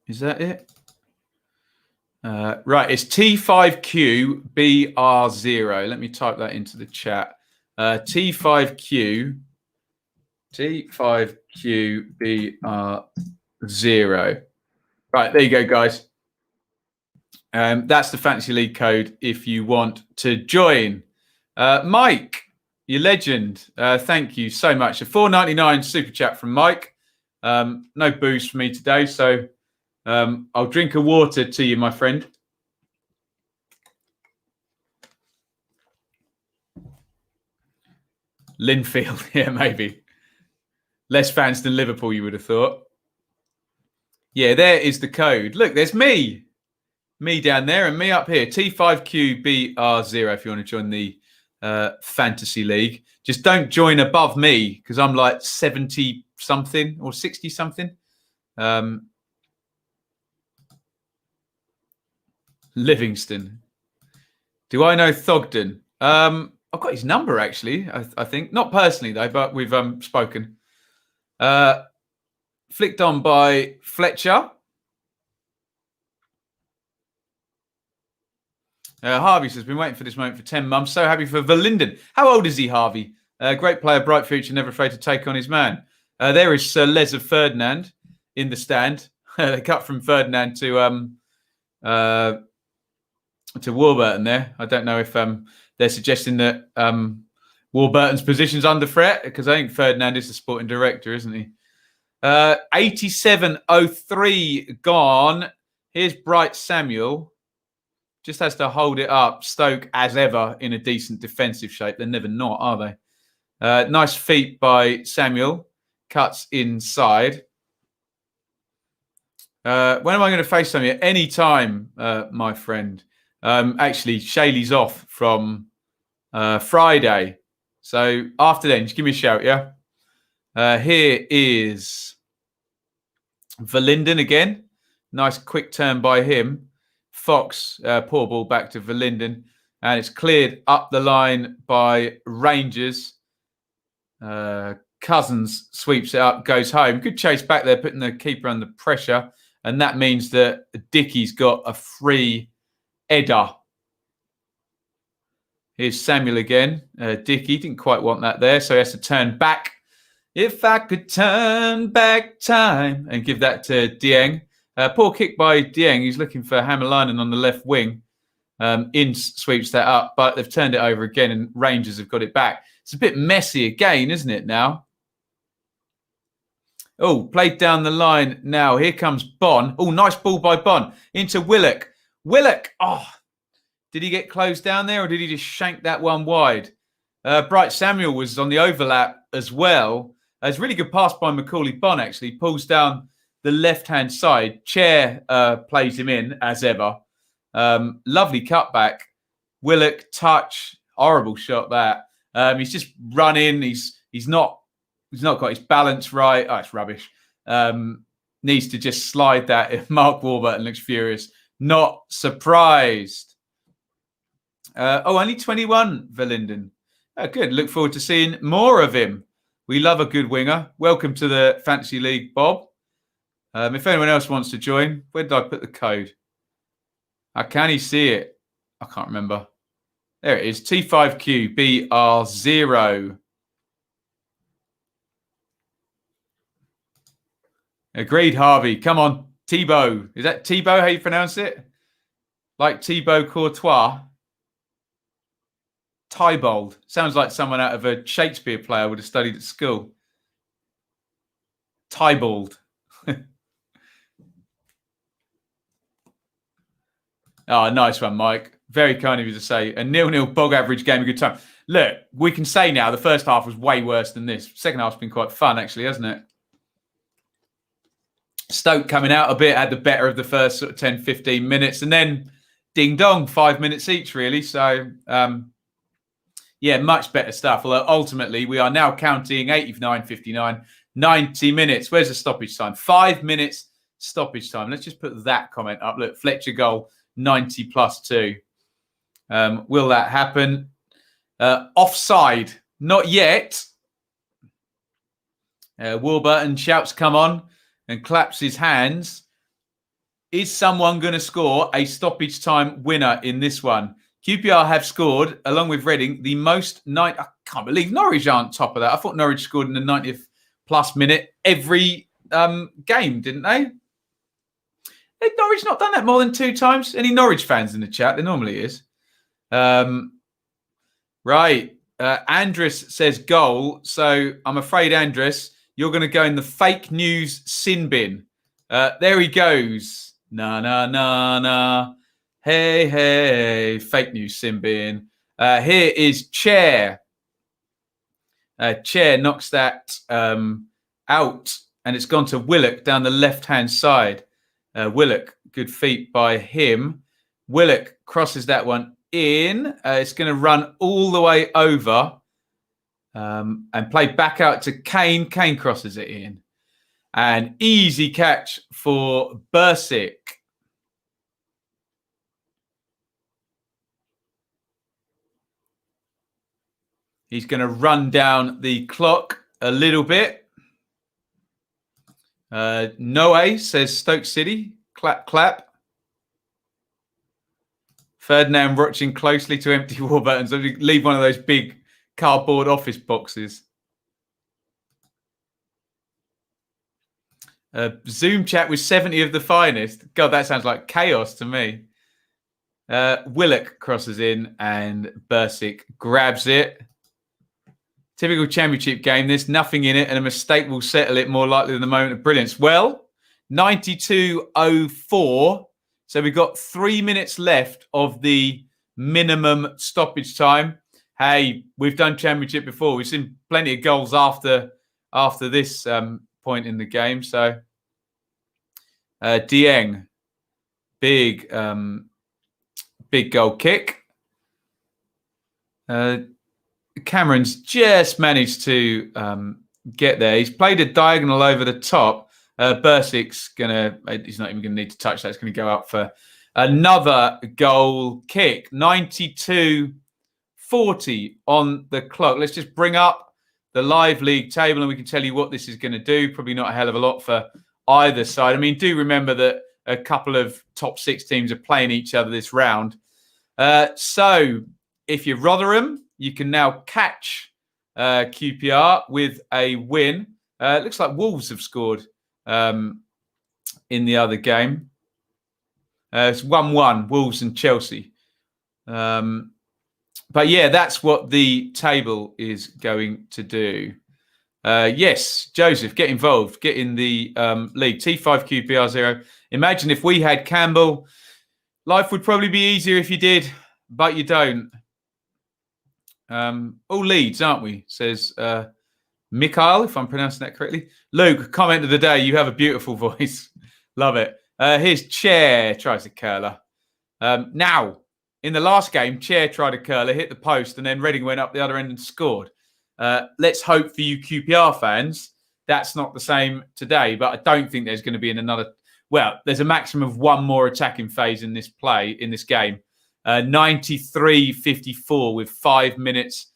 Speaker 1: Is that it? Right, it's T5QBR0. Let me type that into the chat. T5QBR0. Right, there you go, guys. That's the Fantasy League code if you want to join. Mike, you legend. Thank you so much. A $4.99 super chat from Mike. No booze for me today, so I'll drink a water to you, my friend. Linfield, yeah, maybe. Less fans than Liverpool, you would have thought. Yeah, there is the code. Look, there's me. Me down there and me up here. T5QBR0 if you want to join the Fantasy League. Just don't join above me because I'm like 70-something or 60-something. Livingston. Do I know Thogden? I've got his number, actually, I think. Not personally, though, but we've spoken. Flicked on by Fletcher. Harvey says, been waiting for this moment for 10 months. So happy for Verlinden. How old is he, Harvey? Great player, bright future, never afraid to take on his man. There is Sir Les of Ferdinand in the stand. They cut from Ferdinand to Warburton there. I don't know if they're suggesting that Warburton's position's under threat because I think Ferdinand is the sporting director, isn't he? 87.03 gone. Here's Bright Samuel. Just has to hold it up. Stoke, as ever, in a decent defensive shape. They're never not, are they? Nice feet by Samuel. Cuts inside. When am I going to FaceTime you? Any time, my friend. Actually, Shaylee's off from Friday. So after then, just give me a shout, yeah? Here is Verlinden again. Nice quick turn by him. Fox, poor ball back to Verlinden. And it's cleared up the line by Rangers. Cousins sweeps it up, goes home. Good chase back there, putting the keeper under pressure. And that means that Dickie's got a free header. Here's Samuel again. Dickie didn't quite want that there, so he has to turn back. If I could turn back time and give that to Dieng. Poor kick by Dieng. He's looking for Hammerlinen on the left wing. Ince sweeps that up, but they've turned it over again and Rangers have got it back. It's a bit messy again, isn't it now? Oh, played down the line now. Here comes Bon. Oh, nice ball by Bon. Into Willock. Willock. Oh, did he get closed down there or did he just shank that one wide? Bright Samuel was on the overlap as well. It's a really good pass by Macaulay Bon, actually. Pulls down the left-hand side. Chair plays him in, as ever. Lovely cutback. Willock, touch. Horrible shot, that. He's just running. He's not got his balance right. Oh, it's rubbish. Needs to just slide that. If Mark Warburton looks furious. Not surprised. Only 21, Verlinden. Good. Look forward to seeing more of him. We love a good winger. Welcome to the Fantasy League, Bob. If anyone else wants to join, where did I put the code? How can he see it? I can't remember. There it is. T5QBR0. Agreed, Harvey. Come on. Thibaut. Is that Thibaut how you pronounce it? Like Thibaut Courtois? Tybalt. Sounds like someone out of a Shakespeare play I would have studied at school. Tybalt. Oh, nice one, Mike. Very kind of you to say. A 0-0 bog average game, a good time. Look, we can say now the first half was way worse than this. Second half's been quite fun, actually, hasn't it? Stoke coming out a bit, had the better of the first sort of 10, 15 minutes. And then ding-dong, 5 minutes each, really. So, yeah, much better stuff. Although ultimately, we are now counting 89, 59, 90 minutes. Where's the stoppage time? 5 minutes stoppage time. Let's just put that comment up. Look, Fletcher goal, 90 plus 2. Will that happen? Offside. Not yet. Warburton shouts, come on, and claps his hands. Is someone going to score a stoppage time winner in this one? QPR have scored, along with Reading, the most night. I can't believe Norwich aren't top of that. I thought Norwich scored in the 90th plus minute every game, didn't they? Had Norwich not done that more than 2 times? Any Norwich fans in the chat? There normally is. Right. Andres says goal. So I'm afraid, Andres, you're going to go in the fake news sin bin. There he goes. Na, na, na, na. Hey, hey. Fake news sin bin. Here is Chair. Chair knocks that out, and it's gone to Willock down the left-hand side. Willock, good feet by him. Willock crosses that one in. It's going to run all the way over and play back out to Kane. Kane crosses it in. An easy catch for Bursic. He's going to run down the clock a little bit. Noel says Stoke City. Clap, clap. Ferdinand watching closely to empty Warburtons. Leave one of those big cardboard office boxes. Zoom chat with 70 of the finest. God, that sounds like chaos to me. Willock crosses in and Bursic grabs it. Typical Championship game. There's nothing in it, and a mistake will settle it more likely than the moment of brilliance. Well, 92:04. So we've got 3 minutes left of the minimum stoppage time. Hey, we've done Championship before. We've seen plenty of goals after this point in the game. So Dieng, big goal kick. Cameron's just managed to get there. He's played a diagonal over the top. Bursik's he's not even going to need to touch that. It's going to go up for another goal kick. 92:40 on the clock. Let's just bring up the live league table and we can tell you what this is going to do. Probably not a hell of a lot for either side. I mean, do remember that a couple of top 6 teams are playing each other this round. So if you're Rotherham, you can now catch QPR with a win. It looks like Wolves have scored in the other game. It's 1-1, Wolves and Chelsea. But yeah, that's what the table is going to do. Yes, Joseph, get involved. Get in the league. T5 QPR 0. Imagine if we had Campbell. Life would probably be easier if you did, but you don't. All Leeds, aren't we? Says Mikhail, if I'm pronouncing that correctly. Luke, comment of the day. You have a beautiful voice. Love it. Here's Chair, tries a curler. Now, in the last game, Chair tried a curler, hit the post, and then Reading went up the other end and scored. Let's hope for you QPR fans, that's not the same today, but I don't think there's going to be another... Well, there's a maximum of one more attacking phase in this game. 93:54 with 5 minutes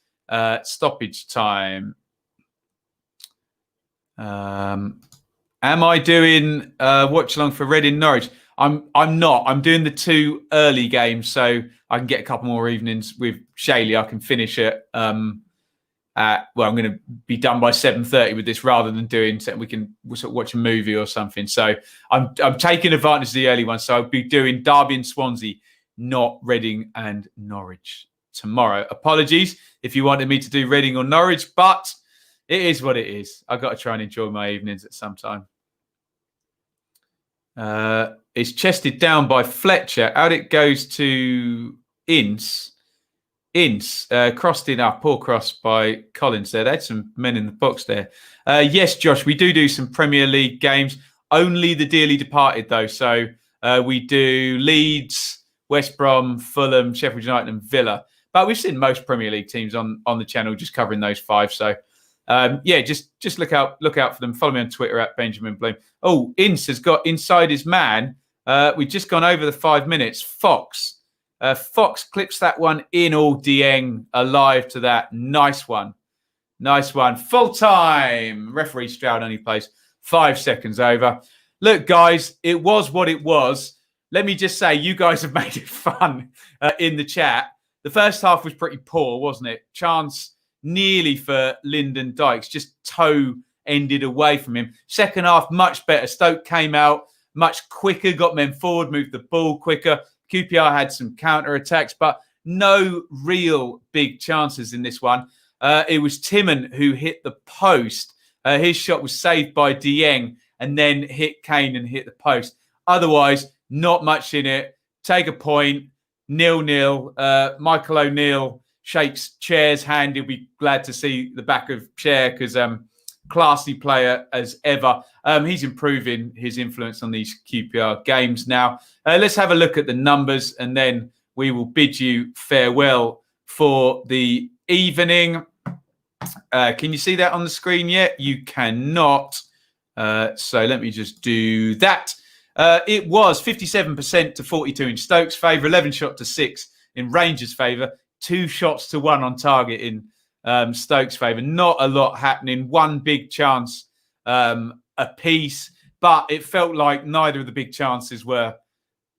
Speaker 1: stoppage time. Am I doing watch along for Reading Norwich? I'm not. I'm doing the 2 early games so I can get a couple more evenings with Shayley. I can finish it. I'm going to be done by 7:30 with this rather than doing so we can sort of watch a movie or something. So I'm taking advantage of the early one. So I'll be doing Derby and Swansea, not Reading and Norwich tomorrow. Apologies if you wanted me to do Reading or Norwich, but it is what it is. I've got to try and enjoy my evenings at some time. It's chested down by Fletcher. Out it goes to Ince. Crossed in up, poor cross by Collins there. They had some men in the box there. Yes, Josh, we do some Premier League games. Only the dearly departed, though. So we do Leeds, West Brom, Fulham, Sheffield United and Villa. But we've seen most Premier League teams on the channel just covering those 5. So, just look out for them. Follow me on Twitter at Benjamin Bloom. Oh, Ince has got inside his man. We've just gone over the 5 minutes. Fox clips that one in. All Dieng alive to that. Nice one. Full time. Referee Stroud only plays 5 seconds over. Look, guys, it was what it was. Let me just say, you guys have made it fun in the chat. The first half was pretty poor, wasn't it? Chance nearly for Lyndon Dykes. Just toe ended away from him. Second half, much better. Stoke came out much quicker, got men forward, moved the ball quicker. QPR had some counter-attacks, but no real big chances in this one. It was Timon who hit the post. His shot was saved by Dieng and then hit Kane and hit the post. Otherwise, not much in it. Take a point. 0-0. Michael O'Neill shakes Chair's hand. He'll be glad to see the back of Chair because classy player as ever. He's improving his influence on these QPR games now. Let's have a look at the numbers and then we will bid you farewell for the evening. Can you see that on the screen yet? You cannot. So let me just do that. It was 57% to 42 in Stoke's favour, 11 shot to 6 in Rangers' favour, 2 shots to 1 on target in Stoke's favour. Not a lot happening. One big chance apiece, but it felt like neither of the big chances were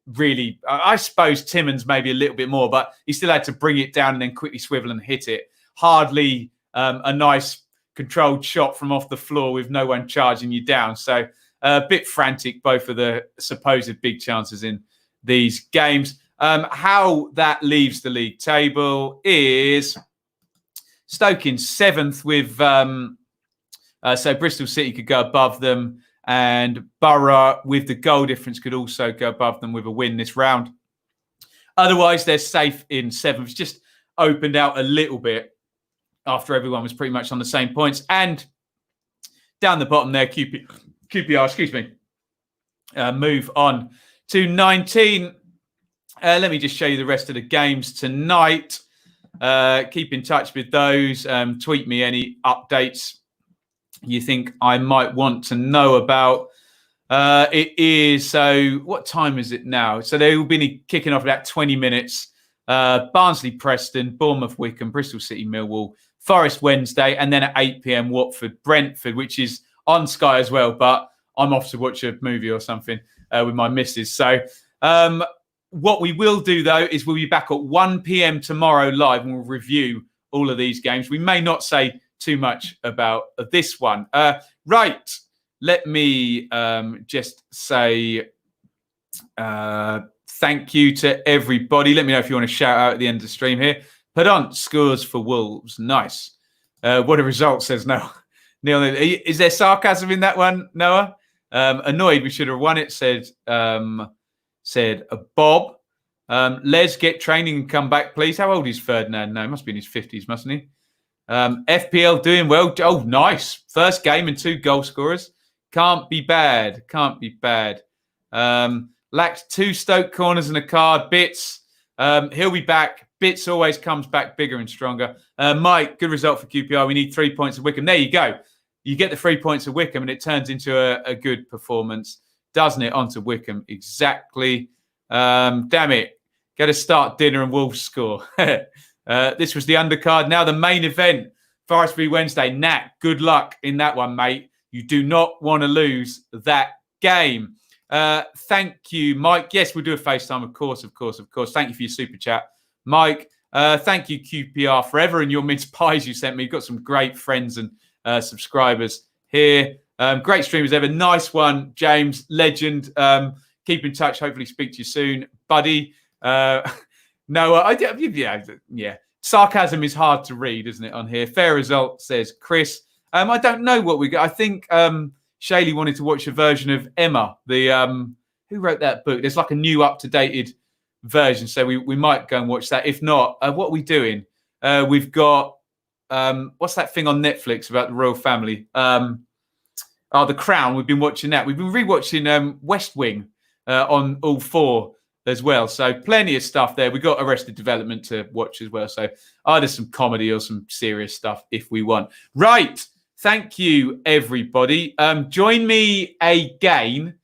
Speaker 1: really... I suppose Timmons maybe a little bit more, but he still had to bring it down and then quickly swivel and hit it. Hardly a nice controlled shot from off the floor with no one charging you down. So a bit frantic, both of the supposed big chances in these games. How that leaves the league table is Stoke in 7th with, so Bristol City could go above them, and Borough with the goal difference could also go above them with a win this round. Otherwise, they're safe in 7th. It's just opened out a little bit after everyone was pretty much on the same points. And down the bottom there, QPR, move on to 19. Let me just show you the rest of the games tonight. Keep in touch with those. Tweet me any updates you think I might want to know about. It is, so what time is it now? So they will be kicking off about 20 minutes. Barnsley, Preston, Bournemouth, Wickham, Bristol City, Millwall, Forest Wednesday, and then at 8 p.m. Watford, Brentford, which is on Sky as well, but I'm off to watch a movie or something with my missus. So what we will do, though, is we'll be back at 1 p.m. tomorrow live, and we'll review all of these games. We may not say too much about this one. Right. Let me just say thank you to everybody. Let me know if you want to shout out at the end of the stream here. Pedant scores for Wolves. Nice. What a result, says Noel. Neil, is there sarcasm in that one, Noah? Annoyed we should have won it, said Bob. Les, get training and come back, please. How old is Ferdinand now? He must be in his 50s, mustn't he? FPL doing well. Oh, nice. First game and 2 goal scorers. Can't be bad. Can't be bad. Lacked 2 Stoke corners and a card. Bits. He'll be back. Bits always comes back bigger and stronger. Mike, good result for QPR. We need 3 points of Wickham. There you go. You get the 3 points of Wickham and it turns into a good performance, doesn't it? Onto Wickham. Exactly. Damn it. Got to start dinner and Wolves score. This was the undercard. Now the main event. Forest v Wednesday. Nat, good luck in that one, mate. You do not want to lose that game. Thank you, Mike. Yes, we'll do a FaceTime, of course. Thank you for your super chat, Mike. Thank you, QPR, forever, and your mince pies you sent me. You've got some great friends and subscribers here. Great stream as ever. Nice one, James. Legend. Keep in touch. Hopefully speak to you soon, buddy. No, yeah. Sarcasm is hard to read, isn't it, on here? Fair result, says Chris. I don't know what we got. I think Shaylee wanted to watch a version of Emma, the who wrote that book. There's like a new up-to-dated version, so we might go and watch that. If not, what are we doing? We've got what's that thing on Netflix about the royal family? The Crown. We've been watching that. We've been rewatching West Wing on all 4 as well. So plenty of stuff there. We got Arrested Development to watch as well. So either some comedy or some serious stuff if we want. Right. Thank you, everybody. Join me again.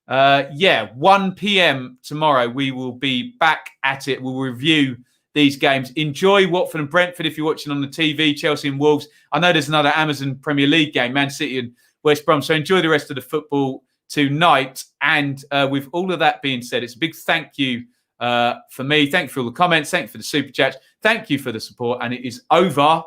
Speaker 1: 1 p.m. tomorrow. We will be back at it. We'll review these games. Enjoy Watford and Brentford if you're watching on the TV, Chelsea and Wolves. I know there's another Amazon Premier League game, Man City and West Brom. So enjoy the rest of the football tonight. And with all of that being said, it's a big thank you for me. Thank you for all the comments. Thank you for the super chats. Thank you for the support. And it is over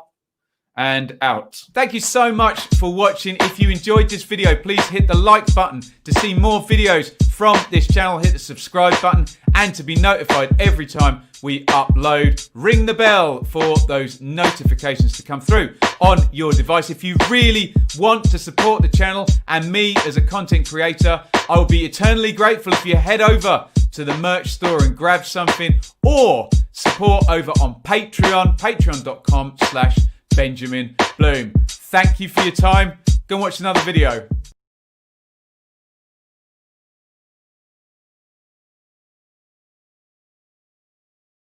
Speaker 1: and out. Thank you so much for watching. If you enjoyed this video, please hit the like button to see more videos from this channel. Hit the subscribe button and to be notified every time we upload. Ring the bell for those notifications to come through on your device. If you really want to support the channel and me as a content creator, I will be eternally grateful if you head over to the merch store and grab something, or support over on Patreon, patreon.com/Benjamin Bloom. Thank you for your time. Go and watch another video.